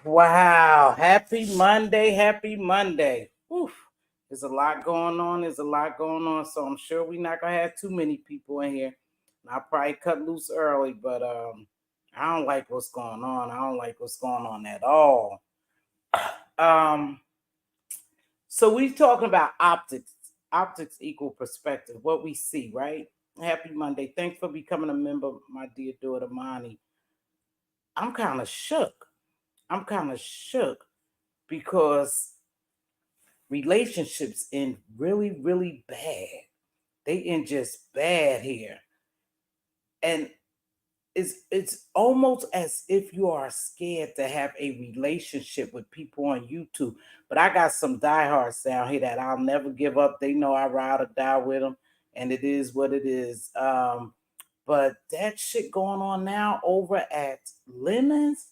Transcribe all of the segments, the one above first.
Wow. Happy Monday. Happy Monday. Oof. There's a lot going on. There's a lot going on. So I'm sure we're not going to have too many people in here. I'll probably cut loose early, but I don't like what's going on. I don't like what's going on at all. So we talking about optics. Optics equal perspective. What we see, right? Happy Monday. Thanks for becoming a member, my dear daughter, Monty. I'm kind of shook. Because relationships end really, really bad. They end just bad here. And it's almost as if you are scared to have a relationship with people on YouTube. But I got some diehards down here that I'll never give up. They know I ride or die with them, and it is what it is. But that shit going on now over at Lemons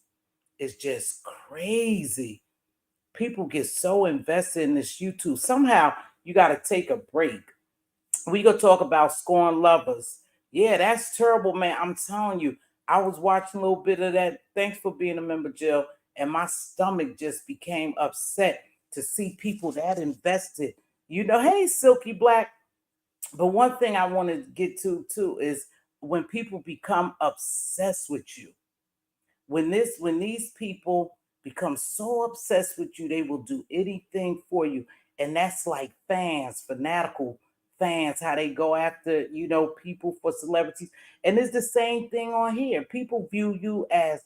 is just crazy. People get so invested in this YouTube. Somehow you got to take a break. We gonna talk about scorned lovers. Yeah, that's terrible, man. I'm telling you, I was watching a little bit of that. Thanks for being a member, Jill. And my stomach just became upset to see people that invested. You know, hey, Silky Black. But one thing I want to get to too is when people become obsessed with you. When these people become so obsessed with you, they will do anything for you. And that's like fanatical fans, how they go after, people for celebrities. And it's the same thing on here. People view you as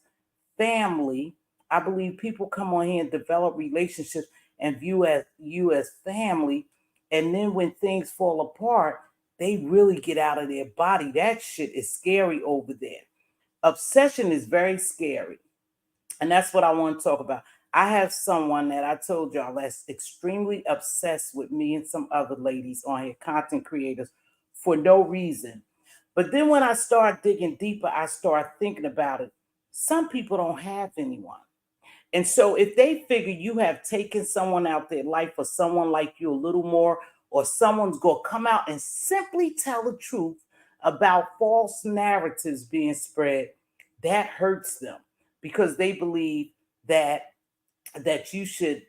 family. I believe people come on here and develop relationships and view you as family. And then when things fall apart, they really get out of their body. That shit is scary over there. Obsession is very scary. And that's what I want to talk about. I have someone that I told y'all that's extremely obsessed with me and some other ladies on here, content creators, for no reason. But then when I start digging deeper, I start thinking about it. Some people don't have anyone. And so if they figure you have taken someone out their life for someone like you a little more, or someone's going to come out and simply tell the truth about false narratives being spread, that hurts them because they believe that you should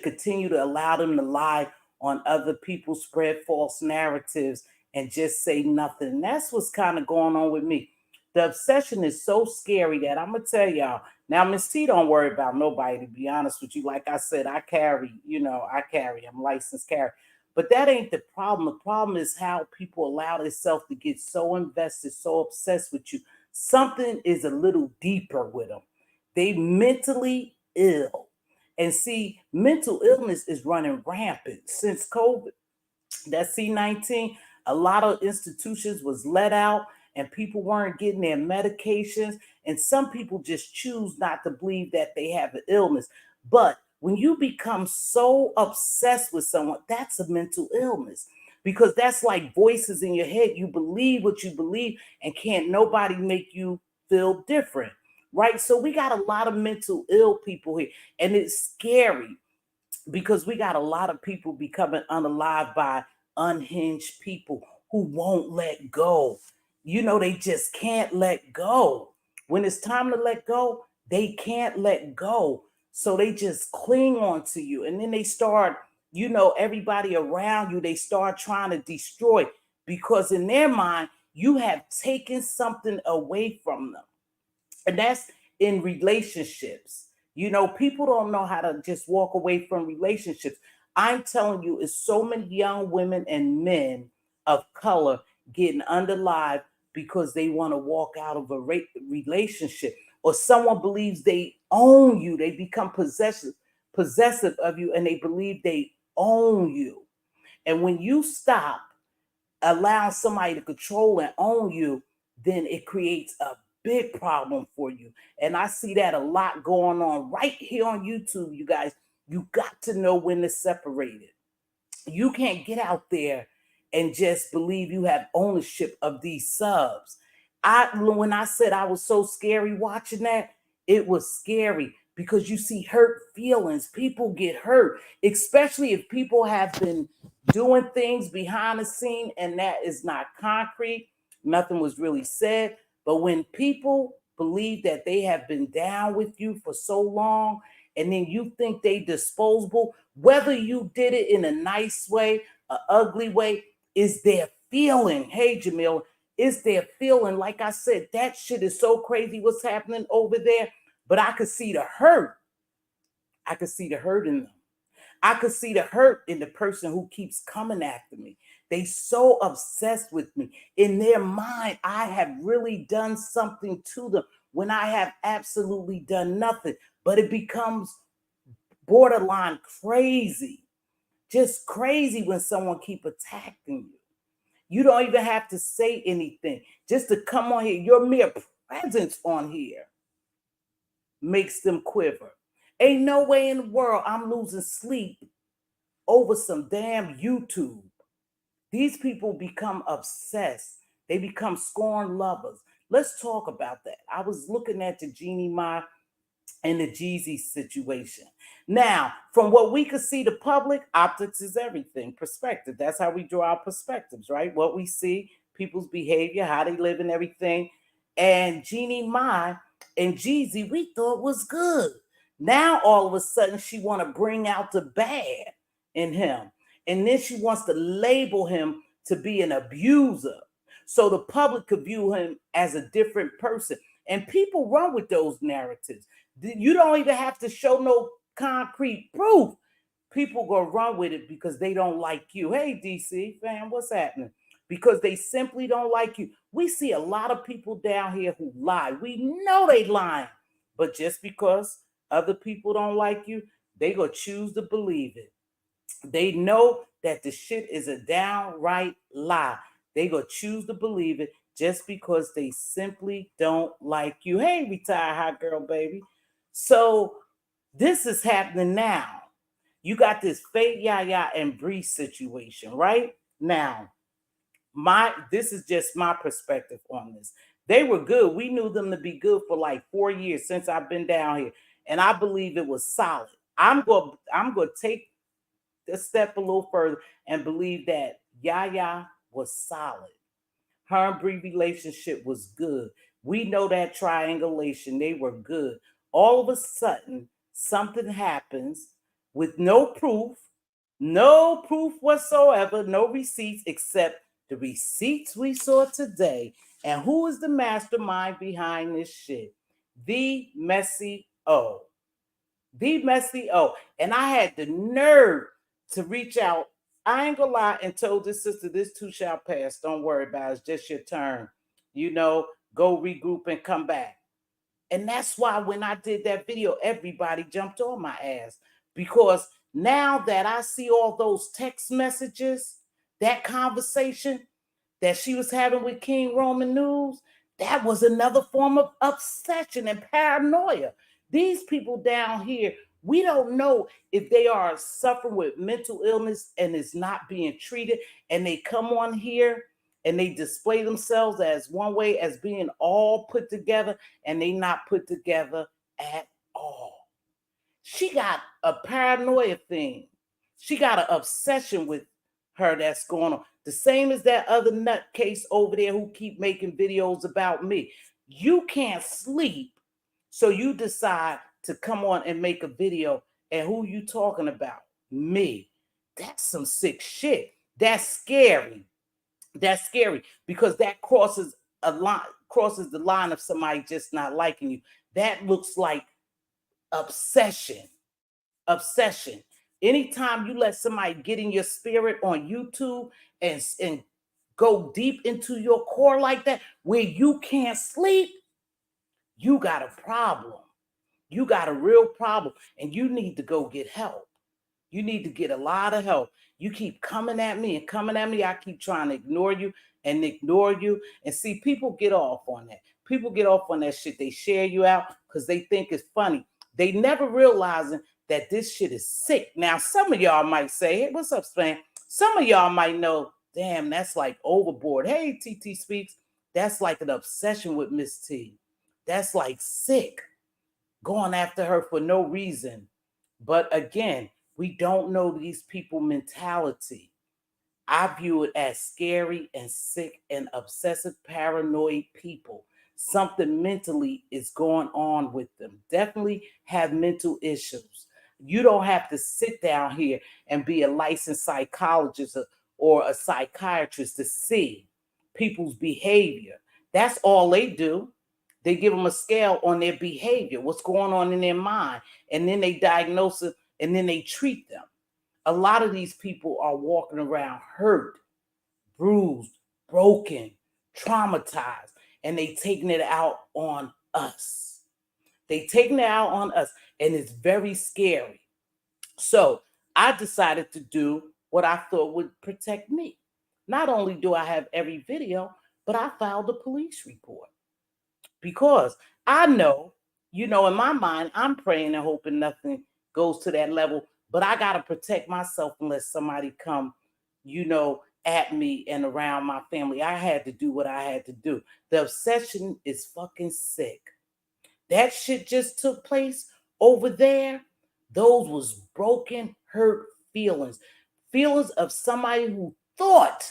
continue to allow them to lie on other people, spread false narratives, and just say nothing. And that's what's kind of going on with me. The obsession is so scary that I'm gonna tell y'all. Now, Miss T don't worry about nobody, to be honest with you. Like I said, I carry. I'm licensed carry. But that ain't the problem. The problem is how people allow themselves to get so invested, so obsessed with you. Something is a little deeper with them. They mentally ill. And see, mental illness is running rampant since COVID. That C-19, a lot of institutions was let out and people weren't getting their medications. And some people just choose not to believe that they have an illness. But when you become so obsessed with someone, that's a mental illness. Because that's like voices in your head. You believe what you believe and can't nobody make you feel different. Right? So we got a lot of mental ill people here. And it's scary because we got a lot of people becoming unalived by unhinged people who won't let go. They just can't let go. When it's time to let go, They can't let go. So they just cling on to you. And then they start, everybody around you, they start trying to destroy, because in their mind, you have taken something away from them. And that's in relationships. People don't know how to just walk away from relationships. I'm telling you, it's so many young women and men of color getting underlive because they want to walk out of a relationship, or someone believes they own you. They become possessive of you, and they believe they own you. And when you stop allowing somebody to control and own you, then it creates a big problem for you. And I see that a lot going on right here on YouTube, you guys. You got to know when to separate it. You can't get out there and just believe you have ownership of these subs. When I said I was so scary watching that, it was scary because you see hurt feelings. People get hurt, especially if people have been doing things behind the scene and that is not concrete. Nothing was really said. But when people believe that they have been down with you for so long, and then you think they disposable, whether you did it in a nice way, an ugly way, is their feeling. Hey, Jamil, is their feeling. Like I said, that shit is so crazy what's happening over there. But I could see the hurt. I could see the hurt in them. I could see the hurt in the person who keeps coming after me. They so obsessed with me. In their mind, I have really done something to them when I have absolutely done nothing. But it becomes borderline crazy. Just crazy when someone keep attacking you. You don't even have to say anything. Just to come on here, your mere presence on here makes them quiver. Ain't no way in the world I'm losing sleep over some damn YouTube. These people become obsessed. They become scorned lovers. Let's talk about that. I was looking at the Jeannie Mai and the Jeezy situation. Now, from what we could see, the public, optics is everything. Perspective. That's how we draw our perspectives, right? What we see, people's behavior, how they live and everything. And Jeannie Mai and Jeezy, we thought was good. Now, all of a sudden, she want to bring out the bad in him. And then she wants to label him to be an abuser. So the public could view him as a different person. And people run with those narratives. You don't even have to show no concrete proof. People gonna run with it because they don't like you. Hey, DC fam, what's happening? Because they simply don't like you. We see a lot of people down here who lie. We know they lying, but just because other people don't like you, they gonna choose to believe it. They know that the shit is a downright lie. They gonna choose to believe it just because they simply don't like you. Hey, retired hot girl, baby. So this is happening now. You got this fake Yaya and Bree situation, right? Now, this is just my perspective on this. They were good. We knew them to be good for like 4 years since I've been down here, and I believe it was solid. I'm going to take a step a little further and believe that Yaya was solid. Her and Bree relationship was good. We know that triangulation, they were good. All of a sudden, something happens with no proof whatsoever, no receipts except the receipts we saw today. And who is the mastermind behind this shit? The Messy O. The Messy O. And I had the nerve to reach out. I ain't gonna lie and told this sister, this too shall pass. Don't worry about it. It's just your turn. Go regroup and come back. And that's why when I did that video, everybody jumped on my ass. Because now that I see all those text messages, that conversation that she was having with King Roman News, that was another form of obsession and paranoia. These people down here, we don't know if they are suffering with mental illness and is not being treated, and they come on here and they display themselves as one way, as being all put together, and they not put together at all. She got a paranoia thing. She got an obsession with her that's going on. The same as that other nutcase over there who keep making videos about me. You can't sleep, So you decide to come on and make a video, and who you talking about? Me. That's some sick shit. That's scary. That's scary because that crosses the line of somebody just not liking you. That looks like obsession. Obsession. Anytime you let somebody get in your spirit on YouTube and go deep into your core like that, where you can't sleep, you got a problem. You got a real problem, and you need to go get help. You need to get a lot of help. You keep coming at me and coming at me. I keep trying to ignore you and ignore you. And see, people get off on that. People get off on that shit. They share you out because they think it's funny. They never realizing that this shit is sick. Now, some of y'all might say, hey, what's up, Span? Some of y'all might know, damn, that's like overboard. Hey, TT Speaks, that's like an obsession with Miss T. That's like sick, going after her for no reason. But again, we don't know these people' mentality. I view it as scary and sick and obsessive paranoid people. Something mentally is going on with them. Definitely have mental issues. You don't have to sit down here and be a licensed psychologist or a psychiatrist to see people's behavior. That's all they do. They give them a scale on their behavior, what's going on in their mind, and then they diagnose it and then they treat them. A lot of these people are walking around hurt, bruised, broken, traumatized, and they taking it out on us. They taking it out on us, and it's very scary. So I decided to do what I thought would protect me. Not only do I have every video, but I filed a police report because I know, in my mind, I'm praying and hoping nothing goes to that level, but I got to protect myself unless somebody come, at me and around my family. I had to do what I had to do. The obsession is fucking sick. That shit just took place over there. Those was broken, hurt feelings. Feelings of somebody who thought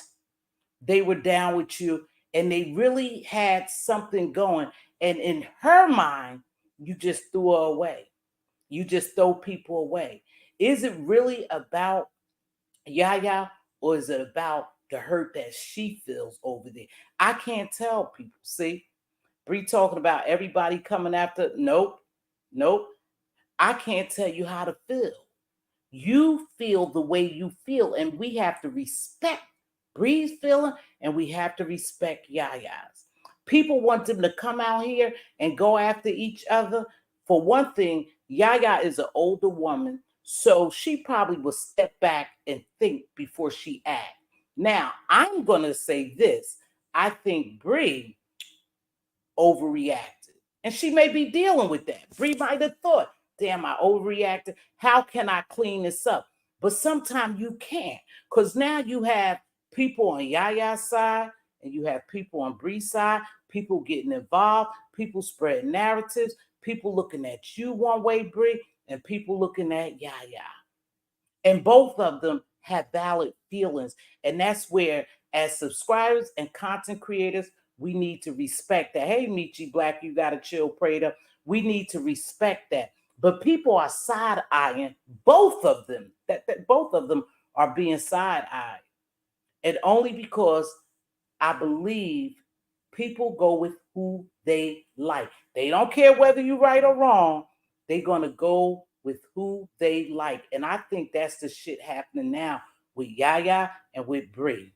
they were down with you and they really had something going. And in her mind, you just threw her away. You just throw people away. Is it really about Yaya, or is it about the hurt that she feels over there? I can't tell people. See, Bree talking about everybody coming after. Nope. Nope. I can't tell you how to feel. You feel the way you feel, and we have to respect Bree's feeling, and we have to respect Yaya's. People want them to come out here and go after each other. For one thing, Yaya is an older woman, so she probably will step back and think before she act. Now, I'm going to say this. I think Bree overreacted. And she may be dealing with that. Bree might have thought, damn, I overreacted. How can I clean this up? But sometimes you can't, because now you have people on Yaya's side and you have people on Bree's side, people getting involved, people spreading narratives, people looking at you one way, Bree, and people looking at Yaya. And both of them have valid feelings. And that's where, as subscribers and content creators, we need to respect that. Hey, Michi Black, you got to chill, Prater. We need to respect that. But people are side-eyeing both of them. That both of them are being side-eyed. And only because I believe people go with who they like. They don't care whether you're right or wrong. They're going to go with who they like. And I think that's the shit happening now with Yaya and with Bree.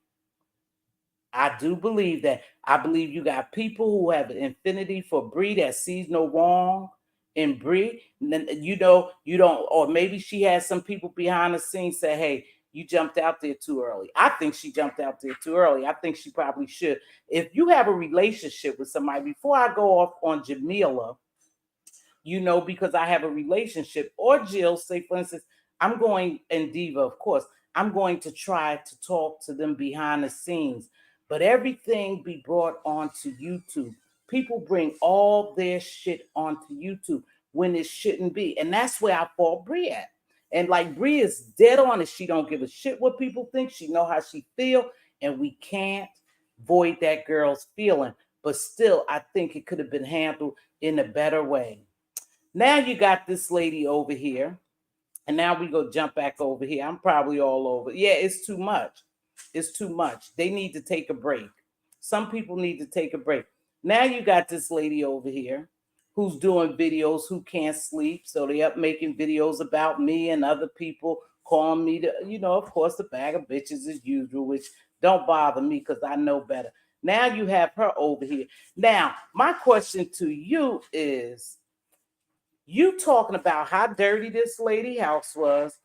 I do believe that. I believe you got people who have an infinity for Bree that sees no wrong in Bree. You don't, or maybe she has some people behind the scenes say, hey, you jumped out there too early. I think she jumped out there too early. I think she probably should. If you have a relationship with somebody, before I go off on Jamila, because I have a relationship, or Jill, say for instance, I'm going, and Diva, of course, I'm going to try to talk to them behind the scenes, but everything be brought onto YouTube. People bring all their shit onto YouTube when it shouldn't be. And that's where I fall Brie at. And like Brie is dead on it. She don't give a shit what people think. She know how she feel. And we can't void that girl's feeling. But still, I think it could have been handled in a better way. Now you got this lady over here, and now we go jump back over here. I'm probably all over. Yeah, it's too much. It's too much. They need to take a break. Some people need to take a break. Now you got this lady over here who's doing videos who can't sleep. So they up making videos about me and other people calling me to, of course, the bag of bitches as usual, which don't bother me because I know better. Now you have her over here. Now, my question to you is, you talking about how dirty this lady house was,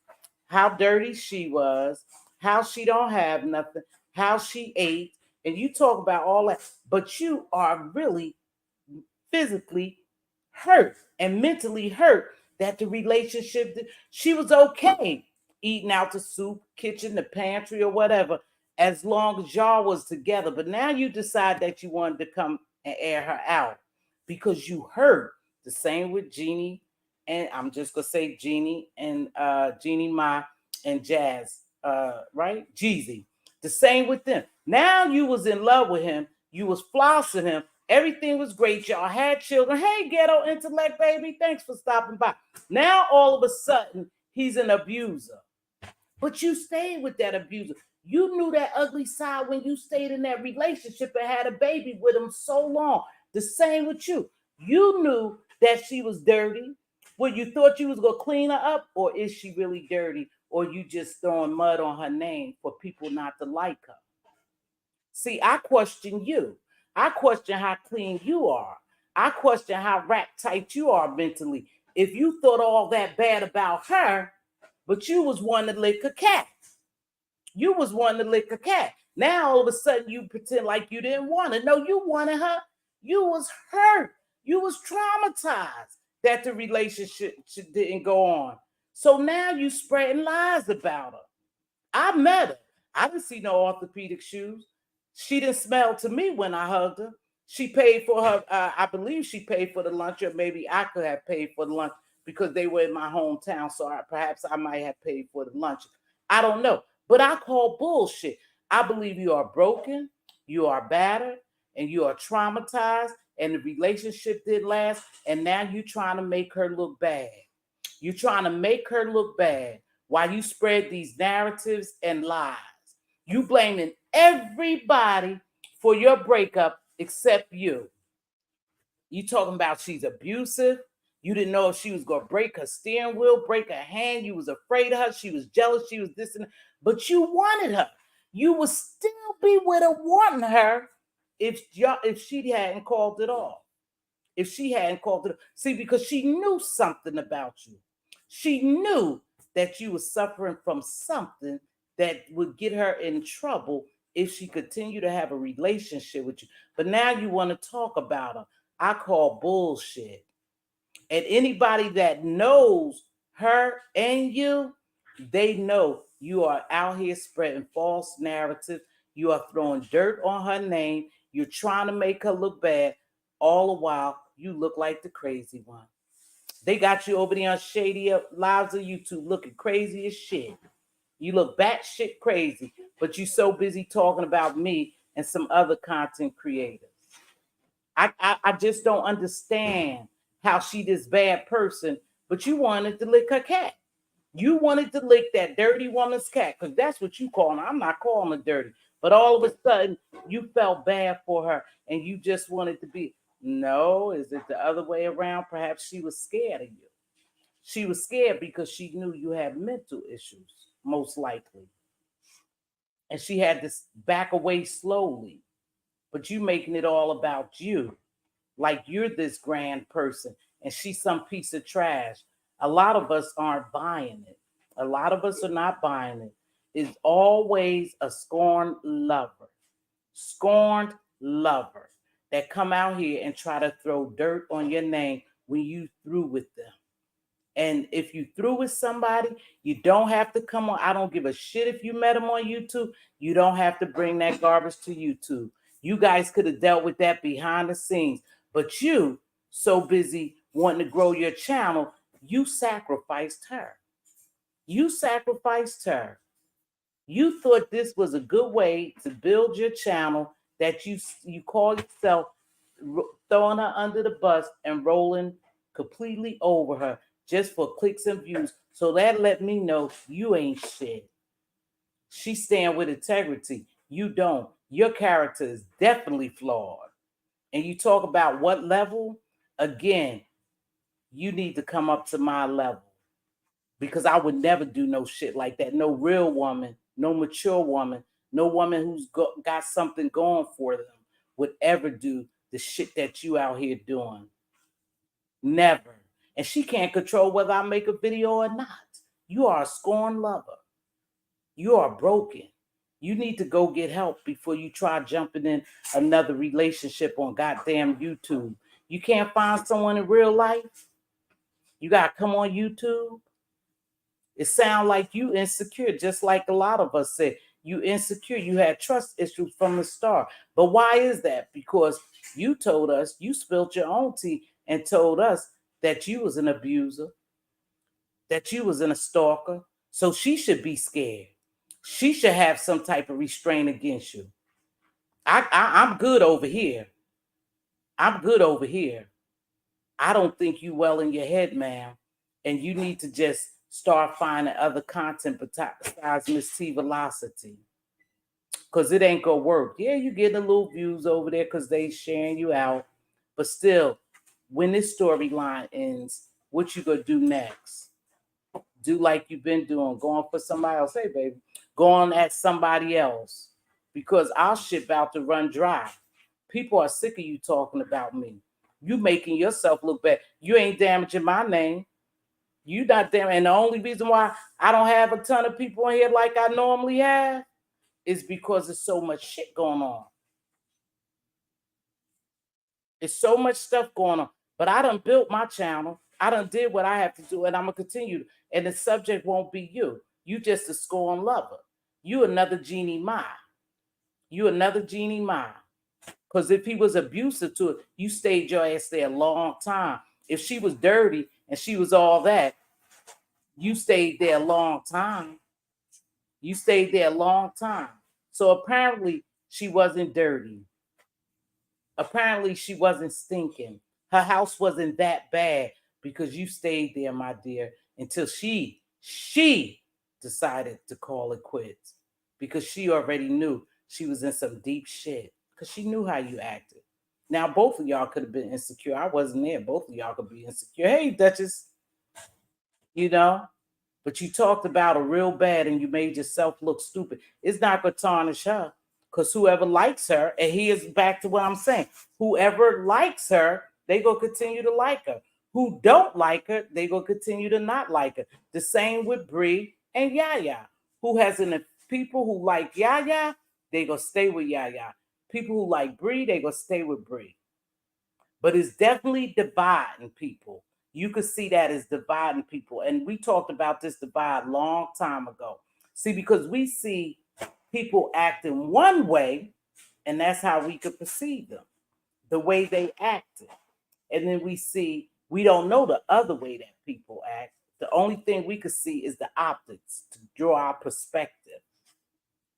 how dirty she was, how she don't have nothing, how she ate, and you talk about all that, but you are really physically hurt and mentally hurt that the relationship, she was okay eating out the soup kitchen, the pantry, or whatever, as long as y'all was together. But now you decide that you wanted to come and air her out because you hurt. The same with Jeannie, and I'm just gonna say Jeannie and Jeannie Ma and Jazz, right? Jeezy. The same with them. Now you was in love with him, you was flossing him. Everything was great. Y'all had children. Hey, ghetto intellect, baby. Thanks for stopping by. Now, all of a sudden, he's an abuser. But you stayed with that abuser. You knew that ugly side when you stayed in that relationship and had a baby with him so long. The same with you. You knew that she was dirty. Well, you thought you was going to clean her up, or is she really dirty? Or you just throwing mud on her name for people not to like her? See, I question you. I question how clean you are. I question how rat tight you are mentally. If you thought all that bad about her, but you was one to lick a cat. You was one to lick a cat. Now all of a sudden you pretend like you didn't want her. No, you wanted her. You was hurt. You was traumatized that the relationship didn't go on. So now you spreading lies about her. I met her. I didn't see no orthopedic shoes. She didn't smell to me when I hugged her. She paid for her, I believe she paid for the lunch, or maybe I could have paid for the lunch because they were in my hometown. So perhaps I might have paid for the lunch. I don't know. But I call bullshit. I believe you are broken, you are battered, and you are traumatized, and the relationship didn't last. And now you're trying to make her look bad. You're trying to make her look bad while you spread these narratives and lies. You blaming everybody for your breakup except you. You talking about she's abusive. You didn't know if she was gonna break her steering wheel, break her hand. You was afraid of her. She was jealous. She was this and that. But you wanted her. You would still be with her wanting her if she hadn't called it off. If she hadn't called it. See, because she knew something about you. She knew that you were suffering from something that would get her in trouble if she continued to have a relationship with you. But now you want to talk about her. I call bullshit. And anybody that knows her and you, they know you are out here spreading false narratives. You are throwing dirt on her name. You're trying to make her look bad. All the while, you look like the crazy one. They got you over there on Shady Lives of YouTube looking crazy as shit. You look batshit crazy, but you so busy talking about me and some other content creators. I just don't understand how she this bad person, but you wanted to lick her cat. You wanted to lick that dirty woman's cat, because that's what you call her. I'm not calling her dirty. But all of a sudden, you felt bad for her and you just wanted to be. No, is it the other way around? Perhaps she was scared of you. She was scared because she knew you had mental issues, most likely. And she had to back away slowly. But you making it all about you, like you're this grand person and she's some piece of trash. A lot of us aren't buying it. A lot of us are not buying it. It's always a scorned lover. Scorned lover that come out here and try to throw dirt on your name when you through with them. And if you through with somebody, you don't have to come on. I don't give a shit if you met them on YouTube. You don't have to bring that garbage to YouTube. You guys could have dealt with that behind the scenes. But you, so busy wanting to grow your channel, you sacrificed her. You sacrificed her. You thought this was a good way to build your channel, that you call yourself throwing her under the bus and rolling completely over her just for clicks and views. So that let me know you ain't shit. She stand with integrity. You don't. Your character is definitely flawed. And you talk about what level? Again, you need to come up to my level. Because I would never do no shit like that. No real woman, no mature woman, no woman who's got something going for them would ever do the shit that you out here doing. Never. And she can't control whether I make a video or not. You are a scorned lover. You are broken. You need to go get help before you try jumping in another relationship on goddamn YouTube. You can't find someone in real life. You got to come on YouTube. It sounds like you insecure, just like a lot of us said. You insecure. You had trust issues from the start. But why is that? Because you told us, you spilled your own tea and told us that you was an abuser, that you was a stalker. So she should be scared. She should have some type of restraint against you. I'm good over here. I'm good over here. I don't think you well in your head, ma'am. And you need to just start finding other content besides Mz.Teavalocity. Because it ain't going to work. Yeah, you getting a little views over there because they sharing you out. But still, when this storyline ends, what you going to do next? Do like you've been doing, going for somebody else. Hey, baby, going at somebody else. Because our shit about to run dry. People are sick of you talking about me. You making yourself look bad. You ain't damaging my name. You not damaging. And the only reason why I don't have a ton of people in here like I normally have is because there's so much shit going on. There's so much stuff going on. But I done built my channel. I done did what I have to do, and I'm going to continue. And the subject won't be you. You just a scorned lover. You another Jeannie Mai. You another Jeannie Mai. Because if he was abusive to it, you stayed your ass there a long time. If she was dirty and she was all that, you stayed there a long time. You stayed there a long time. So apparently she wasn't dirty. Apparently she wasn't stinking. Her house wasn't that bad because you stayed there, my dear, until she decided to call it quits because she already knew she was in some deep shit because she knew how you acted. Now, both of y'all could have been insecure. I wasn't there. Both of y'all could be insecure. Hey, Duchess, you know, but you talked about her real bad and you made yourself look stupid. It's not going to tarnish her because whoever likes her, and here's back to what I'm saying, whoever likes her, they going to continue to like her. Who don't like her, they going to continue to not like her. The same with Bree and Yaya. Who has an people who like Yaya, they going to stay with Yaya. People who like Bree, they going to stay with Bree. But it's definitely dividing people. You could see that as dividing people. And we talked about this divide a long time ago. See, because we see people acting one way, and that's how we could perceive them, the way they acted. And then we don't know the other way that people act. The only thing we could see is the optics to draw our perspective.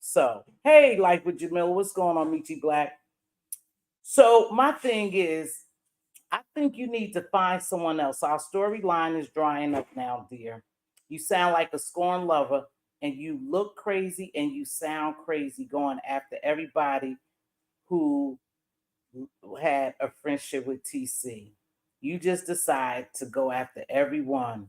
So, hey, Life with Jamila, what's going on, Meechy Black? So, my thing is, I think you need to find someone else. Our storyline is drying up now, dear. You sound like a scorned lover, and you look crazy and you sound crazy going after everybody who had a friendship with TC. You just decide to go after everyone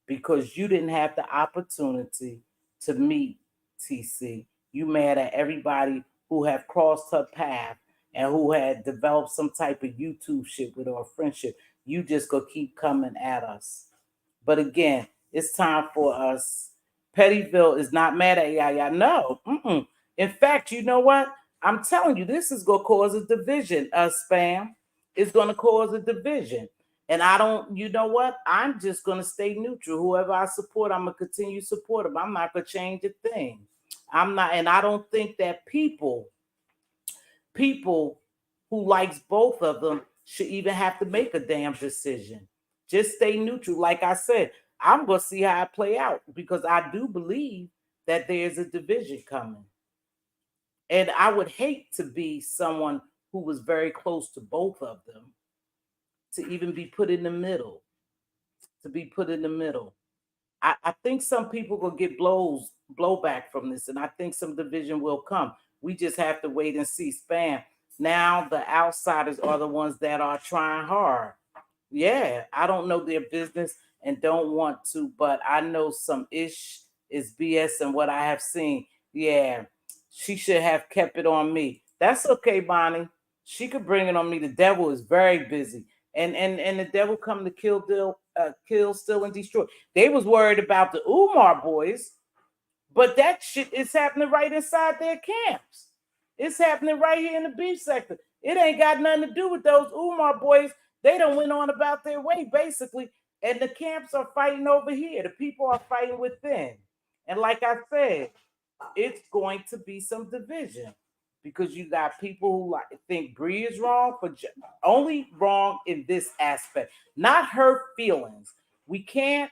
because you didn't have the opportunity to meet TC. You mad at everybody who have crossed her path and who had developed some type of YouTube shit with her or friendship. You just go keep coming at us. But again, it's time for us. Pettyville is not mad at Yaya. No. Mm-mm. In fact, you know what? I'm telling you, this is going to cause a division, spam. It's going to cause a division. And I don't, you know what? I'm just going to stay neutral. Whoever I support, I'm going to continue to support them. I'm not going to change a thing. I'm not, and I don't think that people who likes both of them should even have to make a damn decision. Just stay neutral. Like I said, I'm going to see how it play out because I do believe that there's a division coming. And I would hate to be someone who was very close to both of them to even be put in the middle, to be put in the middle. I think some people will get blowback from this, and I think some division will come. We just have to wait and see. Spam. Now the outsiders are the ones that are trying hard. Yeah, I don't know their business and don't want to, but I know some ish is BS and what I have seen. Yeah, she should have kept it on me. That's okay, Bonnie. She could bring it on me. The devil is very busy. And the devil come to kill, steal, and destroy. They was worried about the Umar boys, but that shit is happening right inside their camps. It's happening right here in the beef sector. It ain't got nothing to do with those Umar boys. They done went on about their way, basically. And the camps are fighting over here. The people are fighting within. And like I said, it's going to be some division because you got people who think Bree is wrong for only wrong in this aspect, not her feelings. We can't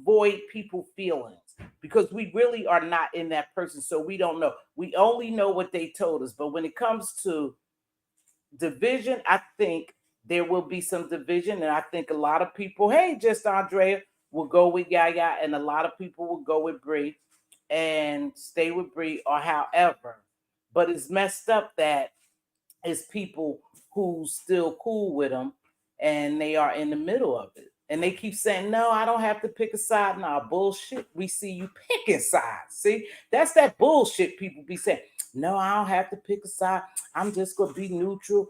void people feelings because we really are not in that person, so we don't know. We only know what they told us. But when it comes to division, I think there will be some division, and I think a lot of people, hey, just Andrea, will go with Yaya, and a lot of people will go with Bree and stay with Bree, or however. But it's messed up that it's people who still cool with them and they are in the middle of it. And they keep saying, no, I don't have to pick a side. Nah, bullshit. We see you picking sides. See, that's that bullshit people be saying. No, I don't have to pick a side. I'm just going to be neutral.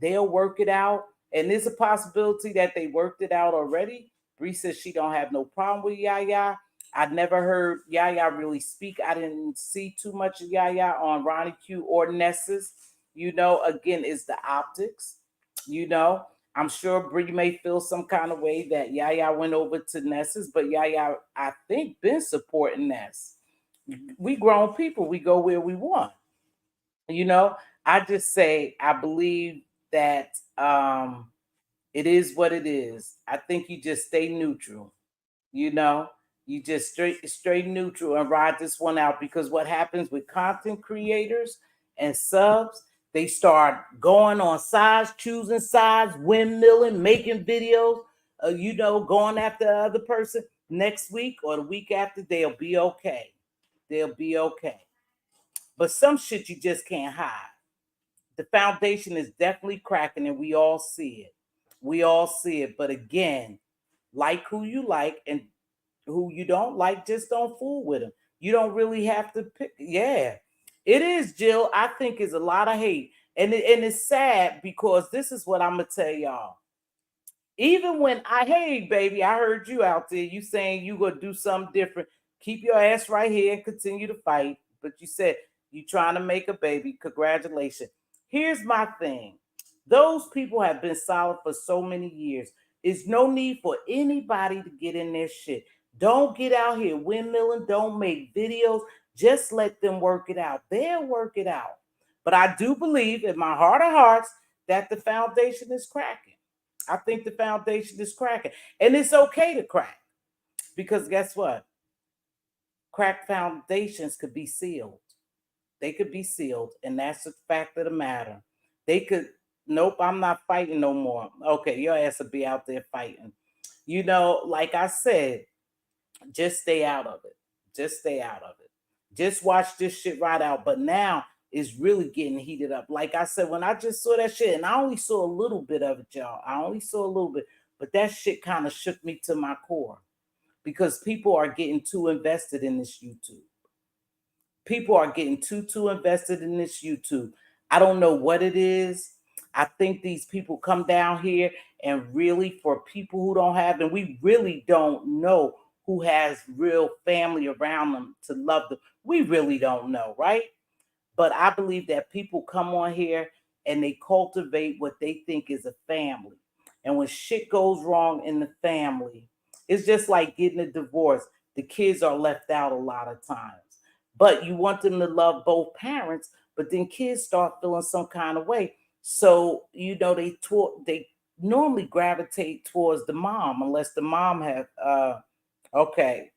They'll work it out. And there's a possibility that they worked it out already. Bree says she don't have no problem with Yaya. I never heard Yaya really speak. I didn't see too much of Yaya on Ronnie Q or Nessus. Again, it's the optics. I'm sure Bree may feel some kind of way that Yaya went over to Nessus, but Yaya, I think, been supporting Ness. We grown people, we go where we want. You know, I just say I believe that it is what it is. I think you just stay neutral. You know, you just straight neutral and ride this one out, because what happens with content creators and subs, they start going on sides, choosing sides, windmilling, making videos, going after the other person. Next week or the week after, they'll be okay. They'll be okay. But some shit you just can't hide. The foundation is definitely cracking, and we all see it. We all see it. But again, like who you like and who you don't like, just don't fool with them. You don't really have to pick. Yeah, it is, Jill. I think is a lot of hate. And it's sad because this is what I'm going to tell y'all. Even when hey, baby, I heard you out there. You saying you going to do something different. Keep your ass right here and continue to fight. But you said you trying to make a baby. Congratulations. Here's my thing. Those people have been solid for so many years. There's no need for anybody to get in their shit. Don't get out here windmilling. Don't make videos. Just let them work it out. They'll work it out. But I do believe in my heart of hearts that the foundation is cracking. I think the foundation is cracking. And it's okay to crack. Because guess what? Cracked foundations could be sealed. They could be sealed. And that's the fact of the matter. They could, nope, I'm not fighting no more. Okay, your ass will be out there fighting. Like I said, just stay out of it. Just stay out of it. Just watch this shit right out. But now it's really getting heated up. Like I said, when I just saw that shit, and I only saw a little bit of it, y'all. I only saw a little bit. But that shit kind of shook me to my core. Because people are getting too invested in this YouTube. People are getting too invested in this YouTube. I don't know what it is. I think these people come down here and really, for people who don't have, and we really don't know who has real family around them to love them. We really don't know, right? But I believe that people come on here and they cultivate what they think is a family. And when shit goes wrong in the family, it's just like getting a divorce. The kids are left out a lot of times. But you want them to love both parents, but then kids start feeling some kind of way. So, they normally gravitate towards the mom, unless the mom have okay.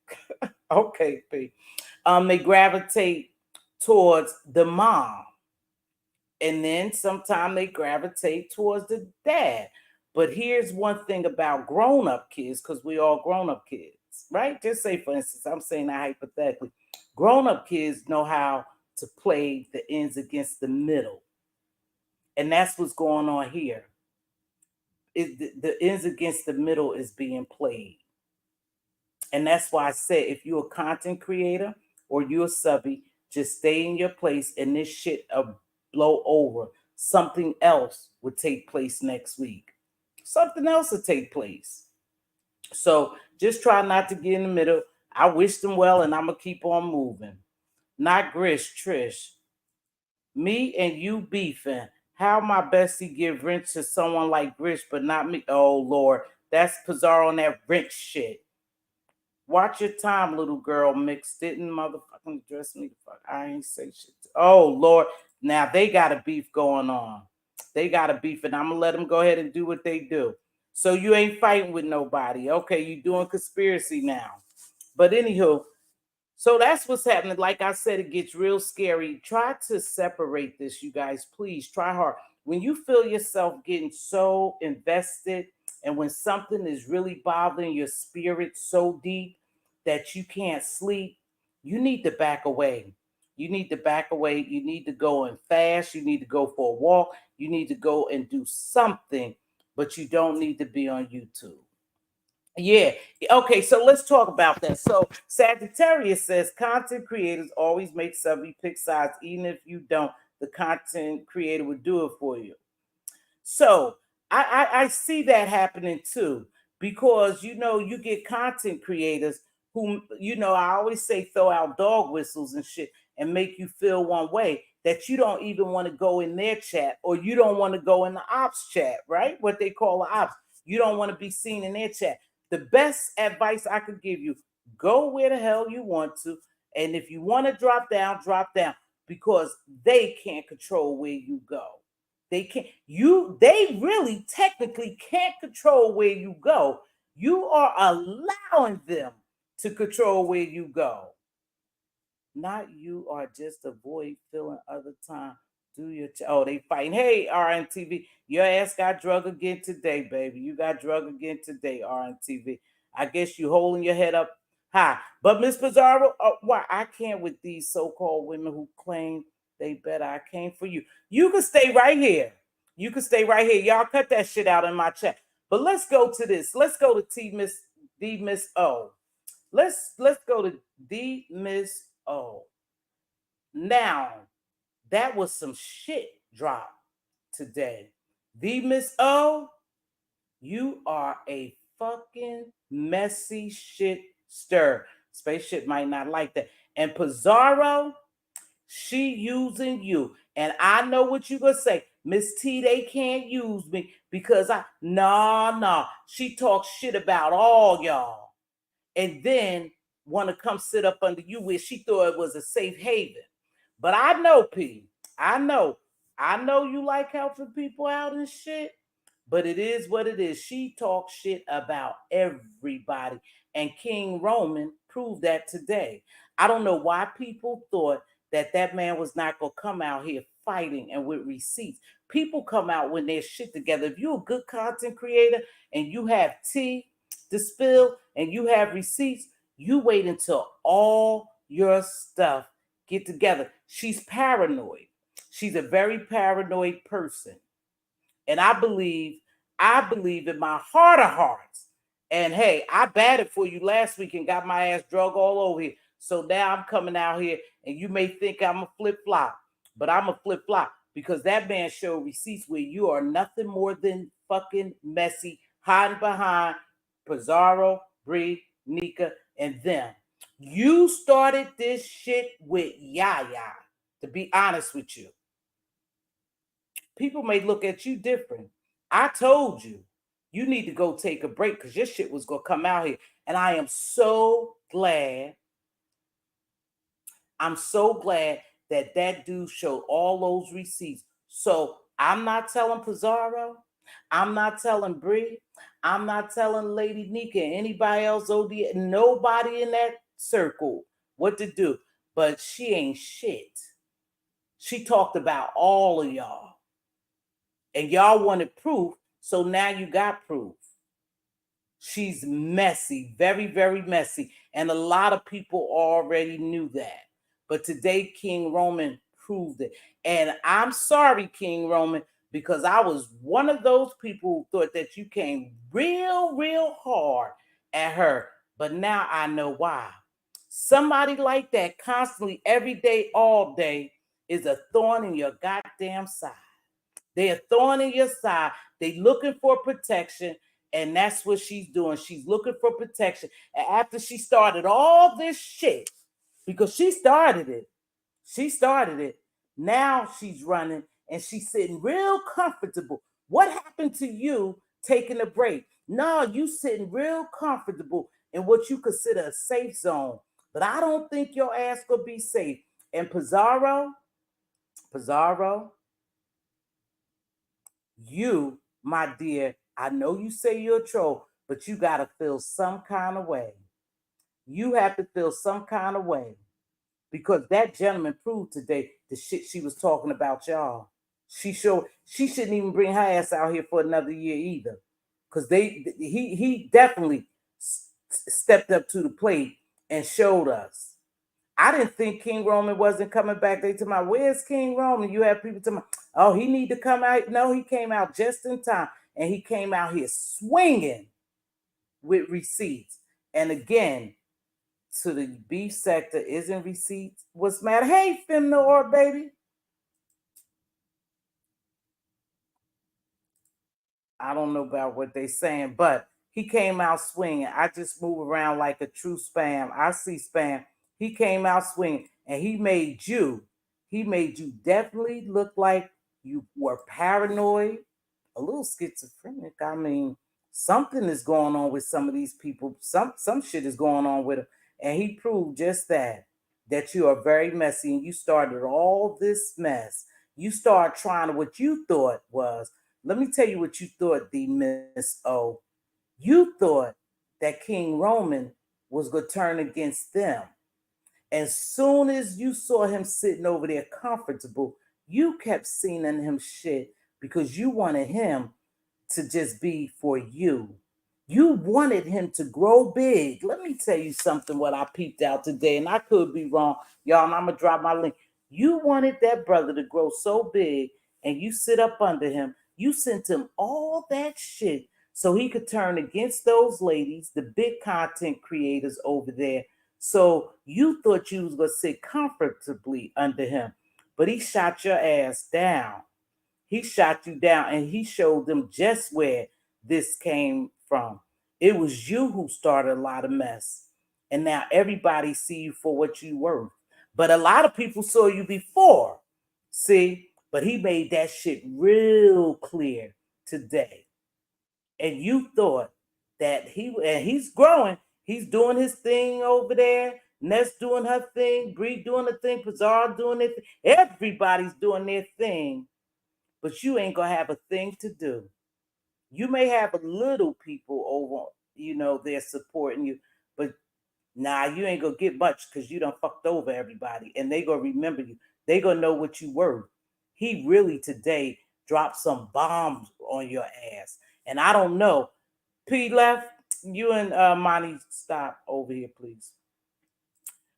Okay, P. They gravitate towards the mom. And then sometimes they gravitate towards the dad. But here's one thing about grown-up kids, because we all grown-up kids, right? Just say, for instance, I'm saying that hypothetically. Grown-up kids know how to play the ends against the middle. And that's what's going on here. The ends against the middle is being played. And that's why I said, if you're a content creator or you're a subby, just stay in your place and this shit blow over. Something else would take place next week. Something else will take place. So just try not to get in the middle. I wish them well, and I'm going to keep on moving. Not Grish, Trish. Me and you beefing. How my bestie give rent to someone like Grish, but not me? Oh, Lord. That's Pizarro on that rent shit. Watch your time, little girl. Mix didn't motherfucking dress me the fuck. I ain't say shit. Oh, Lord. Now they got a beef going on. They got a beef, and I'm going to let them go ahead and do what they do. So you ain't fighting with nobody. Okay, you doing conspiracy now. But anywho, so that's what's happening. Like I said, it gets real scary. Try to separate this, you guys. Please try hard. When you feel yourself getting so invested and when something is really bothering your spirit so deep that you can't sleep, you need to back away. You need to back away. You need to go and fast. You need to go for a walk. You need to go and do something, but you don't need to be on YouTube. Yeah. Okay. So let's talk about that. So Sagittarius says content creators always make subby pick sides, even if you don't. The content creator would do it for you. So I see that happening too, because you get content creators who I always say throw out dog whistles and shit and make you feel one way that you don't even want to go in their chat, or you don't want to go in the ops chat, right? What they call the ops. You don't want to be seen in their chat. The best advice I could give you: go where the hell you want to, and if you want to drop down, because they can't control where you go. They really technically can't control where you go. You are allowing them to control where you go. Not you are just avoid feeling other time. Do your they fighting. Hey, RNTV, your ass got drug again today, baby. You got drug again today, RNTV. I guess you holding your head up high. But Miss Pizarro, why I can't with these so-called women who claim they better. I came for you. You can stay right here. You can stay right here. Y'all cut that shit out in my chat. But let's go to this. Let's go to D Miss O. Let's go to D Miss O. Now, that was some shit drop today. D Miss O, you are a fucking messy shit stir. Spaceship might not like that. And Pizarro, she using you. And I know what you gonna say. Miss T, they can't use me because nah. She talks shit about all y'all. And then want to come sit up under you where she thought it was a safe haven. But I know, P. I know you like helping people out and shit. But it is what it is. She talks shit about everybody. And King Roman proved that today. I don't know why people thought that man was not going to come out here fighting and with receipts. People come out when there's shit together. If you're a good content creator and you have tea to spill and you have receipts, you wait until all your stuff get together. She's paranoid. She's a very paranoid person. And I believe in my heart of hearts. And hey, I batted for you last week and got my ass drug all over here. So now I'm coming out here and you may think I'm a flip-flop, but I'm a flip-flop because that man showed receipts where you are nothing more than fucking messy, hiding behind Pizarro, Bree, Nika, and them. You started this shit with Yaya, to be honest with you. People may look at you different. I told you, you need to go take a break because your shit was going to come out here. And I am so glad. I'm so glad that dude showed all those receipts. So I'm not telling Pizarro. I'm not telling Bree. I'm not telling Lady Nika and anybody else, nobody in that circle what to do. But she ain't shit. She talked about all of y'all. And y'all wanted proof, So now you got proof. She's messy, very, very messy. And a lot of people already knew that. But today, King Roman proved it. And I'm sorry, King Roman, because I was one of those people who thought that you came real, real hard at her. But now I know why. Somebody like that constantly, every day, all day, is a thorn in your goddamn side. They're a thorn in your side. They looking for protection. And that's what she's doing. She's looking for protection. And after she started all this shit, because she started it. Now she's running and she's sitting real comfortable. What happened to you taking a break? No, you sitting real comfortable in what you consider a safe zone. But I don't think your ass will be safe. And Pizarro, you, my dear, I know you say you're a troll, but you got to feel some kind of way. You have to feel some kind of way because that gentleman proved today the shit she was talking about y'all. She shouldn't even bring her ass out here for another year either, because he definitely stepped up to the plate and showed us. I didn't think King Roman wasn't coming back. They told me, where's King Roman? You have people telling me, oh, he need to come out. No, he came out just in time. And he came out here swinging with receipts. And again, to the beef sector, isn't receipts what's matter? Hey, Femnor, baby. I don't know about what they saying, but he came out swinging. I just move around like a true spam. I see spam. He came out swinging, and he made you definitely look like you were paranoid, a little schizophrenic. I mean, something is going on with some of these people. Some shit is going on with them, and he proved just that you are very messy, and you started all this mess. You started trying to what you thought was, let me tell you what you thought, the Miss O. You thought that King Roman was going to turn against them. As soon as you saw him sitting over there comfortable, you kept seeing him shit because you wanted him to just be for you. You wanted him to grow big. Let me tell you something, what I peeped out today, and I could be wrong, y'all, and I'm going to drop my link. You wanted that brother to grow so big, and you sit up under him. You sent him all that shit so he could turn against those ladies, the big content creators over there. So you thought you was going to sit comfortably under him, but he shot your ass down. He shot you down and he showed them just where this came from. It was you who started a lot of mess. And now everybody see you for what you were. But a lot of people saw you before. See? But he made that shit real clear today. And you thought that he's growing. He's doing his thing over there. Ness doing her thing. Bree doing her thing. Pizarro doing it. Everybody's doing their thing, but you ain't gonna have a thing to do. You may have a little people over, they're supporting you, but you ain't gonna get much because you done fucked over everybody, and they gonna remember you. They gonna know what you were. He really today dropped some bombs on your ass, and I don't know. P left. You and Monty, stop over here, please.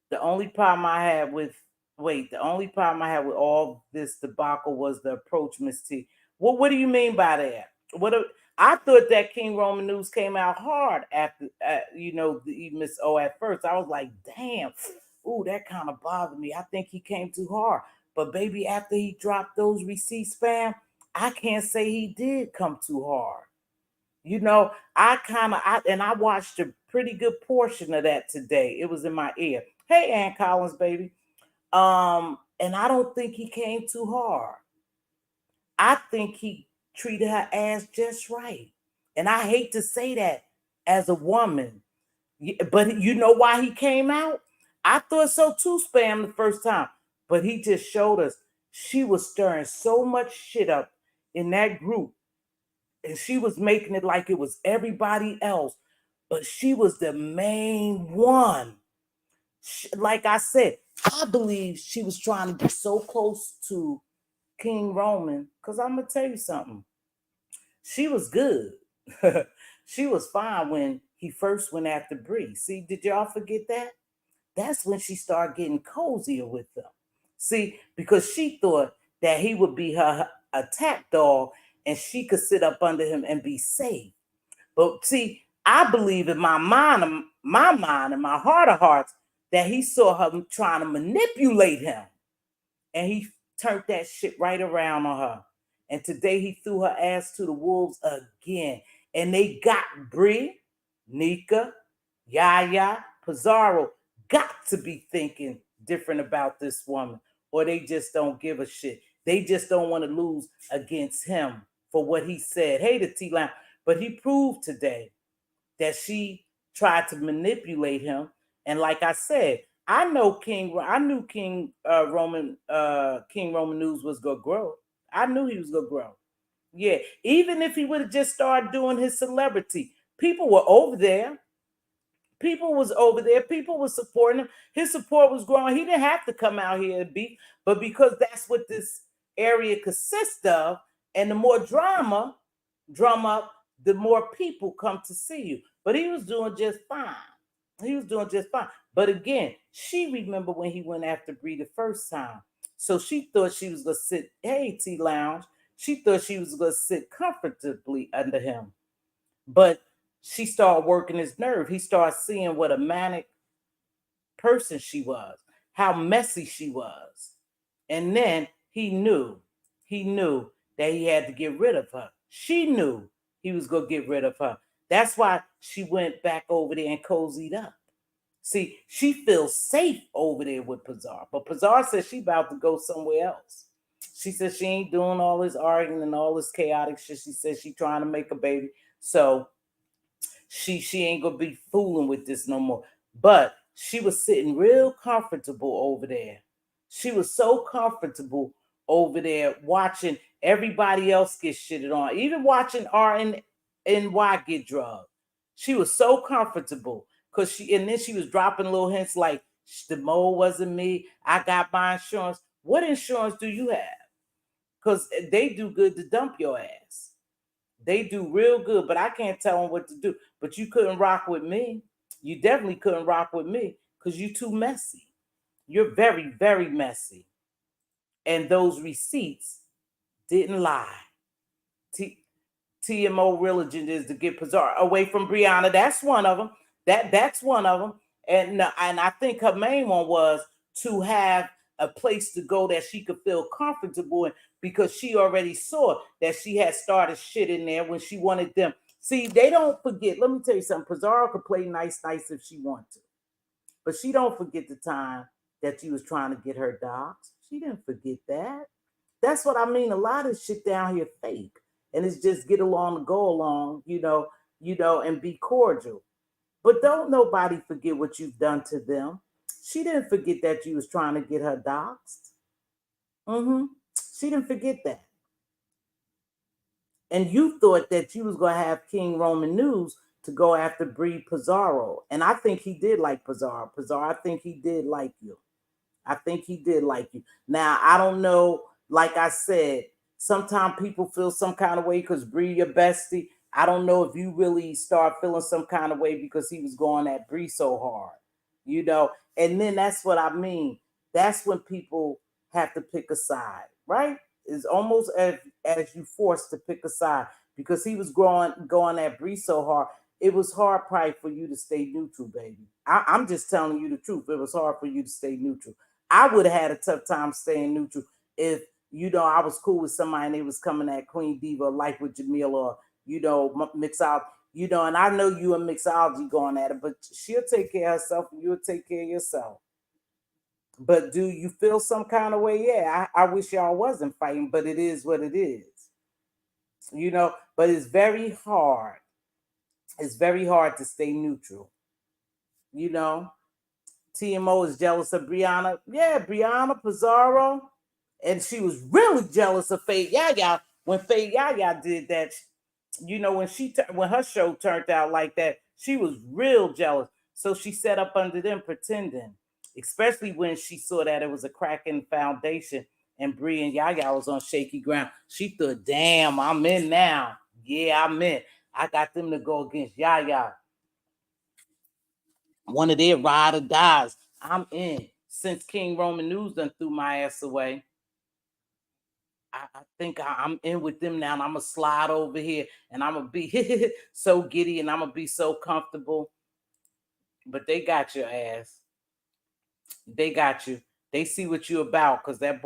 The only problem I had with the only problem I had with all this debacle was the approach, Miss T. What do you mean by that? I thought that King Roman news came out hard after the Miss O at first. I was like, damn, ooh, that kind of bothered me. I think he came too hard. But baby, after he dropped those receipts, spam, I can't say he did come too hard. I watched a pretty good portion of that today. It was in my ear. Hey, Ann Collins, baby. And I don't think he came too hard. I think he treated her ass just right. And I hate to say that as a woman, but you know why he came out? I thought so too, spam, the first time. But he just showed us she was stirring so much shit up in that group, and she was making it like it was everybody else, but she was the main one. Like I said, I believe she was trying to get so close to King Roman, because I'm gonna tell you something. She was good. She was fine when he first went after Bree. See, did y'all forget that? That's when she started getting cozier with them. See, because she thought that he would be her attack dog and she could sit up under him and be safe. But see, I believe in my mind, and my heart of hearts, that he saw her trying to manipulate him. And he turned that shit right around on her. And today he threw her ass to the wolves again. And they got Bree, Nika, Yaya, Pizarro got to be thinking different about this woman, or they just don't give a shit. They just don't want to lose against him for what he said. Hey, the T-Line. But he proved today that she tried to manipulate him. And like I said, I knew King Roman News was gonna grow. I knew he was gonna grow. Yeah, even if he would have just started doing his celebrity, people were over there. People was over there. People was supporting him. His support was growing. He didn't have to come out here and be, but because that's what this area consists of, and the more drum up, the more people come to see you. But he was doing just fine. He was doing just fine. But again, she remembered when he went after Bree the first time. So she thought she was gonna sit, hey T Lounge. She thought she was gonna sit comfortably under him. But she started working his nerve. He started seeing what a manic person she was, how messy she was. And then he knew that he had to get rid of her. She knew he was going to get rid of her. That's why she went back over there and cozied up. See, she feels safe over there with Pizarro. But Pizarro says she about to go somewhere else. She says she ain't doing all this arguing and all this chaotic shit. She says she trying to make a baby. So she ain't gonna be fooling with this no more. But she was sitting real comfortable over there. She was so comfortable over there watching everybody else get shitted on, even watching RNY get drugged. She was so comfortable because and then she was dropping little hints like the mole wasn't me. I got my insurance. What insurance do you have? Because they do good to dump your ass. They do real good, but I can't tell them what to do. But you couldn't rock with me. You definitely couldn't rock with me because you're too messy. You're very, very messy. And those receipts didn't lie. TMO religion is to get Pizarro away from Brianna. That's one of them. That's one of them. And I think her main one was to have a place to go that she could feel comfortable in because she already saw that she had started shit in there when she wanted them. See, they don't forget. Let me tell you something. Pizarro could play nice if she wanted to. But she don't forget the time that you was trying to get her docs. She didn't forget that. That's what I mean. A lot of shit down here fake. And it's just get along and go along, and be cordial. But don't nobody forget what you've done to them. She didn't forget that you was trying to get her doxxed. She didn't forget that. And you thought that you was gonna have King Roman News to go after Bree Pizarro. And I think he did like Pizarro. Pizarro, I think he did like you. I think he did like you. Now, I don't know, like I said, sometimes people feel some kind of way because Bree your bestie. I don't know if you really start feeling some kind of way because he was going at Bree so hard. And then that's what I mean. That's when people have to pick a side, right? It's almost as you forced to pick a side because he was going at Bree so hard. It was hard probably for you to stay neutral, baby. I'm just telling you the truth. It was hard for you to stay neutral. I would have had a tough time staying neutral if I was cool with somebody and they was coming at Queen Diva like with Jamil or Mixology, and I know you and Mixology going at it, but she'll take care of herself and you'll take care of yourself. But do you feel some kind of way? Yeah, I wish y'all wasn't fighting, but it is what it is. But it's very hard. It's very hard to stay neutral. TMO is jealous of Brianna. Yeah, Brianna Pizarro. And she was really jealous of Faye Yaya when Faye Yaya did that. When her show turned out like that, she was real jealous. So she set up under them pretending, especially when she saw that it was a crack in the foundation and Brie and Yaya was on shaky ground. She thought, damn, I'm in now. Yeah, I'm in. I got them to go against Yaya. One of their ride or dies. I'm in. Since King Roman News done threw my ass away, I think I'm in with them now. And I'm going to slide over here and I'm going to be so giddy and I'm going to be so comfortable. But they got your ass. They got you. They see what you about because that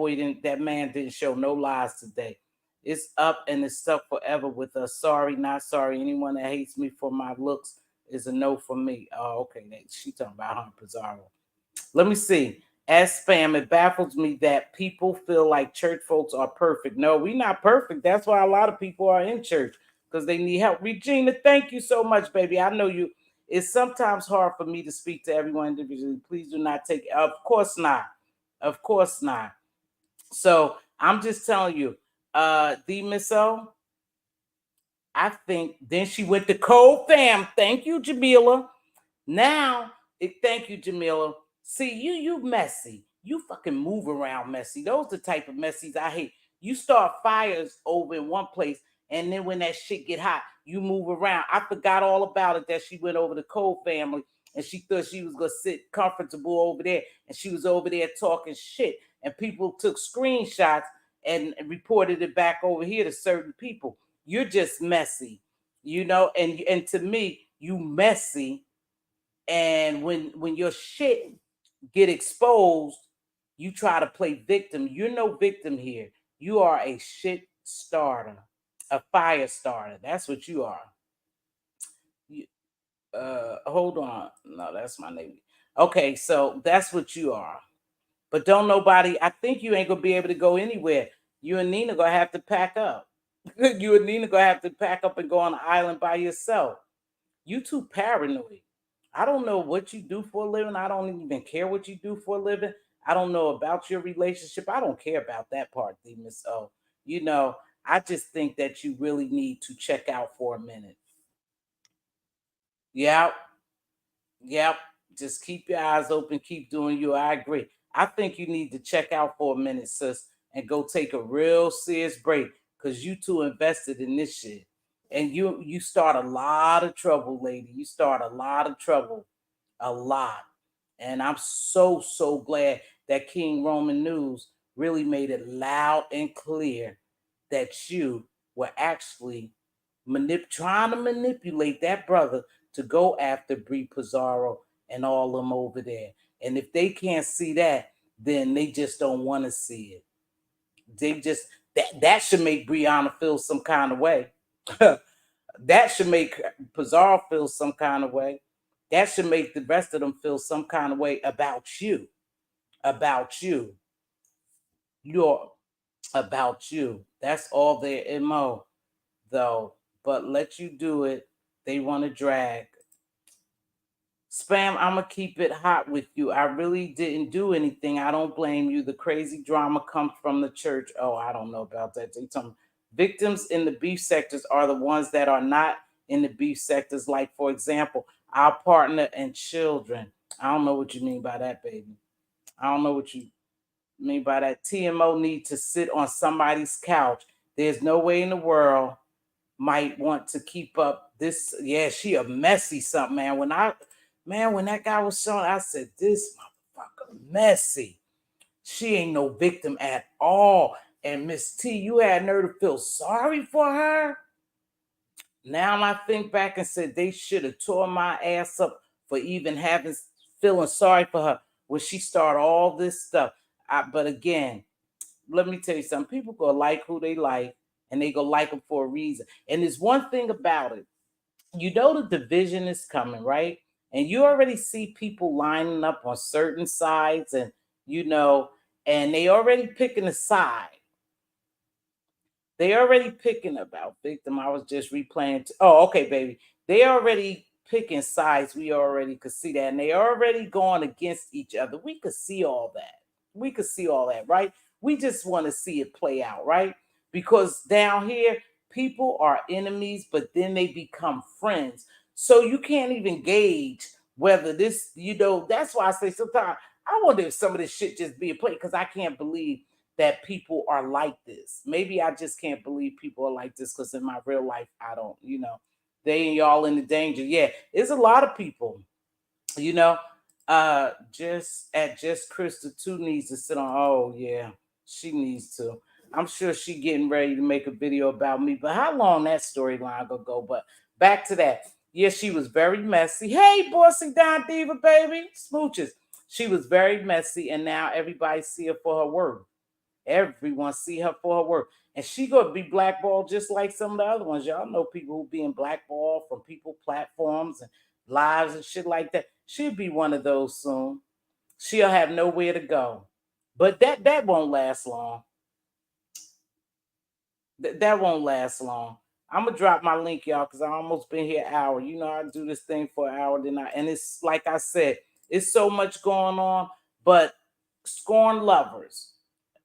man didn't show no lies today. It's up and it's stuck forever with us. Sorry, not sorry. Anyone that hates me for my looks is a no for me. Oh, okay. She talking about Hunt Pizarro. Let me see. As spam, it baffles me that people feel like church folks are perfect. No, we not perfect. That's why a lot of people are in church because they need help. Regina, thank you so much, baby. I know you. It's sometimes hard for me to speak to everyone individually. Please do not take. Of course not. Of course not. So I'm just telling you, the Miss O, I think then she went to Cold Fam. Thank you, Jamila. Now, thank you, Jamila. See, you messy. You fucking move around messy. Those the type of messies I hate. You start fires over in one place, and then when that shit get hot, you move around. I forgot all about it that she went over the Cole family, and she thought she was gonna sit comfortable over there, and she was over there talking shit, and people took screenshots and reported it back over here to certain people. You're just messy, and to me, you messy, and when your shit get exposed, you try to play victim. You're no victim here. You are a shit starter, a fire starter. That's what you are. You, hold on. No, that's my name. Okay, so that's what you are. But don't nobody. I think you ain't gonna be able to go anywhere. You and Nina gonna have to pack up. You and Nina gonna have to pack up and go on an island by yourself. You too paranoid. I don't know what you do for a living. I don't even care what you do for a living. I don't know about your relationship. I don't care about that part, Miss O. I just think that you really need to check out for a minute. Yep. Yep. Just keep your eyes open. Keep doing you. I agree. I think you need to check out for a minute, sis, and go take a real serious break because you too invested in this shit. And you start a lot of trouble, lady. You start a lot of trouble. A lot. And I'm so glad that King Roman News really made it loud and clear that you were actually trying to manipulate that brother to go after Bree Pizarro and all them over there. And if they can't see that, then they just don't want to see it. They just that should make Brianna feel some kind of way. That should make Pizarro feel some kind of way. That should make the rest of them feel some kind of way about you. About you. You're about you. That's all their MO, though. But let you do it. They want to drag. Spam, I'm going to keep it hot with you. I really didn't do anything. I don't blame you. The crazy drama comes from the church. Oh, I don't know about that. They tell me victims in the beef sectors are the ones that are not in the beef sectors. Like, for example, our partner and children. I don't know what you mean by that, baby. I don't know what you mean by that. TMO need to sit on somebody's couch. There's no way in the world might want to keep up this. Yeah, she a messy something, man. When that guy was showing, I said, this motherfucker messy. She ain't no victim at all. And Miss T, you had nerve to feel sorry for her. Now I think back and said they should have tore my ass up for even feeling sorry for her when she started all this stuff. But again, let me tell you something. People gonna like who they like, and they gonna like them for a reason. And there's one thing about it. The division is coming, right? And you already see people lining up on certain sides, and and they already picking a side. They already picking about victim. I was just replaying. Oh, okay, baby. They already picking sides. We already could see that. And they already going against each other. We could see all that. We could see all that, right? We just want to see it play out, right? Because down here, people are enemies, but then they become friends. So you can't even gauge whether that's why I say sometimes I wonder if some of this shit just being played because I can't believe that people are like this. Maybe I just can't believe people are like this because in my real life, I don't, they and y'all in the danger. Yeah, there's a lot of people, you know, just Krista too needs to sit on. Oh yeah, she needs to. I'm sure she getting ready to make a video about me, but how long that storyline gonna go? But back to that. Yeah, she was very messy. Hey, bossy Don Diva, baby, smooches. She was very messy, and now everybody see her for her work. Everyone see her for her work. And she gonna be blackballed just like some of the other ones. Y'all know people who being blackballed from people platforms and lives and shit like that. She'll be one of those soon. She'll have nowhere to go. But that won't last long. That won't last long. I'm gonna drop my link, y'all, because I almost been here an hour. You know, I do this thing for an hour, and it's like I said, it's so much going on. But Scorned lovers,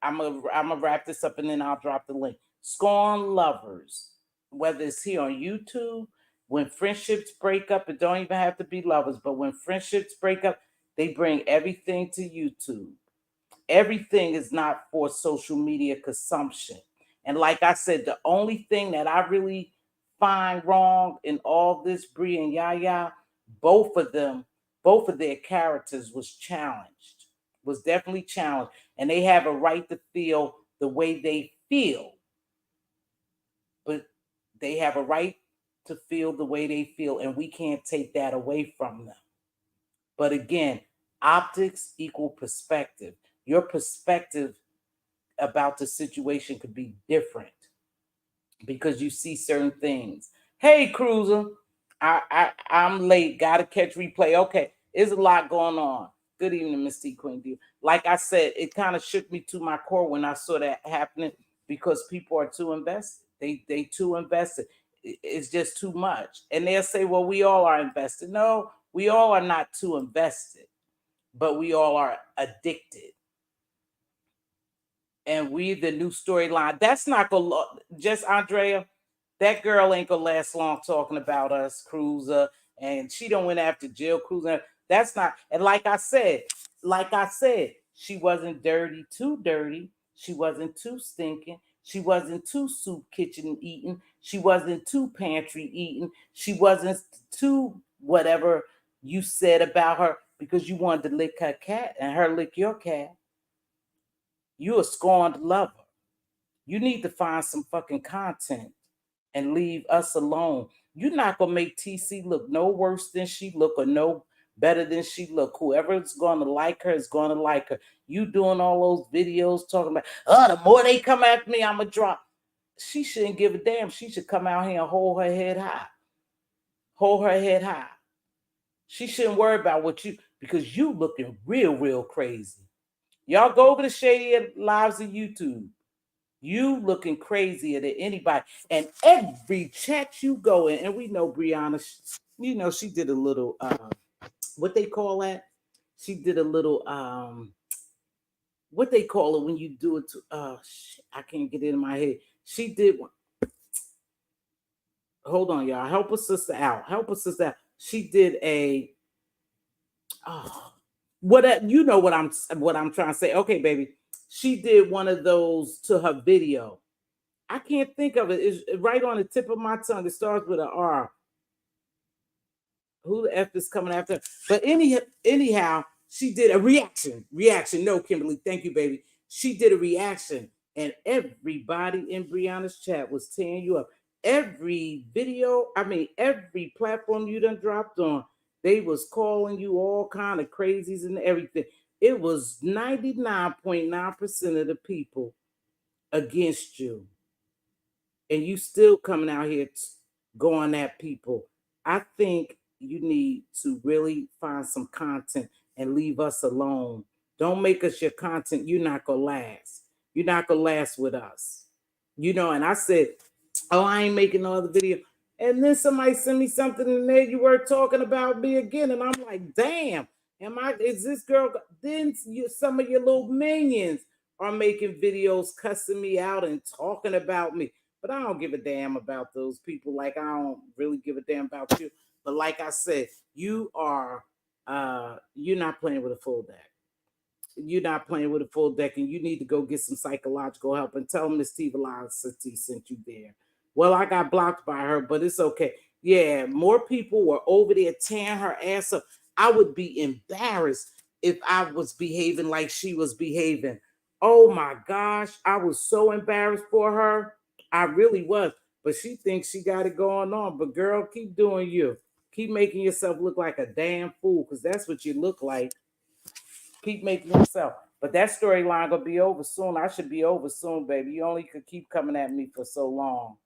I'm gonna wrap this up and then I'll drop the link. Scorned lovers, whether it's here on YouTube, when friendships break up, it don't even have to be lovers, but when friendships break up, they bring everything to YouTube. Everything is not for social media consumption. And like I said, the only thing that I really find wrong in all this, Brie and Yaya, both of them, both of their characters was challenged, was definitely challenged. And they have a right to feel the way they feel. But they have a right to feel the way they feel, and we can't take that away from them. But again, optics equal perspective. Your perspective about the situation could be different because you see certain things. Hey, Cruiser, I'm late. Got to catch replay. Okay, there's a lot going on. Good evening, Miss T Queen D. Like I said, it kind of shook me to my core when I saw that happening because people are too invested. They too invested. It's just too much. And they'll say, well, we all are invested. No, we all are not too invested, but we all are addicted. And we the new storyline. That's not gonna just Andrea. That girl ain't gonna last long talking about us, Cruiser, and she don't went after Jill Cruiser. That's not. And like I said, she wasn't dirty, too dirty. She wasn't too stinking. She wasn't too soup kitchen eating. She wasn't too pantry eating. She wasn't too whatever you said about her because you wanted to lick her cat and her lick your cat. You a scorned lover. You need to find some fucking content and leave us alone. You're not gonna make TC look no worse than she look or no better than she look. Whoever's gonna like her is gonna like her. You doing all those videos talking about, oh, the more they come after me, I'ma drop. She shouldn't give a damn. She should come out here and hold her head high. Hold her head high. She shouldn't worry about what you because you looking real crazy. Y'all go over to Shady Lives of YouTube. You looking crazier than anybody. And every chat you go in, and we know Brianna, she did a little what they call that? She did a little what they call it when you do it to I can't get it in my head. She did one. Hold on, y'all. Help a sister out. Help a sister out. She did a you know what I'm trying to say. Okay, baby. She did one of those to her video. I can't think of it. It's right on the tip of my tongue. It starts with an R. Who the F is coming after her? But anyhow, she did a reaction. Reaction. No, Kimberly. Thank you, baby. She did a reaction. And everybody in Brianna's chat was tearing you up. Every video, every platform you done dropped on, they was calling you all kind of crazies and everything. It was 99.9% of the people against you. And you still coming out here going at people. I think you need to really find some content and leave us alone. Don't make us your content. You're not gonna last. You're not gonna last with us. And I said, oh, I ain't making no other video. And then somebody sent me something and there you were talking about me again. And I'm like, damn, is this girl? Then some of your little minions are making videos cussing me out and talking about me. But I don't give a damn about those people. Like I don't really give a damn about you. But like I said, you're not playing with a full deck. you're not playing with a full deck, and you need to go get some psychological help, and tell Mz.Teavalocity sent you there. Well, I got blocked by her, but it's okay. Yeah, more people were over there tearing her ass up. I would be embarrassed if I was behaving like she was behaving. Oh my gosh, I was so embarrassed for her. I really was. But she thinks she got it going on. But girl, keep doing you. Keep making yourself look like a damn fool, because that's what you look like. Keep making yourself. But that storyline gonna be over soon. I should be over soon, baby. You only could keep coming at me for so long.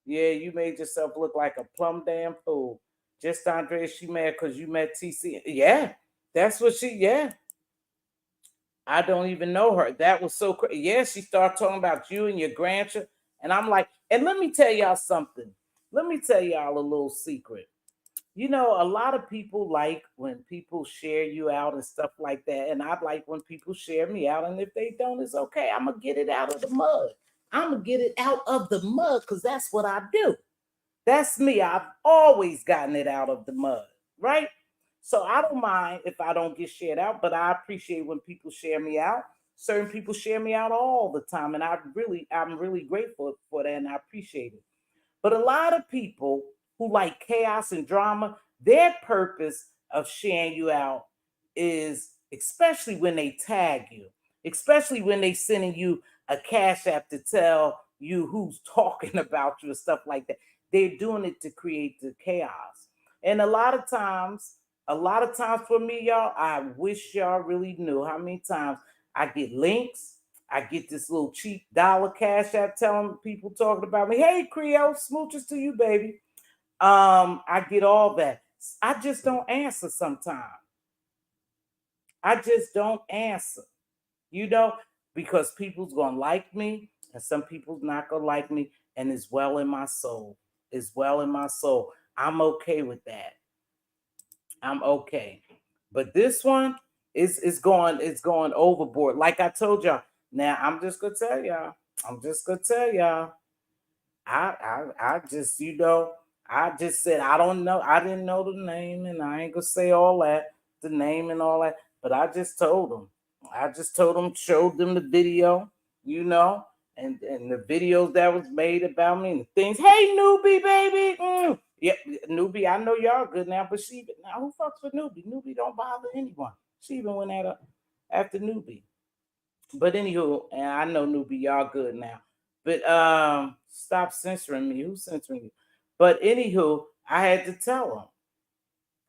Yeah, you made yourself look like a plumb damn fool. Just Andrea, she mad because you met TC. Yeah, that's what she. Yeah, I don't even know her. That was so crazy. Yeah, she started talking about you and your grandchild, and I'm like, and let me tell y'all something. Let me tell y'all a little secret. You know, a lot of people like when people share you out and stuff like that. And I like when people share me out. And if they don't, it's okay. I'm going to get it out of the mud. I'm going to get it out of the mud because that's what I do. That's me. I've always gotten it out of the mud, right? So I don't mind if I don't get shared out, but I appreciate when people share me out. Certain people share me out all the time. And I'm really grateful for that, and I appreciate it. But a lot of people who like chaos and drama, their purpose of sharing you out is, especially when they tag you, especially when they sending you a cash app to tell you who's talking about you and stuff like that. They're doing it to create the chaos. And a lot of times for me, y'all, I wish y'all really knew how many times I get links. I get this little cheap dollar cash app telling people talking about me. Hey, Creole, smooches to you, baby. I get all that. I just don't answer sometimes. I just don't answer, you know, because people's gonna like me and some people's not gonna like me, and it's well in my soul. It's well in my soul. I'm okay with that. I'm okay. But this one is going overboard. Like I told y'all. Now I'm just gonna tell y'all. I'm just gonna tell y'all. I just, I just said I don't know. I didn't know the name, and I ain't gonna say all that, the name and all that. But I just told them. I just told them, showed them the video, you know, and the videos that was made about me and the things. Hey, newbie, baby. Yep, newbie. I know y'all good now, but she now who fucks with newbie? Newbie don't bother anyone. She even went at her after newbie. But anywho, and I know newbie, y'all good now. But stop censoring me. Who's censoring you? But anywho, I had to tell them.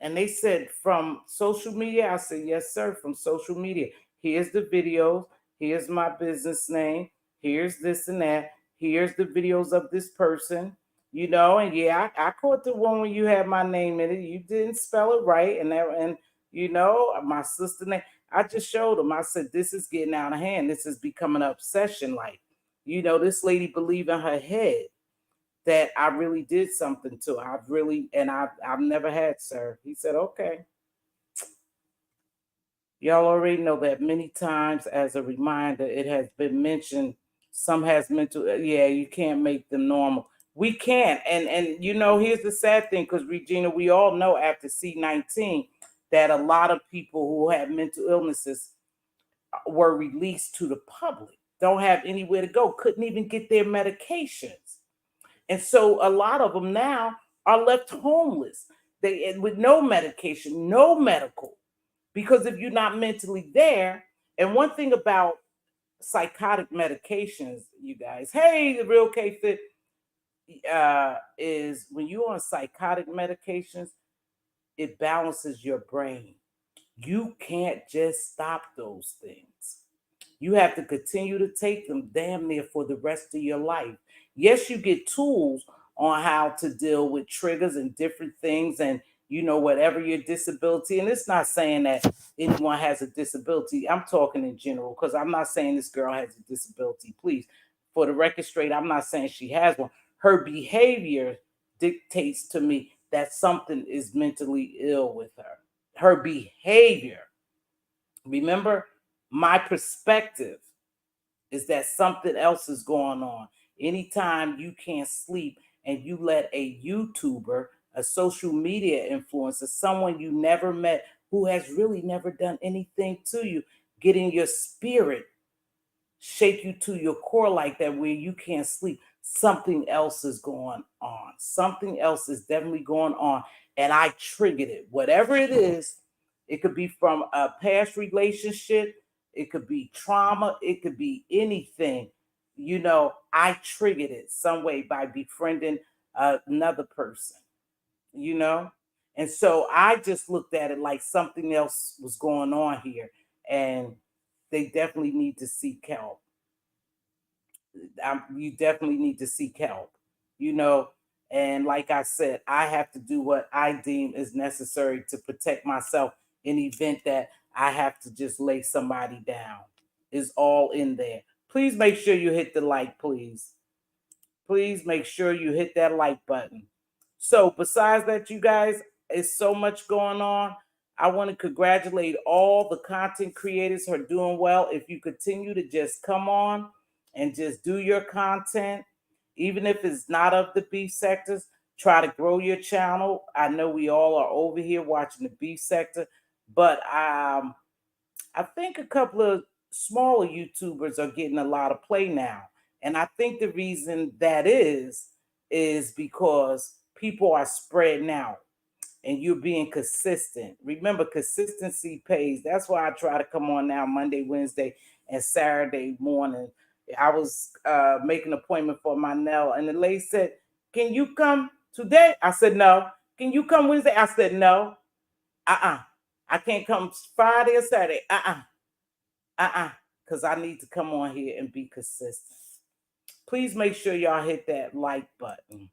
And they said from social media. I said, yes, sir, from social media. Here's the videos. Here's my business name. Here's this and that. Here's the videos of this person. And yeah, I caught the one when you had my name in it. You didn't spell it right. And my sister name. I just showed them. I said, this is getting out of hand. This is becoming an obsession. Like, this lady believed in her head that I really did something to her. I've never had, sir. He said, okay. Y'all already know that many times. As a reminder, it has been mentioned. Some has mental. Yeah, you can't make them normal. We can't. And here's the sad thing, because Regina, we all know after C-19 that a lot of people who have mental illnesses were released to the public. Don't have anywhere to go. Couldn't even get their medications. And so a lot of them now are left homeless. With no medication, no medical. Because if you're not mentally there, and one thing about psychotic medications, you guys, hey, the real K Fit, is when you're on psychotic medications, it balances your brain. You can't just stop those things. You have to continue to take them damn near for the rest of your life. Yes, you get tools on how to deal with triggers and different things, and whatever your disability. And it's not saying that anyone has a disability. I'm talking in general, because I'm not saying this girl has a disability. Please, for the record straight, I'm not saying she has one. Her behavior dictates to me that something is mentally ill with her. Her behavior. Remember, my perspective is that something else is going on. Anytime you can't sleep and you let a YouTuber, a social media influencer, someone you never met, who has really never done anything to you, get in your spirit, shake you to your core like that where you can't sleep, something else is going on. Something else is definitely going on. And I triggered it. Whatever it is, it could be from a past relationship, it could be trauma, it could be anything. I triggered it some way by befriending another person, you know? And so I just looked at it like something else was going on here. And they definitely need to seek help. You definitely need to seek help, you know. And like I said, I have to do what I deem is necessary to protect myself in the event that I have to just lay somebody down. Is all in there. Please make sure you hit the like, please. Please make sure you hit that like button. So, besides that, you guys, it's so much going on. I want to congratulate all the content creators who are doing well. If you continue to just come on and just do your content, even if it's not of the beef sectors, try to grow your channel. I know we all are over here watching the beef sector, but I think a couple of smaller YouTubers are getting a lot of play now. And I think the reason that is because people are spreading out and you're being consistent. Remember, consistency pays. That's why I try to come on now Monday, Wednesday, and Saturday morning. I was making an appointment for my nail, and the lady said, "Can you come today?" I said, "No." "Can you come Wednesday?" I said, "No." I can't come Friday or Saturday. Because I need to come on here and be consistent. Please make sure y'all hit that like button.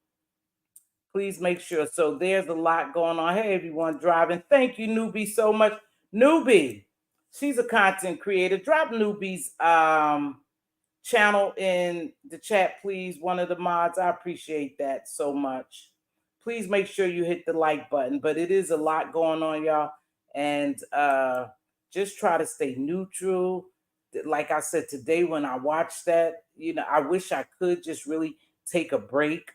Please make sure. So there's a lot going on. Hey, everyone driving. Thank you, Newbie, so much. Newbie, she's a content creator. Drop Newbie's channel in the chat, please. One of the mods. I appreciate that so much. Please make sure you hit the like button. But it is a lot going on, y'all. And just try to stay neutral. Like I said today, when I watched that, I wish I could just really take a break,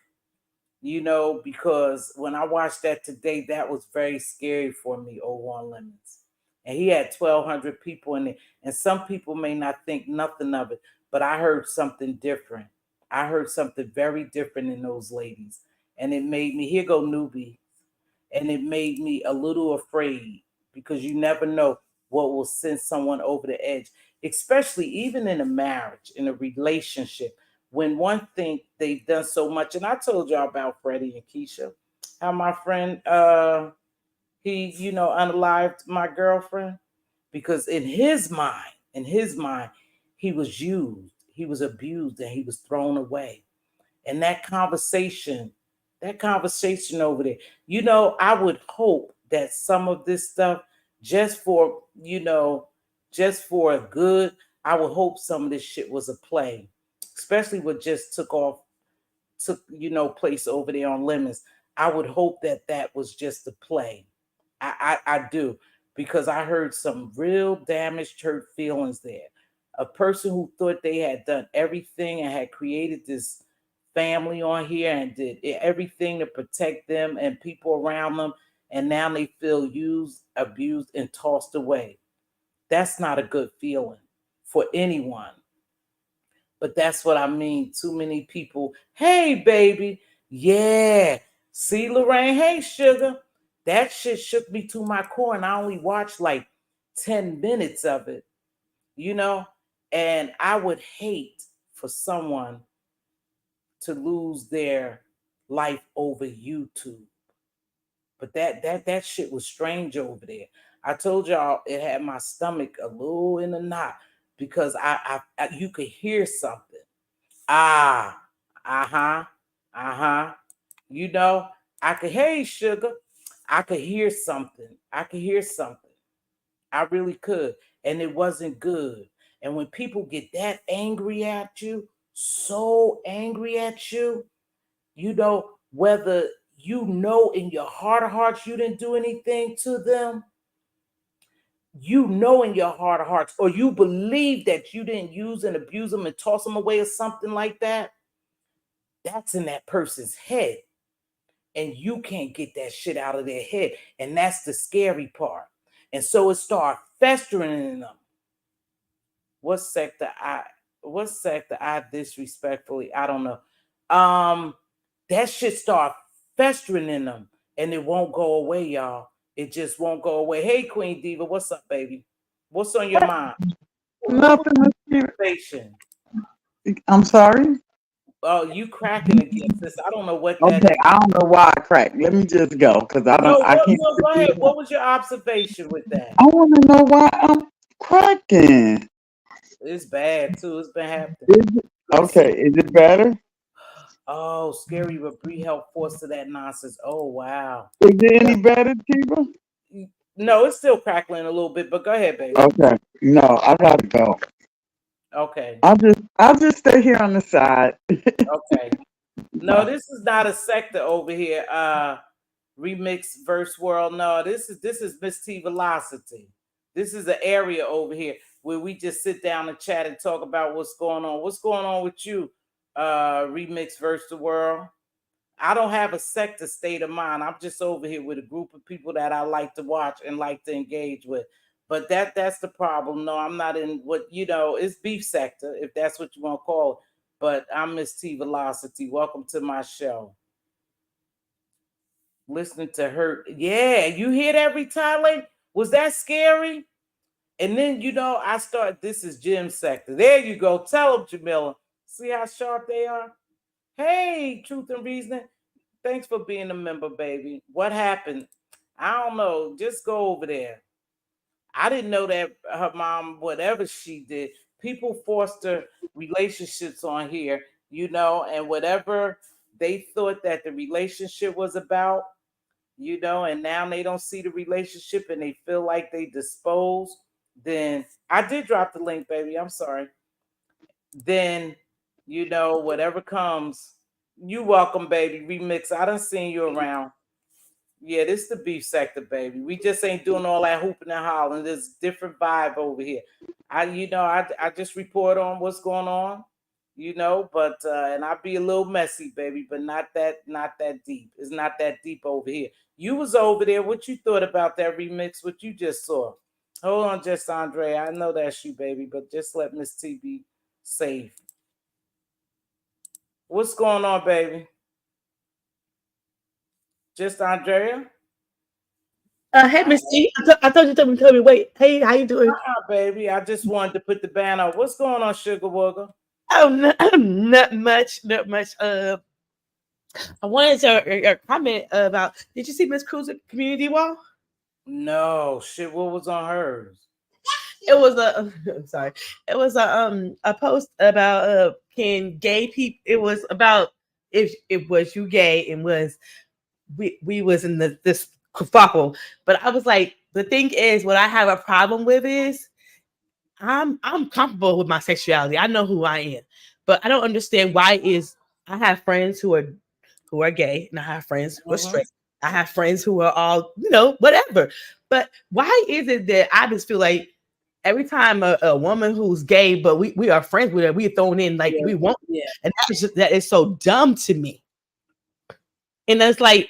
because when I watched that today, that was very scary for me over on Lemons. And he had 1,200 people in it. And some people may not think nothing of it, but I heard something different. I heard something very different in those ladies. And it made me, here go newbie. And it made me a little afraid because you never know what will send someone over the edge, especially even in a marriage, in a relationship. When one think they've done so much, and I told y'all about Freddie and Keisha, how my friend he unalived my girlfriend because in his mind, he was used, he was abused, and he was thrown away. And that conversation over there, I would hope that some of this stuff, just for, just for a good, I would hope some of this shit was a play, especially what just took place over there on Lemons. I would hope that that was just a play. I do, because I heard some real damaged, hurt feelings there. A person who thought they had done everything and had created this family on here and did everything to protect them and people around them, and now they feel used, abused, and tossed away. That's not a good feeling for anyone. But that's what I mean. Too many people. Hey, baby. Yeah. See, Lorraine. Hey, sugar. That shit shook me to my core, and I only watched like 10 minutes of it, you know? And I would hate for someone to lose their life over YouTube. But that shit was strange over there. I told y'all it had my stomach a little in a knot because you could hear something. Ah, uh-huh, uh-huh. You know, I could, hey, sugar, I could hear something. I could hear something. I really could. And it wasn't good. And when people get that angry at you, so angry at you, whether in your heart of hearts you didn't do anything to them, in your heart of hearts, or you believe that you didn't use and abuse them and toss them away or something like that, that's in that person's head. And you can't get that shit out of their head. And that's the scary part. And so it starts festering in them. what sector I what sector I disrespectfully, I don't know. Um that shit start festering in them and it won't go away, y'all. It just won't go away. Hey Queen Diva, what's up, baby? What's on your mind? What was Nothing. the motivation? I'm sorry. Oh, you cracking again, sis. I don't know what that Okay, is. I don't know why I cracked. Let me just go because I don't. No, I what can't no, go ahead. figure it out. What was your observation with that? I want to know why I'm cracking. It's bad too. It's been happening. Is it Listen. okay? Is it better? Oh, scary but Bree help force to that nonsense. Oh wow. Is it any better, Tiva? No, it's still crackling a little bit, but go ahead, baby. Okay. No, I gotta go. Okay. I'll just stay here on the side. Okay. No, Bye. this is not a sector over here. Remix verse world. No, this is Mz.Teavalocity. This is an area over here where we just sit down and chat and talk about what's going on. What's going on with you? Remix verse the world. I don't have a sector state of mind. I'm just over here with a group of people that I like to watch and like to engage with. But that's the problem. No, I'm not in what it's beef sector, if that's what you want to call it. But I'm Mz.Teavalocity. Welcome to my show. Listening to her. Yeah, you hear that retaliate? Was that scary? And then I start. This is Jim sector. There you go. Tell them, Jamila. See how sharp they are. Hey, truth and reasoning. Thanks for being a member, baby. What happened? I don't know. Just go over there. I didn't know that her mom, whatever she did, people foster relationships on here, and whatever they thought that the relationship was about, and now they don't see the relationship and they feel like they disposed. Then I did drop the link, baby. I'm sorry. Then, whatever comes, you welcome, baby. Remix. I done seen you around. Yeah, this the beef sector, baby. We just ain't doing all that hooping and hollering. There's different vibe over here. I just report on what's going on, but and I be a little messy, baby, but not that deep. It's not that deep over here. You was over there. What you thought about that remix? What you just saw? Hold on, just Andre. I know that's you, baby, but just let Miss T be safe. What's going on, baby? Just Andrea? Hey, Miss T. I thought you told me. Tell me. Wait. Hey, how you doing? Baby. I just wanted to put the band up. What's going on, Sugar Wugger? Oh, not much. Not much. I wanted to comment about. Did you see Miss Cruz at Community Wall? No, shit. What was on hers? It was a. I'm sorry. It was a post about can gay people. It was about if it was you gay and was we was in this kerfuffle. But I was like, the thing is, what I have a problem with is I'm comfortable with my sexuality. I know who I am, but I don't understand why is I have friends who are gay, and I have friends who are Mm-hmm. straight. I have friends who are all whatever. But why is it that I just feel like every time a woman who's gay, but we are friends with her, we are thrown in like Yeah, we want, yeah. and that is so dumb to me. And that's like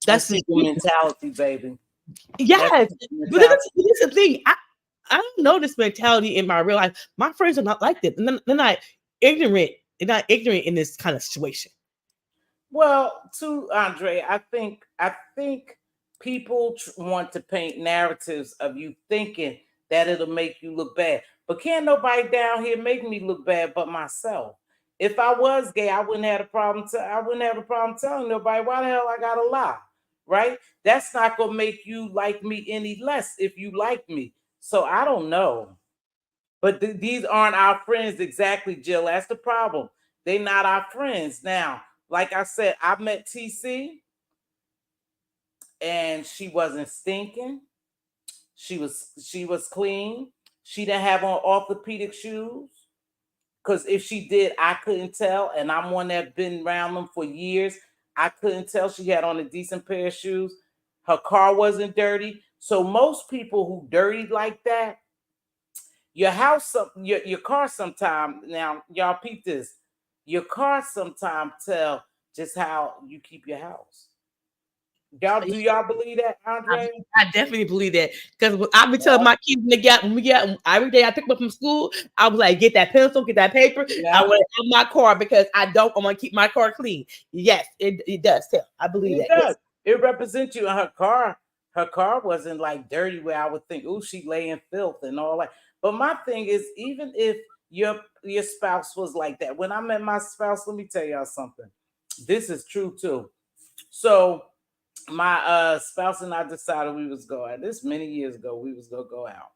That's that's just people mentality, baby. That's yes, people but mentality. this is the thing. I don't know this mentality in my real life. My friends are not like that. And they're not ignorant. They're not ignorant in this kind of situation. Well, to Andre, I think people want to paint narratives of you thinking that it'll make you look bad, but can't nobody down here make me look bad but myself. If I was gay, I wouldn't have a problem. I wouldn't have a problem telling nobody why the hell I gotta lie, right? That's not gonna make you like me any less if you like me. So I don't know. But these aren't our friends exactly, Jill. That's the problem. They not our friends. Now, like I said, I met TC and she wasn't stinking. She was clean. She didn't have on orthopedic shoes. Cause if she did, I couldn't tell. And I'm one that been around them for years. I couldn't tell she had on a decent pair of shoes. Her car wasn't dirty. So most people who dirty like that, your house, your car sometime, now y'all peep this. Your car sometime tell just how you keep your house. Y'all, do y'all believe that, Andre? I definitely believe that because I've been telling Yeah. my kids when we get every day I pick them up from school, I was like, get that pencil, get that paper. I Yeah. want it in my car because I want to keep my car clean. Yes, it does tell. I believe It that. does. Yes. It represents you. And her car wasn't like dirty where I would think, oh, she lay in filth and all that. But my thing is, even if your spouse was like that, when I met my spouse, let me tell y'all something. This is true too. So my spouse and I decided we was going. This many years ago, we was gonna go out.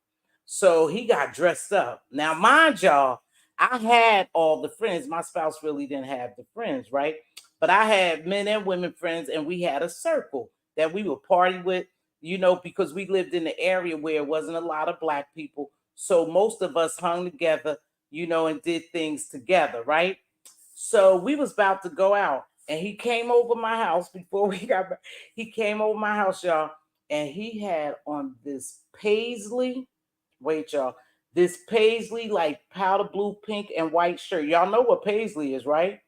So he got dressed up. Now, mind y'all, I had all the friends. My spouse really didn't have the friends, right? But I had men and women friends, and we had a circle that we would party with, because we lived in the area where it wasn't a lot of black people. So most of us hung together, and did things together, right? So we was about to go out, and he came over my house before we got back. He came over my house, y'all, and he had on this paisley. Wait, y'all. This paisley, like powder blue, pink, and white shirt. Y'all know what paisley is, right?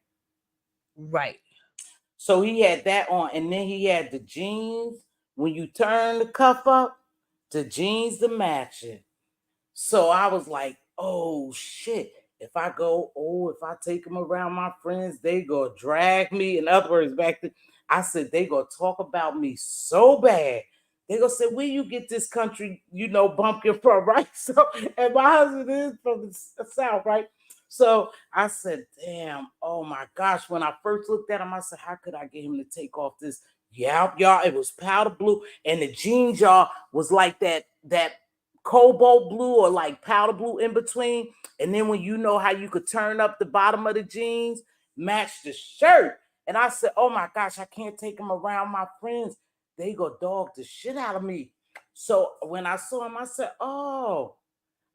Right. So he had that on, and then he had the jeans. When you turn the cuff up, the jeans to match it. So I was like, oh shit. If I take them around my friends, they go drag me. In other words, back then, I said they go talk about me so bad. They go say, where you get this country, bumpkin from, right? So, and my husband is from the South, right? So I said, damn, oh my gosh. When I first looked at him, I said, how could I get him to take off this? Yeah, y'all, it was powder blue, and the jeans, y'all, was like that cobalt blue or like powder blue in between. And then when you know how you could turn up the bottom of the jeans, match the shirt. And I said, oh my gosh, I can't take them around my friends. They go dog the shit out of me. So when I saw him, I said, oh,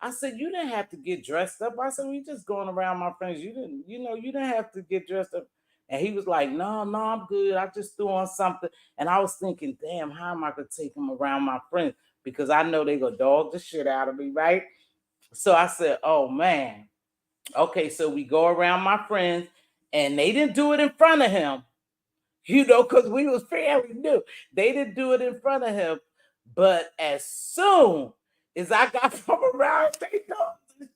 I said, you didn't have to get dressed up. I said, we just going around my friends. You didn't have to get dressed up. And he was like, no, no, I'm good. I just threw on something. And I was thinking, damn, how am I going to take him around my friends? Because I know they go dog the shit out of me, right? So I said, oh man. Okay, so we go around my friends, and they didn't do it in front of him, because we was fairly new. They didn't do it in front of him. But as soon as I got from around, they know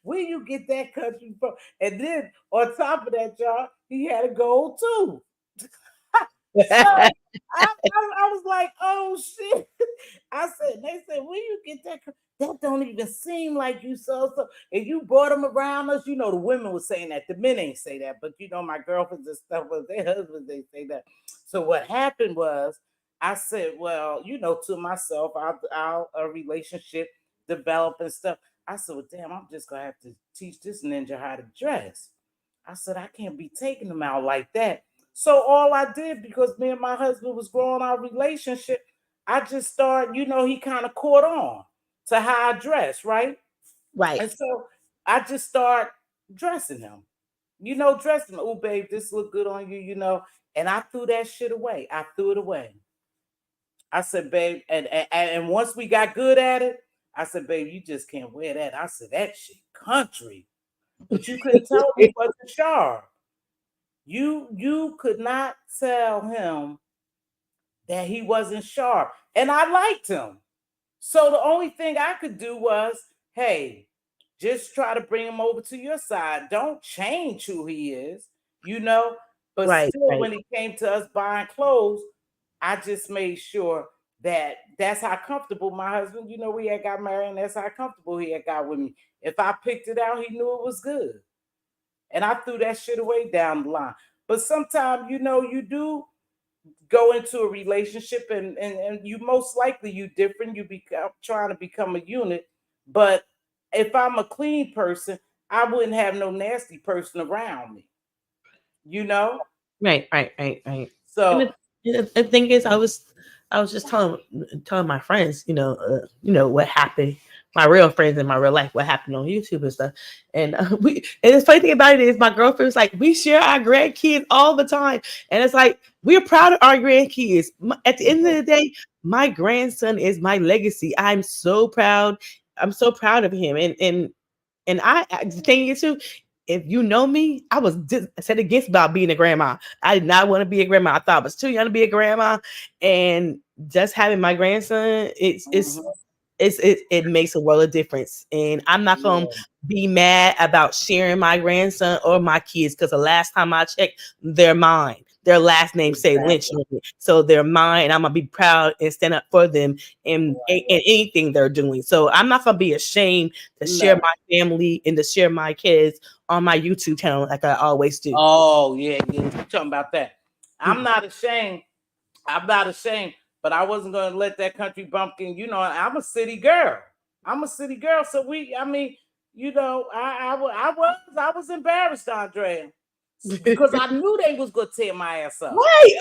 where you get that country from. And then on top of that, y'all, he had a gold too. So I was like, oh shit. I said, they said, where you get that? That don't even seem like you so. And you brought them around us. The women were saying that. The men ain't say that, but my girlfriends and stuff was their husbands, they say that. So what happened was, I said, well, to myself, our relationship develop and stuff. I said, well, damn, I'm just gonna have to teach this ninja how to dress. I said, I can't be taking them out like that. So all I did, because me and my husband was growing our relationship, I just started, he kind of caught on to how I dress, right? Right. And so I just started dressing him, dressing him. Oh, babe, this look good on you. And I threw that shit away. I threw it away. I said, babe, and once we got good at it, I said, babe, you just can't wear that. I said, that shit country. But you couldn't tell me wasn't sharp. You could not tell him that he wasn't sharp. And I liked him. So the only thing I could do was, hey, just try to bring him over to your side. Don't change who he is. But Right. still, Right. when it came to us buying clothes, I just made sure that that's how comfortable my husband, we had got married, and that's how comfortable he had got with me. If I picked it out, he knew it was good. And I threw that shit away down the line. But sometimes, you do go into a relationship, and you most likely you different. You become trying to become a unit. But if I'm a clean person, I wouldn't have no nasty person around me. You know? Right. Right. Right. Right. And So the thing is, I was just telling my friends, what happened, my real friends in my real life, what happened on YouTube and stuff. And and the funny thing about it is, my girlfriend's like, we share our grandkids all the time, and it's like we're proud of our grandkids. At the end of the day, my grandson is my legacy. I'm so proud. I'm so proud of him, and I the thing is too. if you know me, I was said against about being a grandma. I did not want to be a grandma. I thought I was too young to be a grandma, and just having my grandson, Mhm. it makes a world of difference. And I'm not gonna Yeah, be mad about sharing my grandson or my kids because the last time I checked, they're mine. Their last name say Lynch exactly. on it, so they're mine. I'm gonna be proud and stand up for them in Right. anything they're doing. So I'm not gonna be ashamed to share No. my family and to share my kids on my YouTube channel like I always do. Oh yeah, yeah. You talking about that? I'm Mhm. not ashamed. I'm not ashamed, but I wasn't gonna let that country bumpkin. I'm a city girl. I'm a city girl. So I mean, I was embarrassed, Andrea, because I knew they was gonna tear my ass up. Right.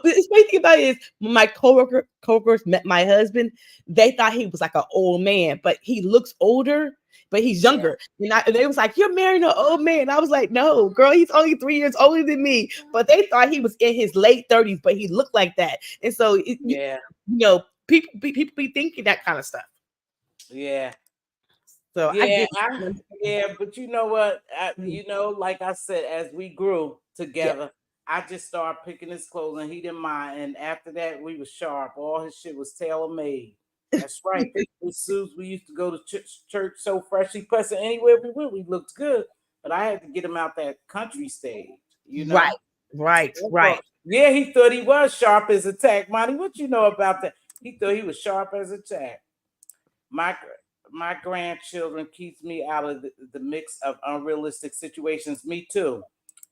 The funny thing about it is when my coworkers met my husband, they thought he was like an old man, but he looks older, but he's Yeah, younger. And they was like, "You're marrying an old man." I was like, "No, girl, he's only 3 years older than me." But they thought he was in his late 30s, but he looked like that. And so, yeah, people be thinking that kind of stuff. yeah. So I Yeah, get it. but you know what? Mhm. Like I said, as we grew Yeah. together, I just started picking his clothes, and he didn't mind. And after that, we was sharp. All his shit was tailor made. That's right. His suits, we used to go to church so freshly pressed. And anywhere we went, we looked good. But I had to get him out that country stage. You Right. know. Right. That's Right. all. Yeah, he thought he was sharp as a tack, Monty. What you know about that? He thought he was sharp as a tack. My my grandchildren keeps me out of the mix of unrealistic situations. Me too.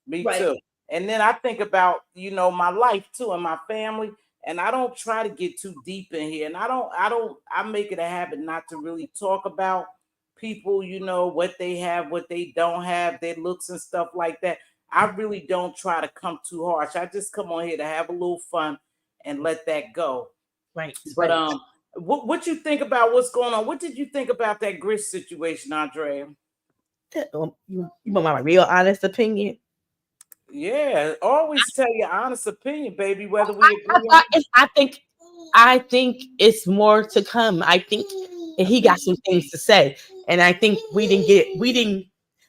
Me Right. too. And then I think about, my life too and my family. And I don't try to get too deep in here. And I make it a habit not to really talk about people, what they have, what they don't have, their looks and stuff like that. I really don't try to come too harsh. I just come on here to have a little fun and let that go. Right. But Right. what you think about what's going on? What did you think about that Gris situation, Andrea? You want my real honest opinion? Yeah, always tell your honest opinion, baby, whether we agree or I, not. I think it's more to come. I think he got some things to say, and I think we didn't get. We didn't.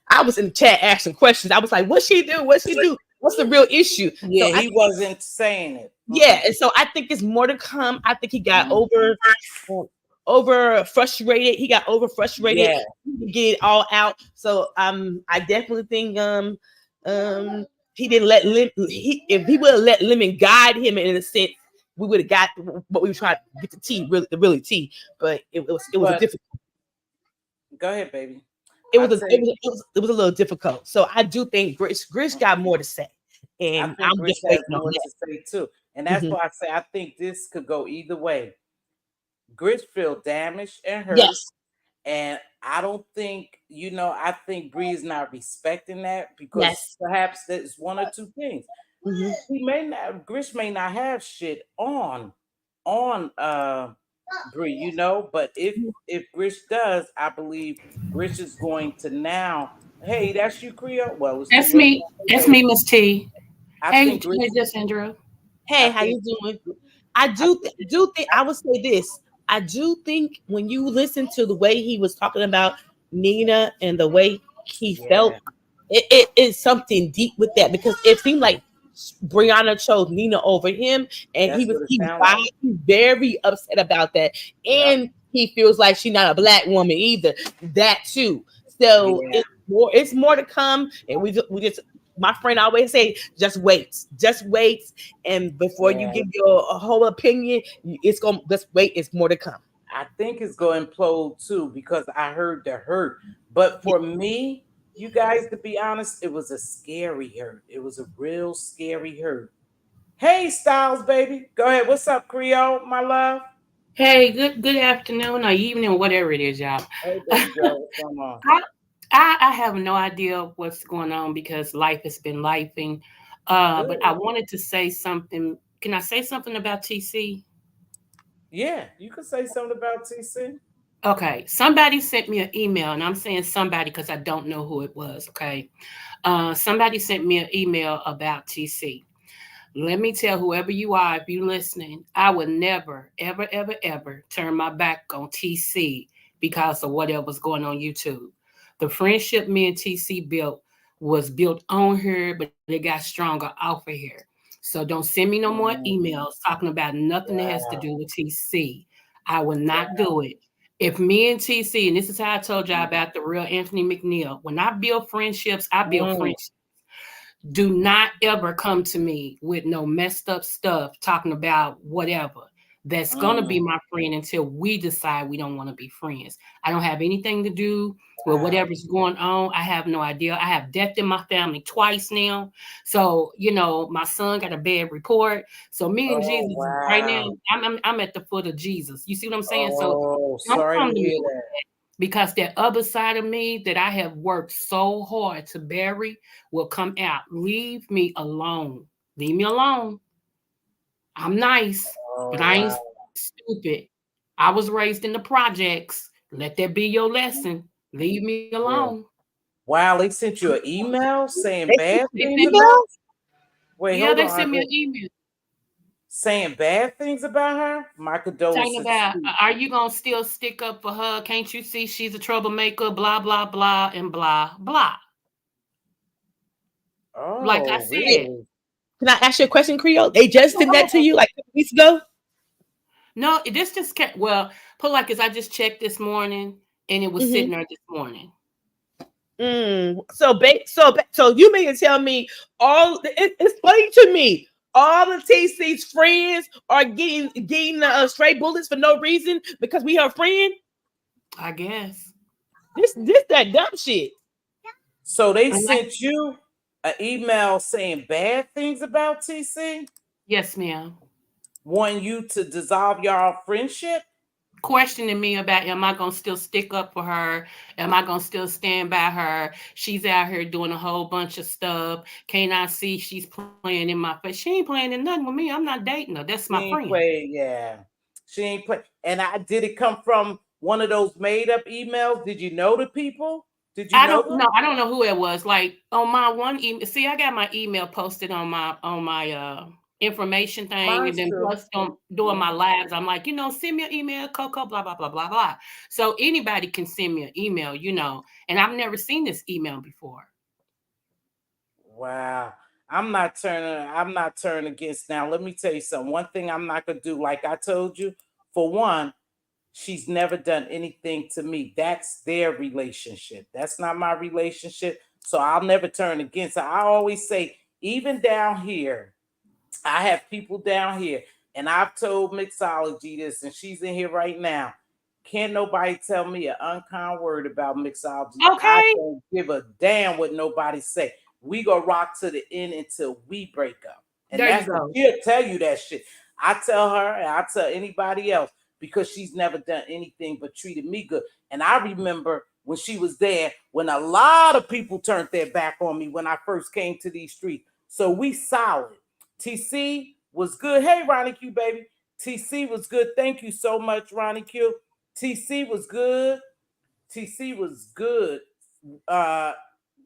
I was in the chat asking questions. I was like, "What she do? What she do? What's the real issue?" So Yeah, I he wasn't saying it. yeah, and so I think it's more to come. I think he got over frustrated. He got over frustrated. Yeah, To get it all out. So I definitely think he didn't let if he would have let Lemon guide him in a sense, we would have got what we were trying to get the tea really tea. But it was a but difficult. go ahead, baby. It I was a say it was a little difficult. So I do think Grish got more to say, I and think I'm Gris just has waiting on more that. to say too, and that's Mhm. why I say I think this could go either way. Gris feel damaged and hurt, Yes, and I don't think, I think Bree is not respecting that because yes. perhaps there's one or two things. Mhm. He may not Grish may not have shit on Bree, but if Grish does, I believe Grish is going to now, hey, that's you, Creole. Well, it's too That's late me. now. Hey, That's baby. me, Miss T. I Hey, think Grish hey, just Andrew. I Hey, how think you doing? I I do think do think I would say this. I do think when you listen to the way he was talking about Nina and the way he felt, yeah, it is something deep with that because it seemed like Brianna chose Nina over him, and that's what it he sounds like. was very upset about that, Yep. and he feels like she's not a black woman either. That too. So Yeah. it's more to come, and we just my friend always say, just wait, and before you Yeah. give your whole opinion, it's gonna just wait. It's more to come. I think it's going to implode too because I heard the hurt. But Yeah. for me, you guys, to be honest, it was a scary hurt. It was a real scary hurt. Hey, Styles, baby. Go ahead. What's up, Creole, my love? Hey, good afternoon or evening, whatever it is, y'all. Hey, baby girl. What's going on? I, I have no idea what's going on because life has been lifing. But I Good. wanted to say something. Can I say something about TC? Yeah, you could say something about TC. Okay, somebody sent me an email, and I'm saying somebody because I don't know who it was. Okay, somebody sent me an email about TC. Let me tell whoever you are, if you're listening, I would never, ever, ever, ever turn my back on TC because of whatever's going on YouTube. The friendship me and TC built was built on her, but it got stronger off of her. So don't send me no more emails talking about nothing that has to Wow. do with TC. I will not do it. If me and TC, and this is how I told y'all about the real Anthony McNeil, when I build friendships, I build Mm, friendships. Do not ever come to me with no messed up stuff talking about whatever. That's going to be mm, my friend until we decide we don't want to be friends. I don't have anything to do with wow. whatever's going on. I have no idea. I have death in my family twice now. So, my son got a bad report. So, me and Oh, Jesus, right now, wow. I'm at the foot of Jesus. You see what I'm saying? So, Oh, don't sorry come to to hear me that. because that other side of me that I have worked so hard to bury will come out. Leave me alone. Leave me alone. I'm nice, but Oh, I ain't wow. stupid. I was raised in the projects. Let that be your lesson. Leave me Yeah. alone. Wow, they sent you an email saying They sent bad you They things sent me, about. emails? Wait, yeah, hold they on. sent me an email Saying bad things about her? My talking condolences about, to you. are you gonna still stick up for her? Can't you see she's a troublemaker? Blah blah blah and blah blah. Like I Oh, Hey, said, really? can I ask you a question, Creole? They just oh, sent go that to ahead. you like 2 weeks ago? No, this just can't. Well, put like as I just checked this morning, and it was Mm-hmm. sitting there this morning. So you mean to tell me explain to me all the TC's friends are getting stray bullets for no reason because we her friend? I guess. This that dumb shit. So they And like, sent you an email saying bad things about TC, yes, ma'am. wanting you to dissolve your friendship. Questioning me about, am I gonna still stick up for her? Am I gonna still stand by her? She's out here doing a whole bunch of stuff. Can't I see she's playing in my face? She ain't playing in nothing with me. I'm not dating her. That's my She ain't friend. play, yeah. She ain't play. And I did it come from one of those made up emails? Did you know the people? Did you I know don't them? know. I don't know who it was. Like on my one email. See, I got my email posted on my information thing, and Mine's then too. plus doing Yeah. my lives. I'm like, send me an email, Coco, blah blah blah blah blah. So anybody can send me an email, and I've never seen this email before. Wow. I'm not turning against now. Let me tell you something. One thing I'm not gonna do, like I told you, for one, she's never done anything to me. That's their relationship. That's not my relationship. So I'll never turn against her. I always say, even down here, I have people down here, and I've told Mixology this, and she's in here right now. Can't nobody tell me an unkind word about Mixology. I Okay, don't give a damn what nobody say. We go rock to the end until we break up. And there you that's what go. she'll tell you that shit. I tell her and I tell anybody else because she's never done anything but treated me good. And I remember when she was there, when a lot of people turned their back on me when I first came to these streets. So we solid. TC was good. Hey, Ronnie Q, baby. TC was good. Thank you so much, Ronnie Q. TC was good. TC was good. Uh,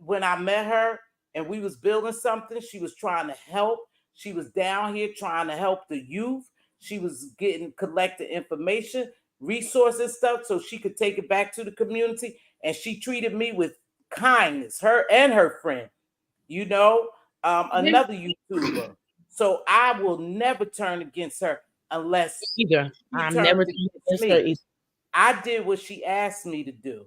when I met her and we was building something, she was trying to help. She was down here trying to help the youth. She was getting collecting information, resources, stuff, so she could take it back to the community. And she treated me with kindness, her and her friend you know, another YouTuber. So I will never turn against her unless Either. she I'm turns never turning against against her me. either. I did what she asked me to do.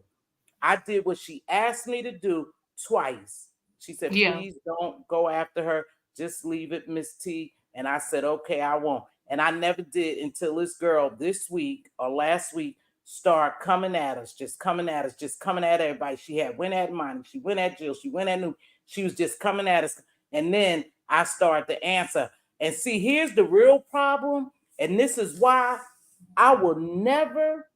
I did what she asked me to do twice. She said, Yeah. please don't go after her. Just leave it, Miss T. And I said, okay, I won't. And I never did until this girl this week or last week start coming at us, just coming at us, just coming at everybody. She had went at Monty, she went at Jill, she went at New. She was just coming at us. And then I started to answer. And see, here's the real problem. And this is why I will never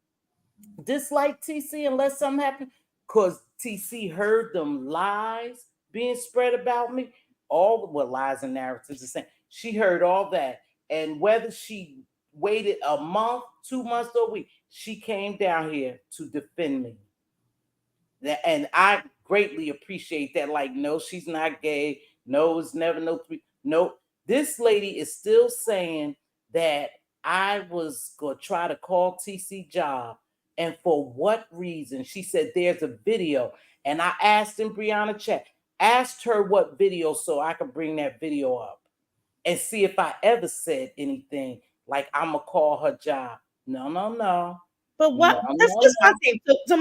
dislike TC unless something happened. Because TC heard them lies being spread about me. All what lies and narratives the same. She heard all that. And whether she waited a month, 2 months, or a week, she came down here to defend me. And I greatly appreciate that. Like, no, she's not gay. No, it's never no three. No, this lady is still saying that I was gonna try to call TC job. And for what reason? She said there's a video. And I asked in Brianna chat, asked her what video so I could bring that video up and see if I ever said anything like I'm gonna call her job. No, no, no, But what? no, That's my no, thing. So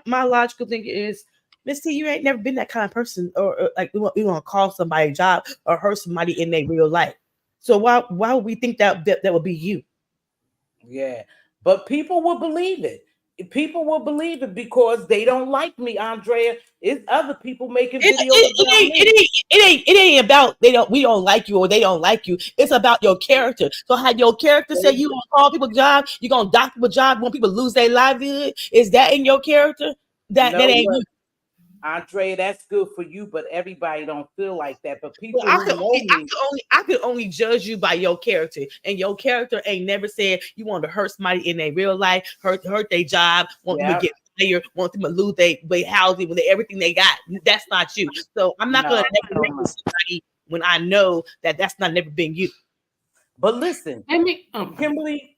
my logical thing is, Miss T, you ain't never been that kind of person, or like we want to call somebody a job or hurt somebody in their real life. So why would we think that would be you? yeah, but people will believe it. People will believe it because they don't like me, Andrea. It's other people making It, videos it, it, about ain't, me. it, ain't, it ain't it ain't about we don't like you or they don't like you. It's about your character. So how your character say you gonna call people job, you gonna dock people job when people lose their livelihood? Is that in your character? That No, ain't what, you. Andrea, that's good for you, but everybody don't feel like that. But Well, people who know me, I could only judge you by your character, and your character ain't never said you want to hurt somebody in their real life, hurt their job, want them to yeah, get fired, want them to lose their housing, with everything they got. That's not you. So I'm not no, gonna never no, mess with no. somebody when I know that that's not never been you. But listen, Let me. Oh,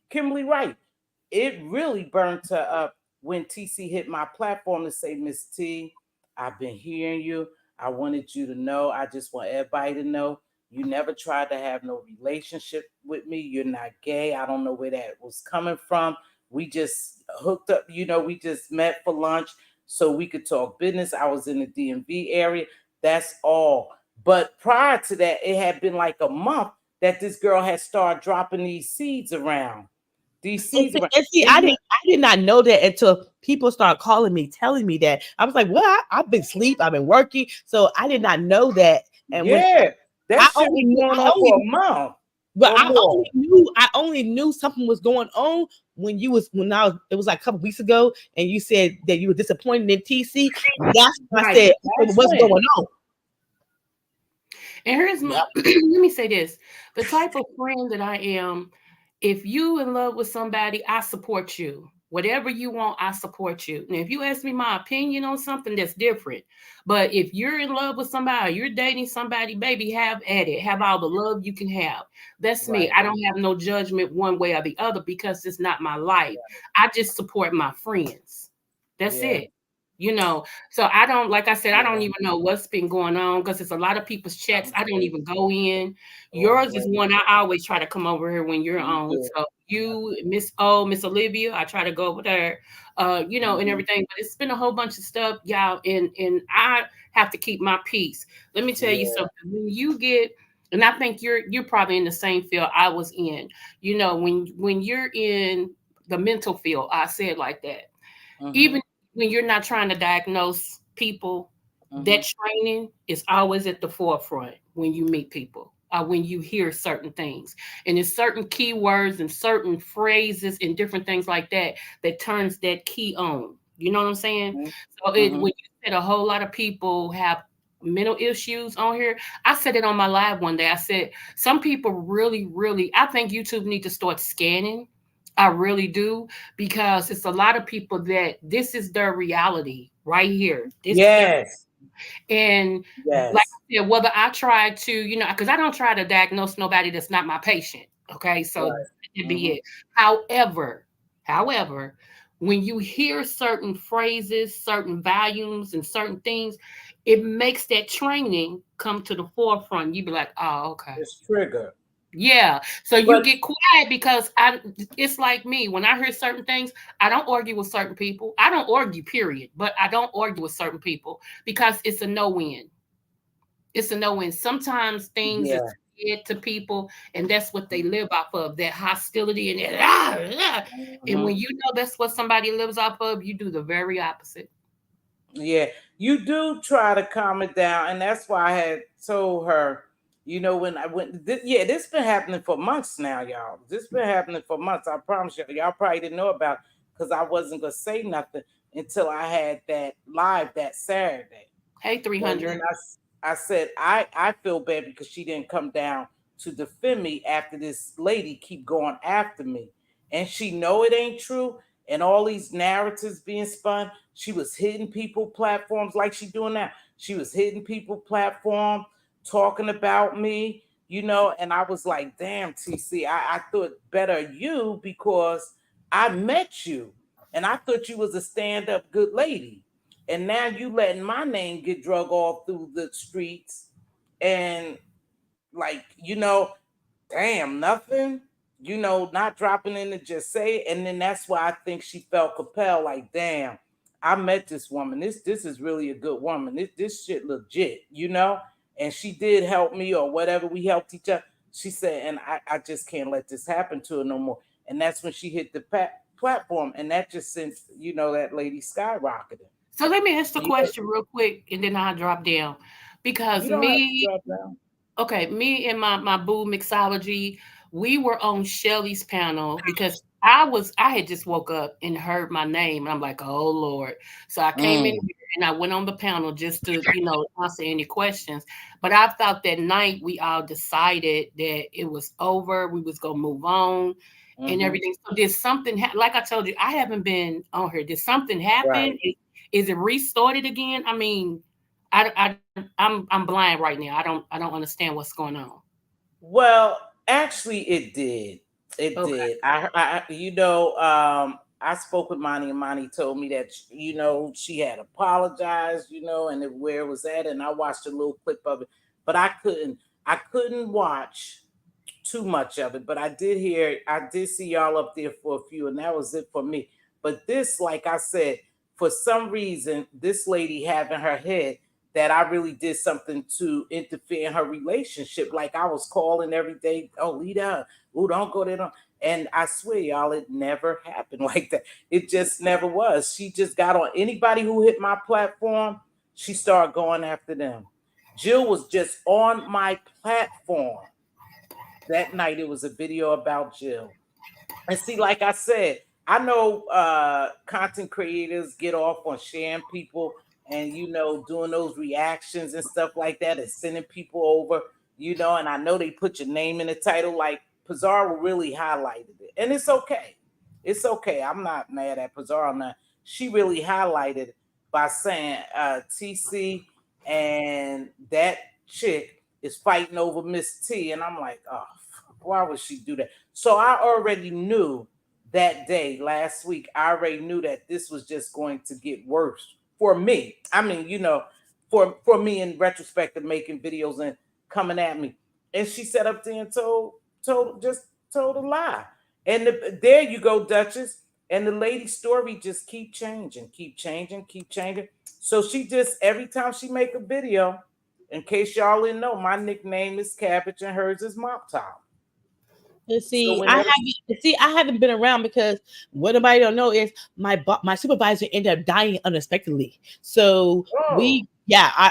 Kimberly Wright, it really burned her up when TC hit my platform to say, Miss T, I've been hearing you. I wanted you to know. I just want everybody to know you never tried to have no relationship with me. You're not gay. I don't know where that was coming from. We just hooked up, we just met for lunch so we could talk business. I was in the DMV area. That's all. But prior to that, it had been like a month that this girl had started dropping these seeds around. These And seeds see, around. and see, And I did not know that until people start calling me, telling me that. I was like, well, I've been asleep, I've been working, so I did not know that. And when yeah, that I shit only was knew, going I on only for a month But or more. I only knew something was going on when I was it was like a couple weeks ago, and you said that you were disappointed in TC. That's when I Right. said, okay, That's what's when. going on? And here's my. Yep. Let me say this: the type of friend that I am. If you in love with somebody, I support you. Whatever you want, I support you. And if you ask me my opinion on something, that's different. But if you're in love with somebody, or you're dating somebody, baby, have at it. Have all the love you can have. That's me. Right. I don't have no judgment one way or the other because it's not my life. I just support my friends. That's Yeah. it. So I don't, like I said, I don't Yeah. even know what's been going on because it's a lot of people's chats. I don't Okay. even go in. Oh Yours is boy. one I always try to come over here when you're You on. good. So you, Miss Olivia, I try to go over there, and Mhm. everything. But it's been a whole bunch of stuff, y'all, and I have to keep my peace. Let me tell you Yeah. something. When you get, and I think you're probably in the same field I was in. When you're in the mental field, I say it like that. Mhm. Even when you're not trying to diagnose people, that Mhm. training is always at the forefront when you meet people or when you hear certain things. And it's certain keywords and certain phrases and different things like that that turns that key on. You know what I'm saying? Mhm. So Mhm. when you said a whole lot of people have mental issues on here, I said it on my live one day. I said some people really, really, I think YouTube need to start scanning. I really do, because it's a lot of people that this is their reality right here. This is their, Yes. and like Yes. I said, whether I try to, because I don't try to diagnose nobody that's not my patient. Okay, so Right. that be Mhm. it. However, when you hear certain phrases, certain volumes, and certain things, it makes that training come to the forefront. You be like, oh, okay. It's trigger. Yeah. So you But get quiet because it's like me. When I hear certain things, I don't argue with certain people. I don't argue, period. But I don't argue with certain people because it's a no win. It's a no win. Sometimes things is yeah. said to people, and that's what they live off of, that hostility and that. And when Mhm. you know that's what somebody lives off of, you do the very opposite. Yeah, you do try to calm it down, and that's why I had told her, when I went, this been happening for months now, y'all. This been happening for months. I promise you, y'all probably didn't know about because I wasn't gonna say nothing until I had that live that Saturday. Hey, And then 300. I said I feel bad because she didn't come down to defend me after this lady keep going after me, and she know it ain't true, and all these narratives being spun. She was hitting people platforms like she doing now. She was hitting people platform talking about me, and I was like, damn, TC, I thought better of you because I met you and I thought you was a stand-up good lady. and now you letting my name get drug all through the streets, and like, damn, nothing, not dropping in to just say it. And then that's why I think she felt compelled, like, damn, I met this woman. This is really a good woman. This shit legit, and she did help me or whatever. We helped each other. She said, and I just can't let this happen to her no more. And that's when she hit the platform, and that just sent, that lady skyrocketing. So let me ask the You, question real quick, and then I'll drop down. Because you don't have to me, drop down. okay, me and my boo Mixology, we were on Shelly's panel because I had just woke up and heard my name, and I'm like, oh Lord. So I came in Mm, here and I went on the panel just to, answer any questions. But I thought that night we all decided that it was over, we was gonna move on and mm-hmm. everything. So did something like I told you, I haven't been on here. Did something happen? Right. Is it restarted again? I mean, I'm blind right now. I don't understand what's going on. Well, actually, it did. It Okay. did. I spoke with Monty, and Monty told me that she had apologized, and where it was at, and I watched a little clip of it, but I couldn't watch too much of it, but I did see y'all up there for a few, and that was it for me. But this, like I said, for some reason, this lady having her head that I really did something to interfere in her relationship. Like I was calling every day, oh, Lita, oh, don't go there. Don't. And I swear, y'all, it never happened like that. It just never was. She just got on anybody who hit my platform, she started going after them. Jill was just on my platform that night. It was a video about Jill. And see, like I said, I know content creators get off on sharing people and doing those reactions and stuff like that and sending people over, and I know they put your name in the title. Like Pizarro really highlighted it. And it's okay. It's okay. I'm not mad at Pizarro now. She really highlighted by saying TC and that chick is fighting over Miss T. And I'm like, oh, why would she do that? So I already knew that day last week. I already knew that this was just going to get worse for me. I mean, for me in retrospect of making videos and coming at me. And she sat up there and told a lie. And there you go, Duchess. And the lady's story just keep changing, keep changing, keep changing. So she just every time she make a video, in case y'all didn't know, my nickname is Cabbage and hers is Mop Top. And So see, whenever I haven't been around because what nobody don't know is my supervisor ended up dying unexpectedly. So oh,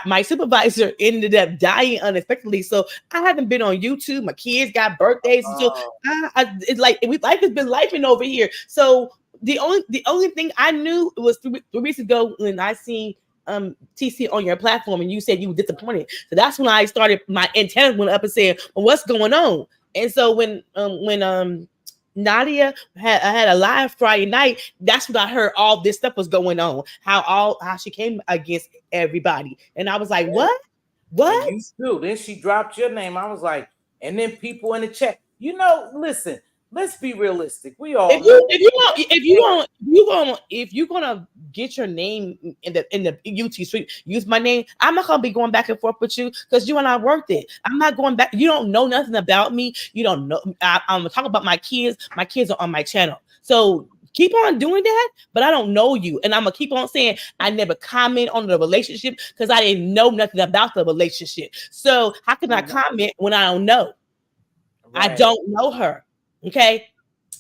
my supervisor ended up dying unexpectedly. So I haven't been on YouTube. My kids got birthdays, and so oh, it's like life has been lifing over here. So the only thing I knew was 3 weeks ago when I seen TC on your platform and you said you were disappointed. So that's when I started, my antenna went up and said, well, what's going on? And so when Nadia had a live Friday night, that's when I heard all this stuff was going on. How she came against everybody, and I was like, and, what? and What? you too. Then she dropped your name. I was like, and then people in the chat, listen, let's be realistic. We all If know you if you want if you want if you're gonna get your name in the UT suite, use my name. I'm not gonna be going back and forth with you because you and I worked it. I'm not going back. You don't know nothing about me. You don't know. I'm gonna talk about my kids. My kids are on my channel, so keep on doing that. But I don't know you, and I'm gonna keep on saying I never comment on the relationship because I didn't know nothing about the relationship. So how can I comment when I don't know? I right. don't know her. Okay.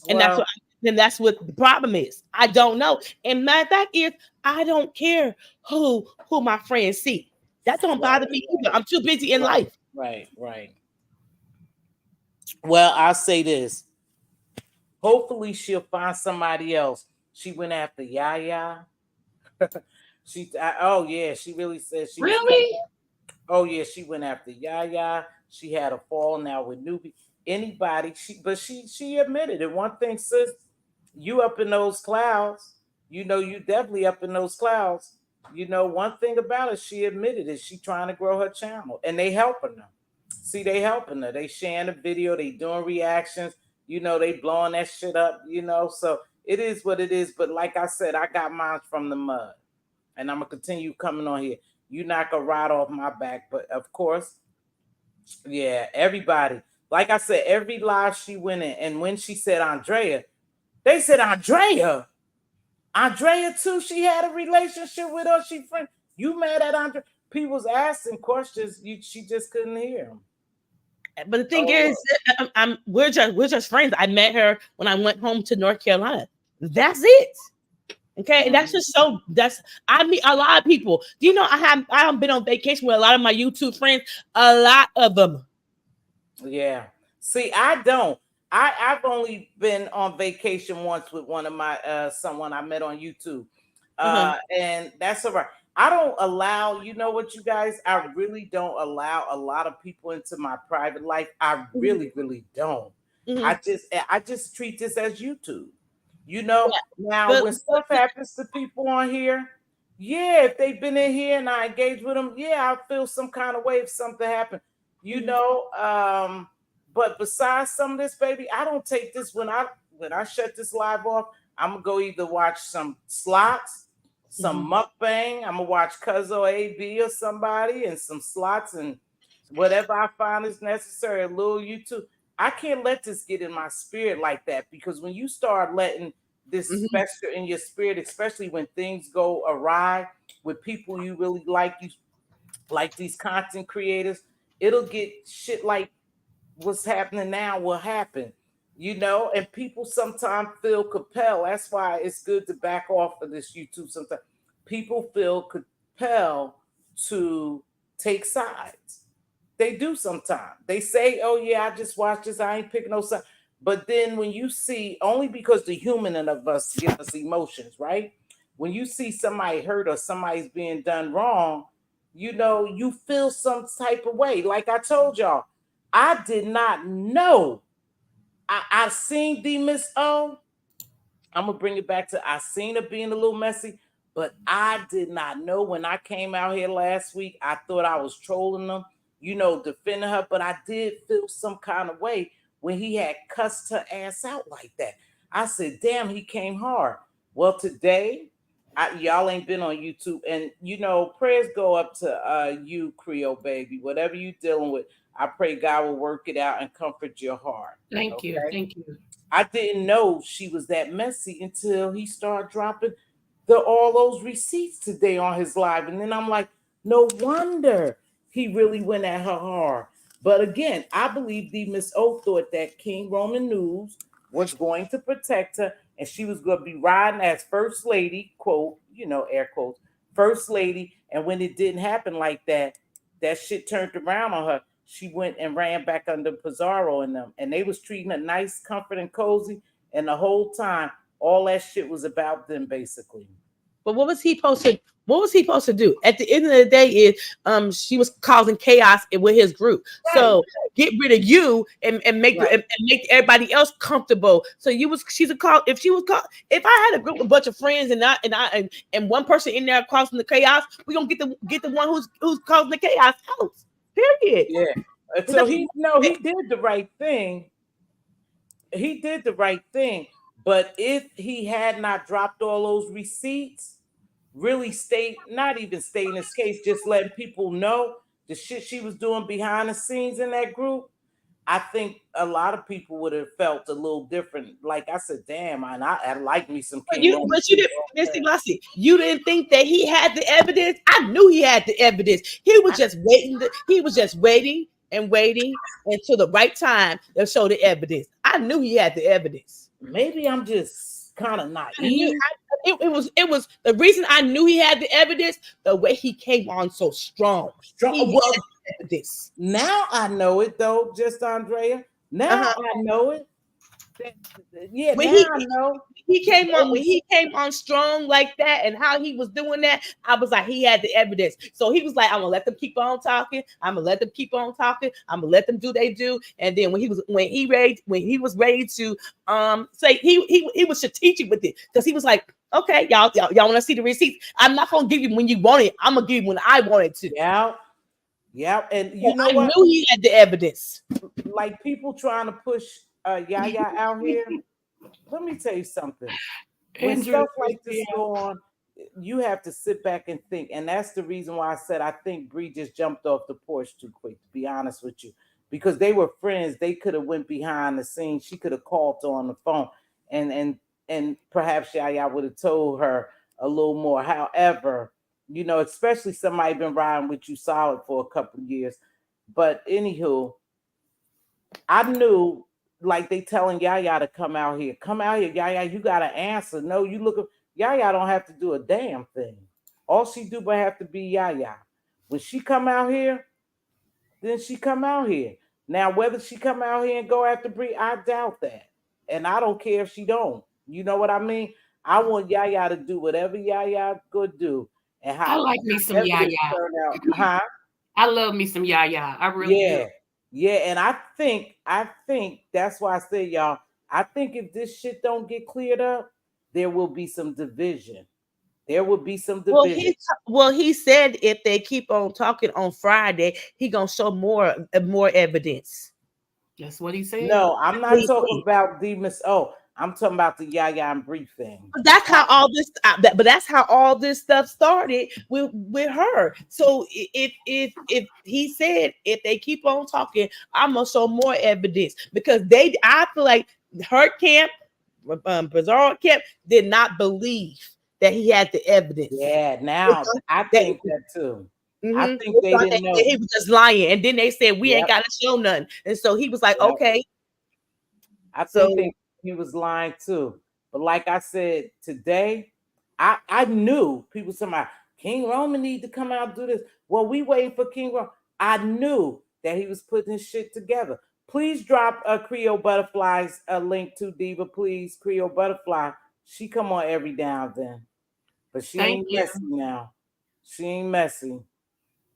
And that's Well, what that's what the problem is. I don't know. And my fact is, I don't care who my friends see. That don't right, bother me either. I'm too busy in right, life. right, right. Well, I'll say this. Hopefully she'll find somebody else. She went after Yaya. Oh yeah, she really said she was coming. Really? Oh yeah, she went after Yaya. She had a fall now with Newbie. Anybody, she admitted it. One thing, sis, you up in those clouds. You definitely up in those clouds. One thing about it, she admitted it. She trying to grow her channel, and they helping her. See, they helping her. They sharing the video. They doing reactions. They blowing that shit up. So it is what it is. But like I said, I got mine from the mud. and I'm gonna continue coming on here. You're not gonna ride off my back, but of course, yeah, everybody. Like I said, every live she went in, and when she said Andrea, they said Andrea. Andrea too. She had a relationship with her. She friend. You mad at Andrea? People's asking questions. She just couldn't hear them. But the thing Oh, is, we're just friends. I met her when I went home to North Carolina. That's it. Okay, and that's just so. I meet a lot of people. Do you know I have been on vacation with a lot of my YouTube friends. A lot of them. yeah. See, I don't. I've only been on vacation once with one of my someone I met on YouTube. And that's all right. I don't allow, you know what, you guys, I really don't allow a lot of people into my private life. I really, really don't. I just treat this as YouTube. You know, Yeah, now but when stuff happens to people on here, yeah, if they've been in here and I engage with them, yeah, I feel some kind of way if something happened. You know, but besides some of this, baby, I don't take this when I shut this live off. I'm gonna go either watch some slots, some mukbang. I'm gonna watch Cuzzo AB or somebody and some slots and whatever I find is necessary. A little YouTube. I can't let this get in my spirit like that, because when you start letting this fester in your spirit, especially when things go awry with people you really like these content creators, it'll get shit like what's happening now will happen, and people sometimes feel compelled. That's why it's good to back off of this YouTube sometimes. People feel compelled to take sides. They do sometimes. They say, oh yeah, I just watched this, I ain't picking no side. But then when you see, only because the human in of us give us emotions, right? When you see somebody hurt or somebody's being done wrong, you feel some type of way. Like I told y'all, I did not know. I seen the Miss O. I'm gonna bring it back to, I seen her being a little messy, but I did not know when I came out here last week. I thought I was trolling them, defending her, but I did feel some kind of way when he had cussed her ass out like that. I said, damn, he came hard. Well, today, y'all ain't been on YouTube, and prayers go up to you, Creole baby. Whatever you dealing with, I pray God will work it out and comfort your heart. Thank you. Okay. Thank you. I didn't know she was that messy until he started dropping all those receipts today on his live. And then I'm like, no wonder he really went at her hard. But again, I believe the Miss O thought that King Roman News was going to protect her, and she was going to be riding as first lady, quote, air quotes, first lady. And when it didn't happen like that, that shit turned around on her. She went and ran back under Pizarro and them, and they was treating her nice, comfort, and cozy. And the whole time, all that shit was about them, basically. But what was he supposed to? What was he supposed to do? At the end of the day, she was causing chaos with his group. Right. So get rid of you and make Right. and make everybody else comfortable. So she's a call. If I had a group, a bunch of friends, and one person in there causing the chaos, we gonna get the one who's causing the chaos out. Period. Yeah. So he did the right thing. He did the right thing. But if he had not dropped all those receipts, really not even stay in his case, just letting people know the shit she was doing behind the scenes in that group, I think a lot of people would have felt a little different. Like I said, damn, I like me some King Roman. But you didn't, you didn't think that he had the evidence. I knew he had the evidence. He was just waiting. He was just waiting and waiting until the right time to show the evidence. I knew he had the evidence. Maybe I'm just kind of naive. It was the reason I knew he had the evidence. The way he came on so strong. Evidence. Now I know it though, just Andrea. Now I know it. Yeah, when I know. He came on when he came on strong like that, and how he was doing that. I was like, he had the evidence. So he was like, I'm gonna let them keep on talking. I'm gonna let them keep on talking. I'm gonna let them do they do. And then when he was ready to say he was strategic with it, because he was like, okay, y'all want to see the receipts? I'm not gonna give you when you want it. I'm gonna give you when I want it to. Yeah, and you know I what? knew he had the evidence. Like people trying to push Yaya out here. Let me tell you something. When stuff like this go on, you have to sit back and think, and that's the reason why I said I think Bree just jumped off the porch too quick. To be honest with you, because they were friends, they could have went behind the scenes. She could have called her on the phone, and and and perhaps Yaya would have told her a little more. However, especially somebody been riding with you solid for a couple of years. But anywho, I knew, like they telling Yaya to come out here. Come out here, Yaya. You got to answer. No, you look. Yaya don't have to do a damn thing. All she do but have to be Yaya. When she come out here, then she come out here. Now, whether she come out here and go after Bree, I doubt that. And I don't care if she don't. You know what I mean? I want Yaya to do whatever Yaya could do. And I how like me some evidence Yaya. turn out, huh? I love me some Yaya. I really do. Yeah, yeah, and I think that's why I say, y'all. I think if this shit don't get cleared up, there will be some division. There will be some division. He said if they keep on talking on Friday, he gonna show more evidence. That's what he said. No, I'm not talking about demons. Oh, I'm talking about the Yaya and Bree thing. That's how all this, but that's how all this stuff started with her. So if he said if they keep on talking, I'm gonna show more evidence because I feel like her camp, Bizarre camp, did not believe that he had the evidence. Yeah, now I think that too. I Mm-hmm. think they didn't know. He was just lying, and then they said we ain't Yep. got to show nothing, and so he was like, Yep. okay. I So think he was lying too. But like I said today, I knew people saying King Roman need to come out and do this. Well, we waiting for King Roman. I knew that he was putting his shit together. Please drop a Creole Butterflies a link to Diva, please. Creole Butterfly. She come on every now and then, but she Thank ain't you. messy now. She ain't messy.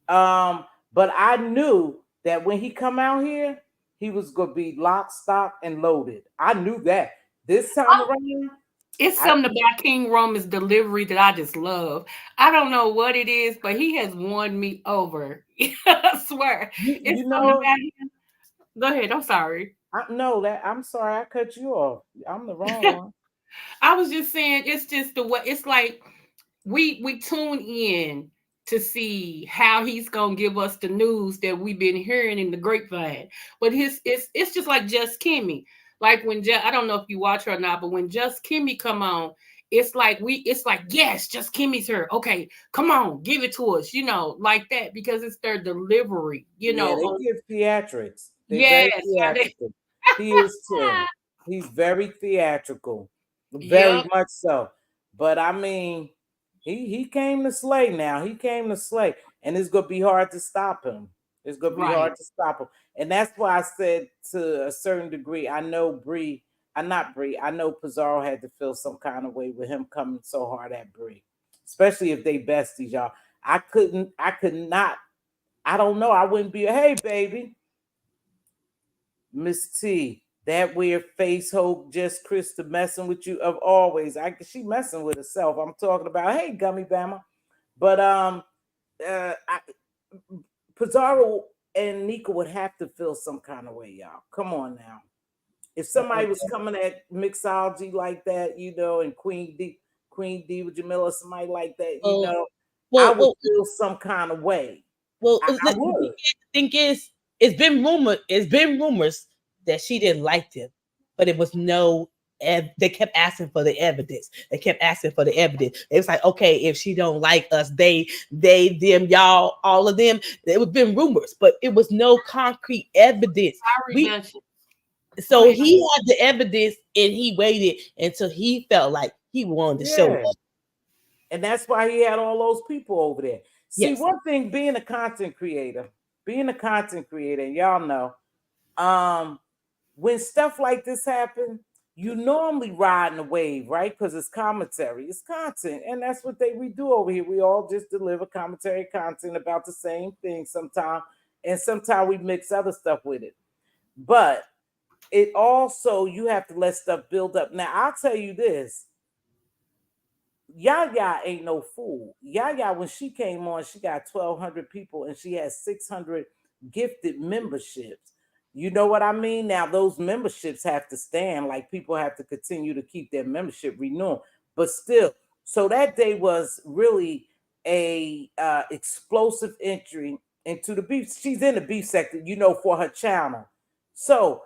But I knew that when he come out here, he was gonna be lock, stock, and loaded. I knew that. This time around, It's I something about King Roman's delivery that I just love. I don't know what it is, but he has won me over. I swear. It's you something know, about him. Go ahead. I'm sorry. I know that I'm sorry I cut you off. I'm the wrong one. I was just saying it's just the way it's like we tune in to see how he's gonna give us the news that we've been hearing in the grapevine. But it's just like Just Kimmy. Like when I don't know if you watch her or not, but when Just Kimmy come on, it's like yes, Just Kimmy's here. Okay, come on, give it to us, like that because it's their delivery, Yeah, they give theatrics. They're very yes, how they theatrical. He is too. He's very theatrical, very yep, much so. But I mean, he came to slay. Now he came to slay, and it's gonna be hard to stop him. It's gonna be right. hard to stop him, and that's why I said to a certain degree, I know Bree. I not Bree. I know Pizarro had to feel some kind of way with him coming so hard at Bree, especially if they besties, y'all. I could not. I don't know. I wouldn't be. Hey, baby. Miss T, that weird face hope, just Krista messing with you of always. She messing with herself. I'm talking about, hey, Gummy Bama. But Pizarro and Nika would have to feel some kind of way, y'all. Come on now. If somebody was coming at mixology like that, and Queen D with Jamila, somebody like that, I would feel some kind of way. I would. the thing is, it's been rumors that she didn't like them, but it was no. They kept asking for the evidence. They kept asking for the evidence. It was like, okay, if she don't like us, they, them, y'all, all of them. It was been rumors, but it was no concrete evidence. So he had the evidence, and he waited until he felt like he wanted to show up. And that's why he had all those people over there. See, one thing, being a content creator, and y'all know, when stuff like this happen, you normally ride in the wave, right? Because it's commentary, it's content, and that's what we do over here. We all just deliver commentary content about the same thing sometimes, and sometimes we mix other stuff with it. But it also, you have to let stuff build up. Now, I'll tell you this. Yaya ain't no fool. Yaya, when she came on, she got 1,200 people and she has 600 gifted memberships. You know what I mean? Now, those memberships have to stand. Like, people have to continue to keep their membership renewed. But still, So that day was really a explosive entry into the beef. She's in the beef sector, for her channel. So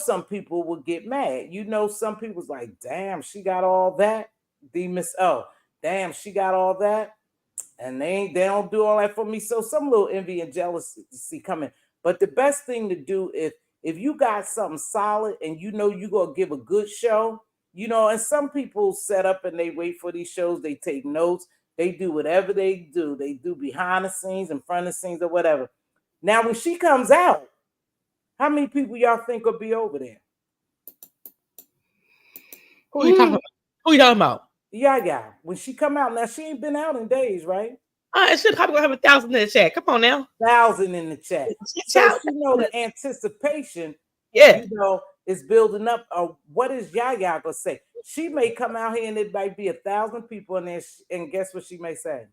some people will get mad. Some people's like, damn, she got all that. Damn, she got all that. And they don't do all that for me. So some little envy and jealousy coming. But the best thing to do if you got something solid and you're gonna give a good show, and some people set up and they wait for these shows, they take notes, they do whatever they do. They do behind the scenes, in front of the scenes, or whatever. Now, when she comes out, how many people y'all think will be over there? Who are you talking about? Who you talking about? Yeah. When she come out, now she ain't been out in days, right? It should probably have 1,000 in the chat. Come on now. 1,000 in the chat. So she the anticipation, yeah, is building up. What is Yaya gonna say? She may come out here and it might be 1,000 people in there, and guess what she may say?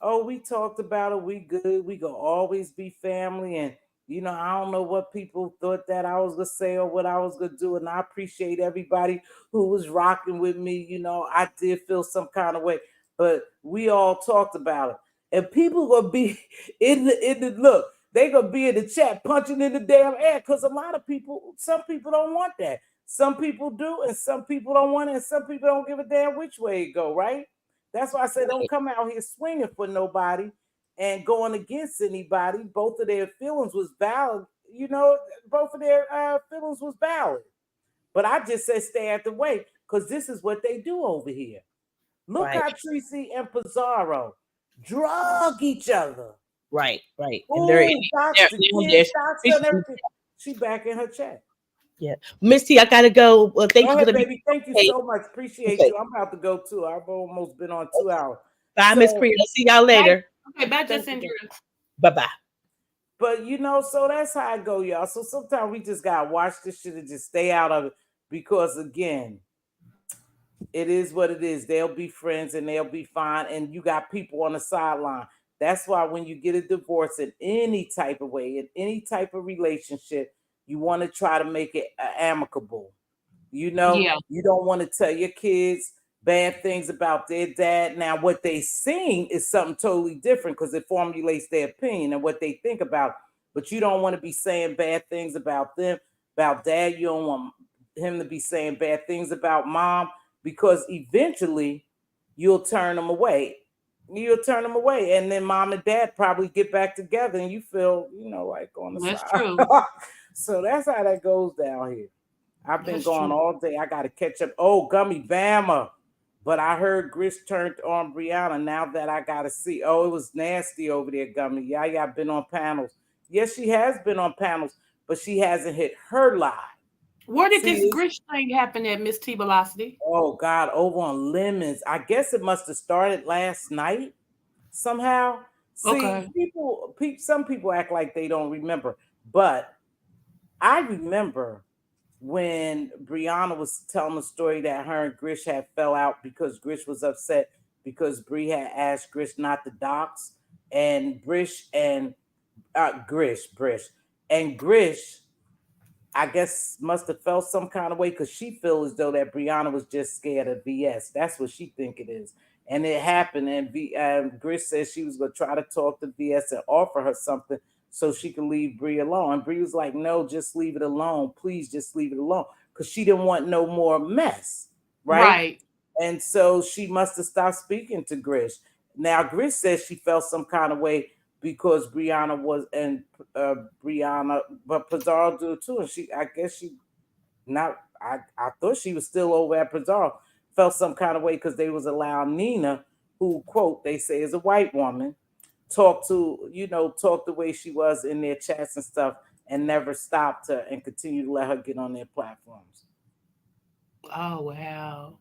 Oh, we talked about it. We good. We gonna always be family. And I don't know what people thought that I was gonna say or what I was gonna do. And I appreciate everybody who was rocking with me. I did feel some kind of way, but we all talked about it. And people gonna be in the look. They gonna be in the chat punching in the damn air because some people don't want that. Some people do, and some people don't want it, and some people don't give a damn which way it go. Right? That's why I said don't come out here swinging for nobody and going against anybody. Both of their feelings was valid. Both of their feelings was valid. But I just said stay out the way because this is what they do over here. Look how Tracy and Pizarro drug each other. Right. And they're she back in her chat. Yeah, Miss T, I gotta go. Well, thank you, baby. Thank you so much. Appreciate you. I'm about to go too. I've almost been on 2 hours. Bye, Miss Priya. See y'all later. Okay, bye, Justin. Bye. But so that's how I go, y'all. So sometimes we just gotta watch this shit and just stay out of it because again, it is what it is. They'll be friends and they'll be fine. And you got people on the sideline. That's why when you get a divorce in any type of way, in any type of relationship, you want to try to make it amicable. You don't want to tell your kids bad things about their dad. Now, what they sing is something totally different because it formulates their opinion and what they think about. But you don't want to be saying bad things about them, about dad. You don't want him to be saying bad things about mom because eventually you'll turn them away. And then mom and dad probably get back together and you feel, like on the That's side. True. So that's how that goes down here. I've been going all day. I got to catch up. Oh, Gummy Bama. But I heard Gris turned on Brianna. Now that I got to see. Oh, it was nasty over there, Gummy. Yeah, I've been on panels. Yes, she has been on panels, but she hasn't hit her live. Where did this Gris thing happen at Mz.Teavalocity? Oh, God, over on Lemons. I guess it must have started last night somehow. See, some people act like they don't remember. But I remember when Brianna was telling the story that her and Grish had fell out because Grish was upset because Bree had asked Grish not to dox, and Grish, I guess must have felt some kind of way because she feels as though that Brianna was just scared of VS. That's what she think it is. And it happened, and Grish said she was going to try to talk to VS and offer her something so she could leave Bree alone. And Bree was like, no, just leave it alone. Please just leave it alone. Because she didn't want no more mess. Right. And so she must have stopped speaking to Grish. Now, Grish says she felt some kind of way because Brianna was, and Brianna, but Pizarro do too. And I thought she was still over at Pizarro. Felt some kind of way because they was allowing Nina, who, quote, they say is a white woman, talk the way she was in their chats and stuff and never stopped her and continue to let her get on their platforms. Oh, wow.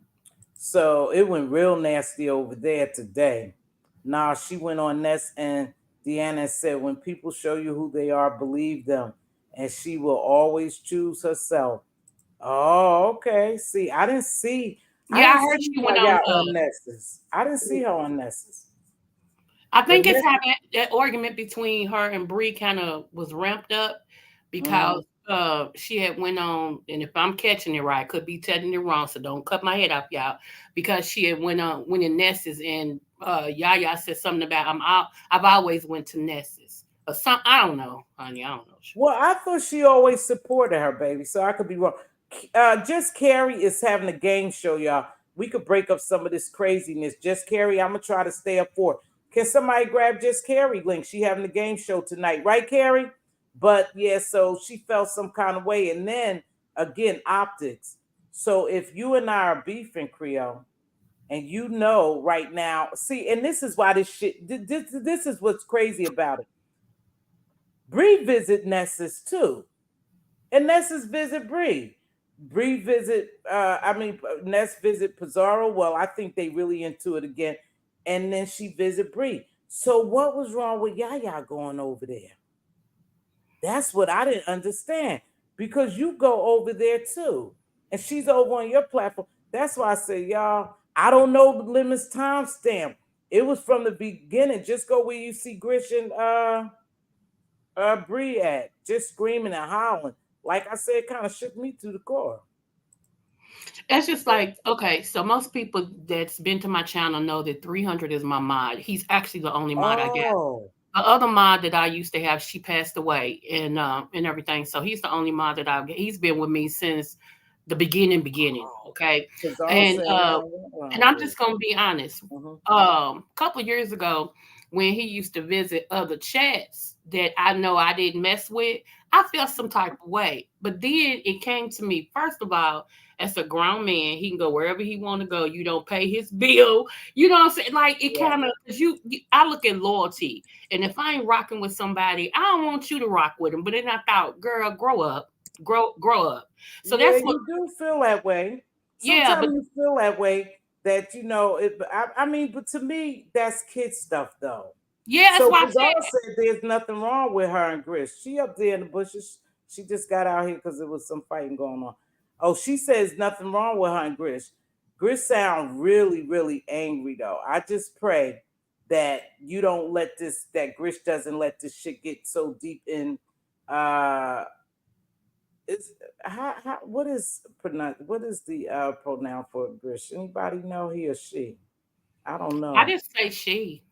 So it went real nasty over there today. Nah, she went on Ness and Deanna said, when people show you who they are, believe them. And she will always choose herself. Oh, okay. See, I didn't see. Yeah, I heard she went on Nessus. I didn't see her on Nessus. I think it's how that argument between her and Bree kind of was ramped up because she had went on, and if I'm catching it right, I could be telling it wrong, so don't cut my head off, y'all. Because she had went in Ness's, and Yaya said something about I've always went to Ness's or some. I don't know, honey. I don't know. Well, I thought she always supported her, baby, so I could be wrong. Just Carrie is having a game show, y'all. We could break up some of this craziness. Just Carrie, I'm gonna try to stay up for it. Can somebody grab Just Carrie link? She having a game show tonight, right, Carrie? But yeah, so she felt some kind of way, and then again, optics. So if you and I are beefing, Creole, and you know right now, see, and this is why this shit. This is what's crazy about it. Bree visit Nessus too. And Ness's visit Bree. Bree visit, Ness visit Pizarro. Well, I think they really into it again. And then she visit Bree. So what was wrong with Yaya going over there? That's what I didn't understand. Because you go over there too. And she's over on your platform. That's why I say, y'all, I don't know the limits timestamp. It was from the beginning. Just go where you see Grish and Bree at, just screaming and howling. Like I said, it kind of shook me to the core. It's just like, okay, so most people that's been to my channel know that 300 is my mod. He's actually the only mod I got. Oh, The other mod that I used to have, she passed away and everything. So he's the only mod that I've. He's been with me since the beginning. Okay, because I and said, uh, no, and I'm just gonna be honest. Mhm. A couple of years ago, when he used to visit other chats that I know I didn't mess with, I felt some type of way. But then it came to me. First of all, as a grown man, he can go wherever he want to go. You don't pay his bill. You know what I'm saying? Like it Yeah, kind of because I look at loyalty, and if I ain't rocking with somebody, I don't want you to rock with him. But then I thought, girl, grow up, grow up. So yeah, that's what. you do feel that way. Yeah, Sometimes but you feel that way that you know. But to me, that's kid stuff, though. yeah, that's So why I Pizarro said. said there's nothing wrong with her and Gris. She up there in the bushes. She just got out here because there was some fighting going on. Oh, she says nothing wrong with her and Gris. Gris sound really, really angry though. I just pray that you don't let this, that Gris doesn't let this shit get so deep in. Uh, is what is what is the pronoun for Gris? Anybody know, he or she? I don't I know. didn't say she.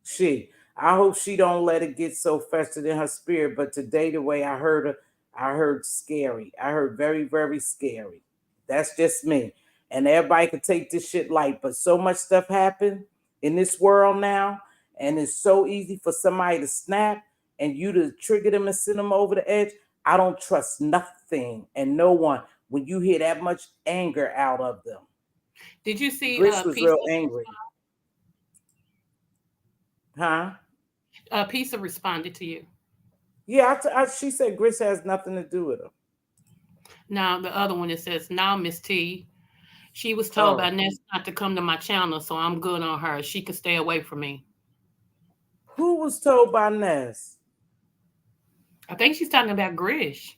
She. I hope she don't let it get so festered in her spirit. But today, the way I heard her, I heard scary. I heard very, very scary. That's just me. And everybody could take this shit light, but so much stuff happened in this world now, and it's so easy for somebody to snap and you to trigger them and send them over the edge. I don't trust nothing and no one when you hear that much anger out of them. Did you see Gris was real Pizza? angry, huh? Pizza responded to you. Yeah, she said Gris has nothing to do with him. Now the other one it says, now Miss T, she was told by Oh, Ness not to come to my channel, so I'm good on her. She can stay away from me. who was told by Ness? I think she's talking about Grish.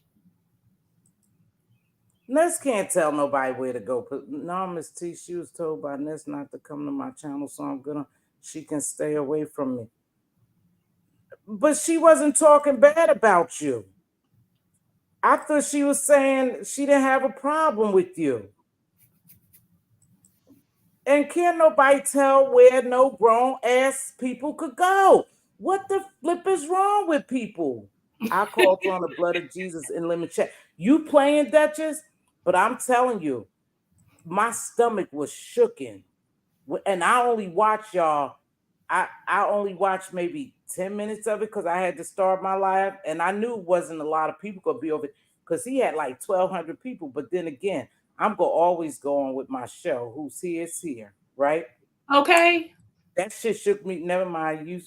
Ness can't tell nobody where to go. No, Miss T, she was told by Ness not to come to my channel, so I'm gonna. She can stay away from me. But she wasn't talking bad about you. I thought she was saying she didn't have a problem with you. And can't nobody tell where no grown ass people could go. What the flip is wrong with people? I called on the blood of Jesus in lemon chat. You playing Duchess, but I'm telling you, my stomach was shooken. And I only watched y'all. I only watched maybe 10 minutes of it because I had to start my live. And I knew it wasn't a lot of people gonna be over because he had like 1,200 people. But then again, I'm gonna always go on with my show. Who's here is here, right? Okay. That shit shook me. Never mind. You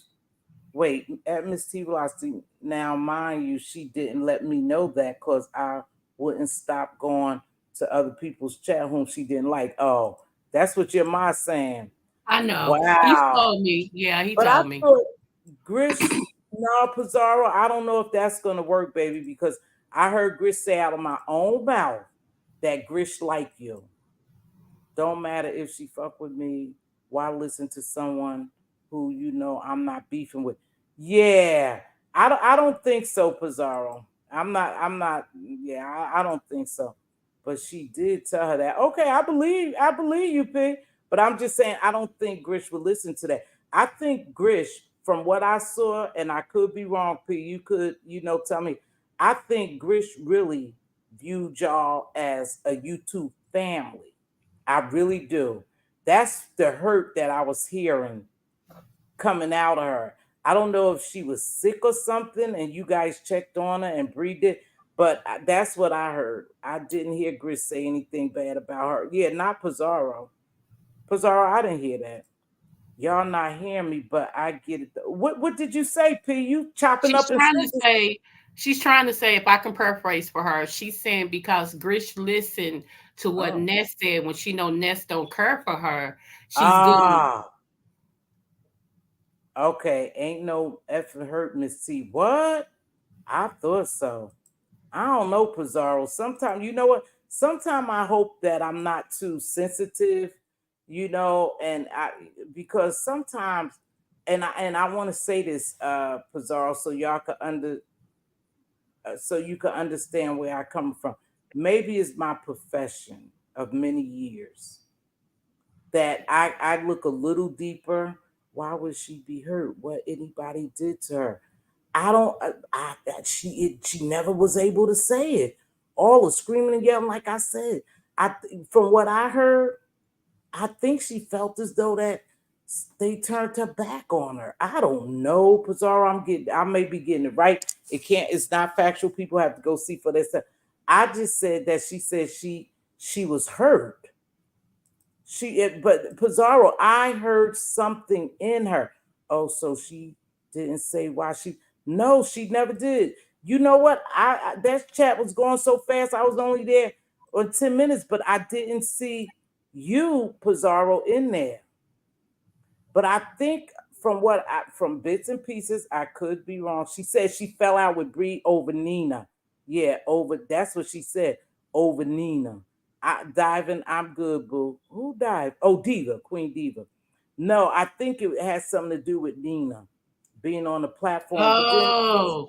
wait at Mz.Teavalocity. Now, mind you, she didn't let me know that because I wouldn't stop going to other people's chat whom she didn't like. Oh, that's what your ma saying. I know. He Wow. told me. Yeah, he But I told me. thought Grish, no, Pizarro, I don't know if that's gonna work, baby, because I heard Grish say out of my own mouth that Grish like you. Don't matter if she fuck with me. Why listen to someone who you know I'm not beefing with? Yeah, I don't think so, Pizarro. I'm not. Yeah, I don't think so. But she did tell her that. Okay, I believe you, P. But I'm just saying, I don't think Grish would listen to that. I think Grish, from what I saw, and I could be wrong, P. You could, tell me. I think Grish really viewed y'all as a YouTube family. I really do. That's the hurt that I was hearing coming out of her. I don't know if she was sick or something and you guys checked on her and breathed it, but that's what I heard. I didn't hear Gris say anything bad about her. Yeah, not Pizarro. Pizarro, I didn't hear that. Y'all not hearing me, but I get it. What did you say, P? You chopping She's up in trying to sentences? say, she's trying to say, if I can paraphrase for her, she's saying because Grish listened to what Oh. Ness said when she know Ness don't care for her, she's good. Ah, okay. Ain't no effing hurt, Miss T. What? I thought so. I don't know, Pizarro. Sometimes, you know what? Sometimes I hope that I'm not too sensitive, and because sometimes, and I want to say this, Pizarro, so y'all can so you can understand where I come from. Maybe it's my profession of many years that I look a little deeper. Why would she be hurt? What anybody did to her? I don't. She never was able to say it. All the screaming and yelling, like I said. From what I heard, I think she felt as though that they turned her back on her. I don't know, Pizarro. I may be getting it right. It can't. It's not factual. People have to go see for themselves. I just said that she said she was hurt. But Pizarro, I heard something in her. Oh, so she didn't say why she. No, she never did. You know what? That chat was going so fast. I was only there on 10 minutes, but I didn't see you, Pizarro, in there. But I think from bits and pieces, I could be wrong. She said she fell out with Bree over Nina. Yeah, over. That's what she said, over Nina. Diving, I'm good, boo. Who dived? Oh, Diva, Queen Diva. No, I think it has something to do with Nina being on the platform. Oh,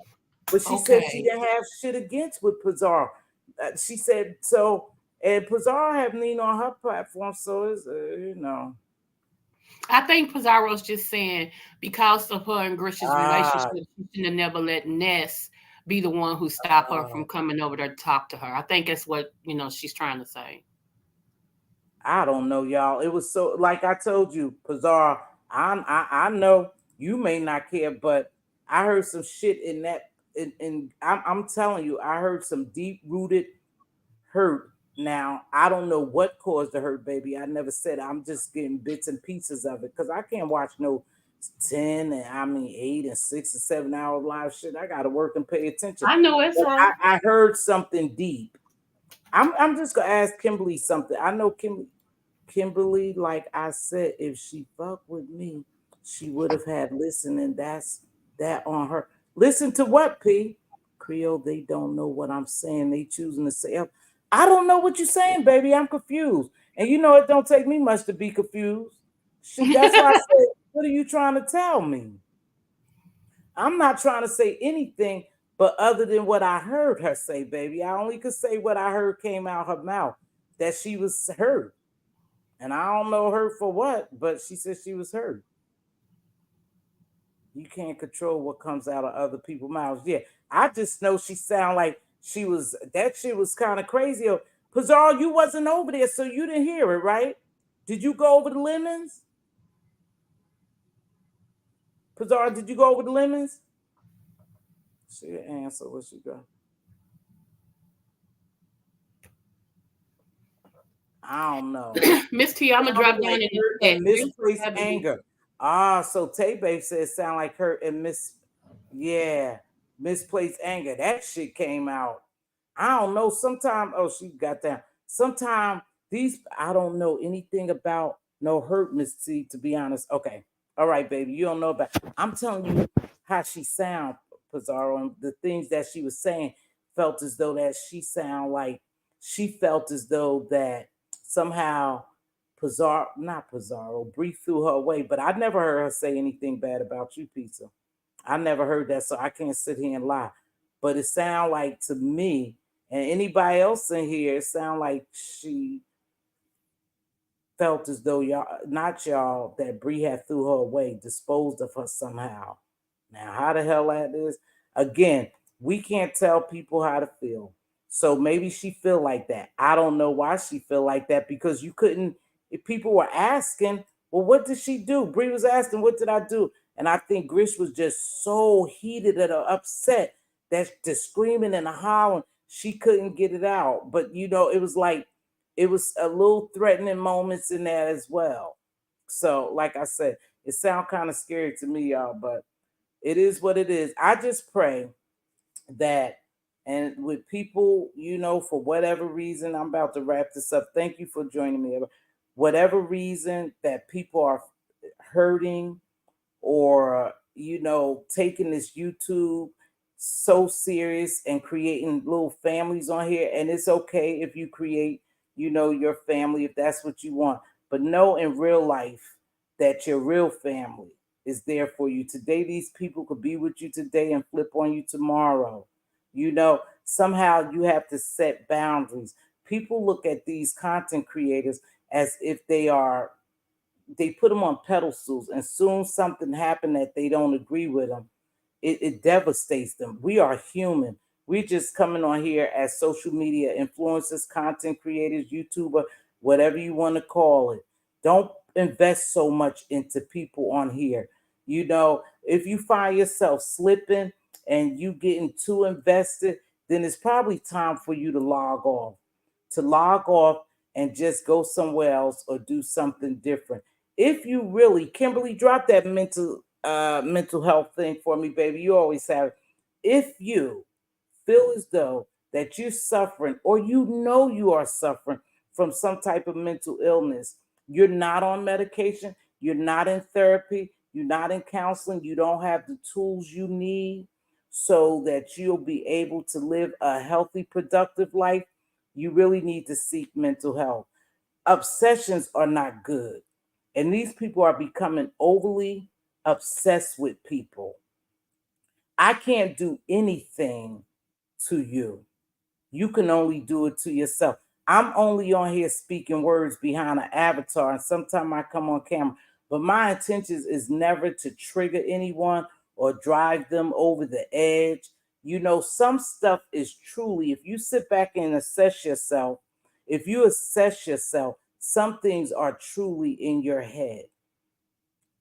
But she said she okay. didn't have shit against with Pizarro. She said so, and Pizarro have Nina on her platform, so it's. I think Pizarro's just saying because of her and Grish's Ah, relationship, she should have never let Ness be the one who stopped her ah. from coming over there to talk to her. I think that's what she's trying to say. I don't know, y'all. It was so like I told you, Pizarro. I know you may not care, but I heard some shit in that. I'm telling you, I heard some deep rooted hurt. Now I don't know what caused the hurt, baby. I never said it. I'm just getting bits and pieces of it because I can't watch no 8 and 6 and 7 hour live shit. I gotta work and pay attention. I know it's But right. I heard something deep. I'm just gonna ask Kimberly something. I know Kimberly, like I said, if she fucked with me, she would have had listening. That's that on her. Listen to what, P? Creole, they don't know what I'm saying. They choosing to say, I don't know what you're saying, baby. I'm confused. And it don't take me much to be confused. That's why I said, what are you trying to tell me? I'm not trying to say anything but other than what I heard her say, baby. I only could say what I heard came out her mouth, that she was hurt. And I don't know her for what, but she said she was hurt. You can't control what comes out of other people's mouths. Yeah, I just know she sound like she was. That shit was kind of crazy. Pizarro, you wasn't over there, so you didn't hear it, right? Did you go over the lemons? Pizarro, did you go over the lemons? She didn't answer. What she got? I don't know. Miss T, I'm gonna drop Sounded down like in the hurt chat. and Grish misplaced Celebrity. anger. Ah, so Tay Babe says sound like hurt and yeah, misplaced anger. That shit came out. I don't know. Sometimes, oh, she got down. Sometimes I don't know anything about no hurt, Miss T, to be honest. Okay. All right, baby. You don't know about. I'm telling you how she sound, Pizarro, and the things that she was saying felt as though that she felt as though that somehow Pizarro, not Pizarro, breathed through her away. But I never heard her say anything bad about you, Pizza. I never heard that, so I can't sit here and lie. but it sound like to me and anybody else in here, it sound like she felt as though y'all, not y'all, that Bree had threw her away, disposed of her somehow. Now, how the hell that is? Again, we can't tell people how to feel. So maybe she feel like that. I don't know why she feel like that because you couldn't. If people were asking, well, what did she do? Bree was asking, what did I do? And I think Grish was just so heated and upset that the screaming and the hollering, she couldn't get it out. But it was like it was a little threatening moments in there as well. So, like I said, it sounds kind of scary to me, y'all, but it is what it is. I just pray that, and with people, for whatever reason, I'm about to wrap this up. Thank you for joining me. Whatever reason that people are hurting or taking this YouTube so serious and creating little families on here, and it's okay if you create your family if that's what you want, but know in real life that your real family is there for you today. These people could be with you today and flip on you tomorrow. Somehow you have to set boundaries. People look at these content creators as if they put them on pedestals, and soon something happened that they don't agree with them, it devastates them. We are human. We're just coming on here as social media influencers, content creators, YouTuber, whatever you want to call it. Don't invest so much into people on here. If you find yourself slipping and you getting too invested, then it's probably time for you to log off. And just go somewhere else or do something different. If you really, Kimberly, drop that mental health thing for me, baby. You always have it. If you feel as though that you're suffering or you are suffering from some type of mental illness, you're not on medication, you're not in therapy, you're not in counseling, you don't have the tools you need so that you'll be able to live a healthy, productive life, you really need to seek mental health. Obsessions are not good. And these people are becoming overly obsessed with people. I can't do anything to you. You can only do it to yourself. I'm only on here speaking words behind an avatar, and sometimes I come on camera. But my intentions is never to trigger anyone or drive them over the edge. Some stuff is truly, if you sit back and assess yourself, some things are truly in your head.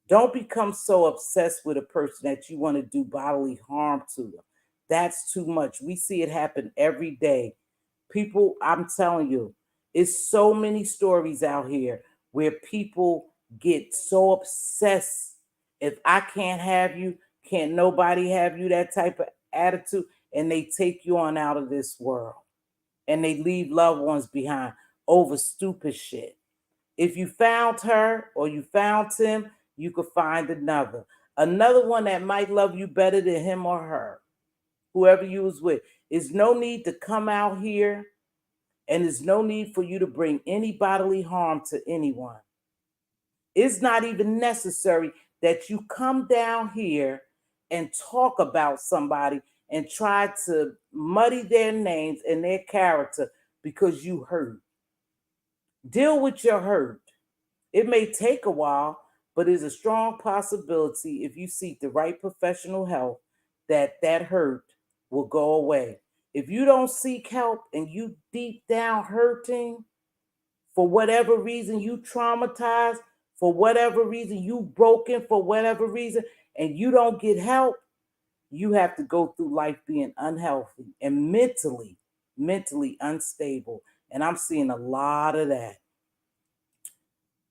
Don't become so obsessed with a person that you want to do bodily harm to them. That's too much. We see it happen every day. People, I'm telling you, it's so many stories out here where people get so obsessed. If I can't have you, can't nobody have you, that type of attitude, and they take you on out of this world. And they leave loved ones behind over stupid shit. If you found her or you found him, you could find another. Another one that might love you better than him or her, whoever you was with. There's no need to come out here, and there's no need for you to bring any bodily harm to anyone. It's not even necessary that you come down here and talk about somebody and try to muddy their names and their character because you hurt. Deal with your hurt. It may take a while, but it's a strong possibility if you seek the right professional help that hurt will go away. If you don't seek help and you deep down hurting for whatever reason, you traumatized, for whatever reason, you broken for whatever reason, and you don't get help, you have to go through life being unhealthy and mentally unstable. And I'm seeing a lot of that.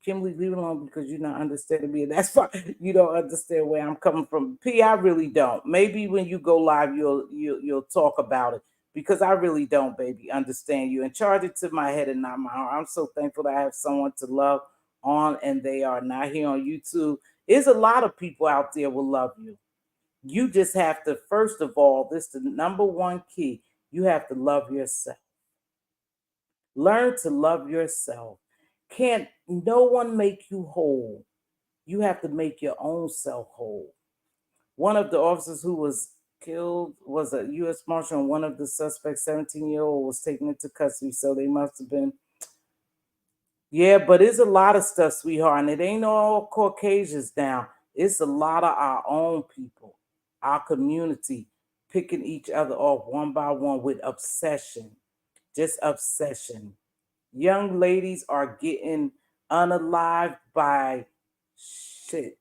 Kimberly, leave it alone because you're not understanding me. And that's fine. You don't understand where I'm coming from. P, I really don't. Maybe when you go live, you'll talk about it because I really don't, baby, understand you. And charge it to my head and not my heart. I'm so thankful that I have someone to love on, and they are not here on YouTube. There's a lot of people out there will love you. You just have to, first of all, this is the number one key. You have to love yourself. Learn to love yourself. Can't no one make you whole. You have to make your own self whole. One of the officers who was killed was a U.S. Marshal, and one of the suspects, 17-year-old, was taken into custody. So they must have been. Yeah, but it's a lot of stuff, sweetheart, and it ain't all Caucasians now. It's a lot of our own people, our community, picking each other off one by one with obsession, just obsession. Young ladies are getting unalived by shit.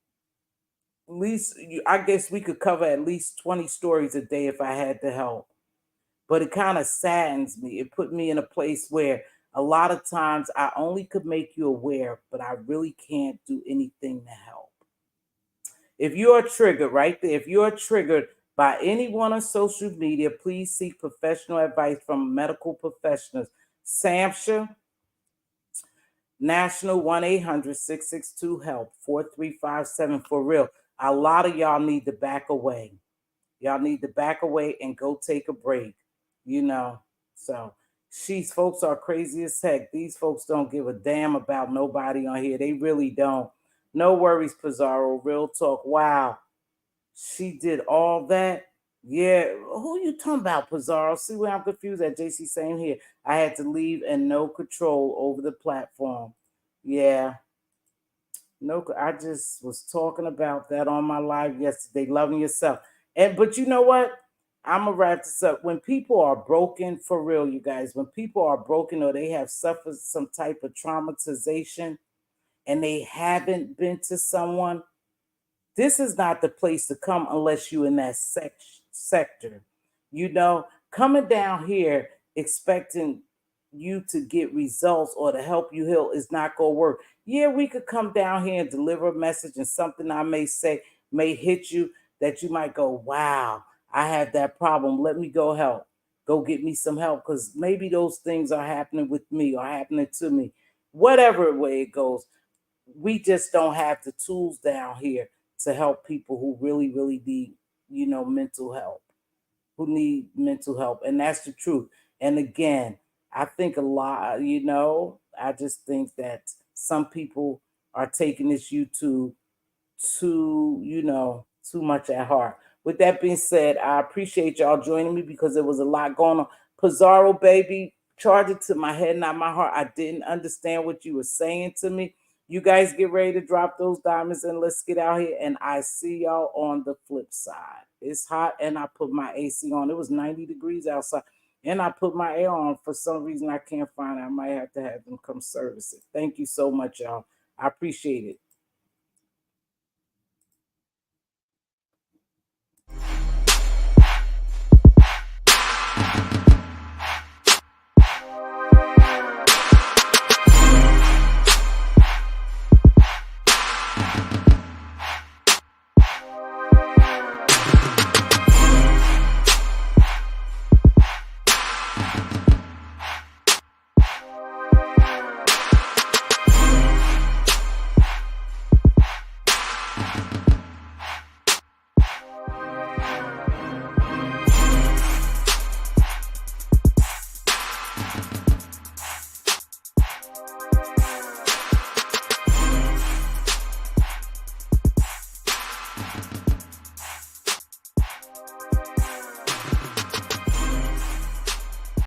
At least I guess we could cover at least 20 stories a day if I had the help. But it kind of saddens me. It put me in a place where a lot of times I only could make you aware, but I really can't do anything to help. If you are triggered right there, if you are triggered by anyone on social media, please seek professional advice from medical professionals. SAMHSA, National 1-800-662-HELP, 4357 for real. A lot of y'all need to back away. Y'all need to back away and go take a break, you know. So these folks are crazy as heck. These folks don't give a damn about nobody on here. They really don't. No worries, Pizarro. Real talk. Wow. She did all that. Yeah. Who you talking about, Pizarro? See where I'm confused at, JC. Same here. I had to leave and no control over the platform. Yeah. No, I just was talking about that on my live yesterday. Loving yourself. But you know what? I'm gonna wrap this up. When people are broken, for real, you guys, when people are broken or they have suffered some type of traumatization and they haven't been to someone, this is not the place to come unless you in that sector. You know, coming down here expecting you to get results or to help you heal is not going to work. Yeah, we could come down here and deliver a message, and something I may say may hit you that you might go, wow, I have that problem. Let me go help. Go get me some help, because maybe those things are happening with me or happening to me. Whatever way it goes, we just don't have the tools down here to help people who really, really need, mental help, who need mental help. And that's the truth. And again, I think a lot, I just think that some people are taking this YouTube too much at heart. With that being said, I appreciate y'all joining me because there was a lot going on. Pizarro, baby, charge it to my head, not my heart. I didn't understand what you were saying to me. You guys get ready to drop those diamonds and let's get out here. And I see y'all on the flip side. It's hot and I put my AC on. It was 90 degrees outside. And I put my air on. For some reason I can't find it. I might have to have them come service it. Thank you so much, y'all. I appreciate it.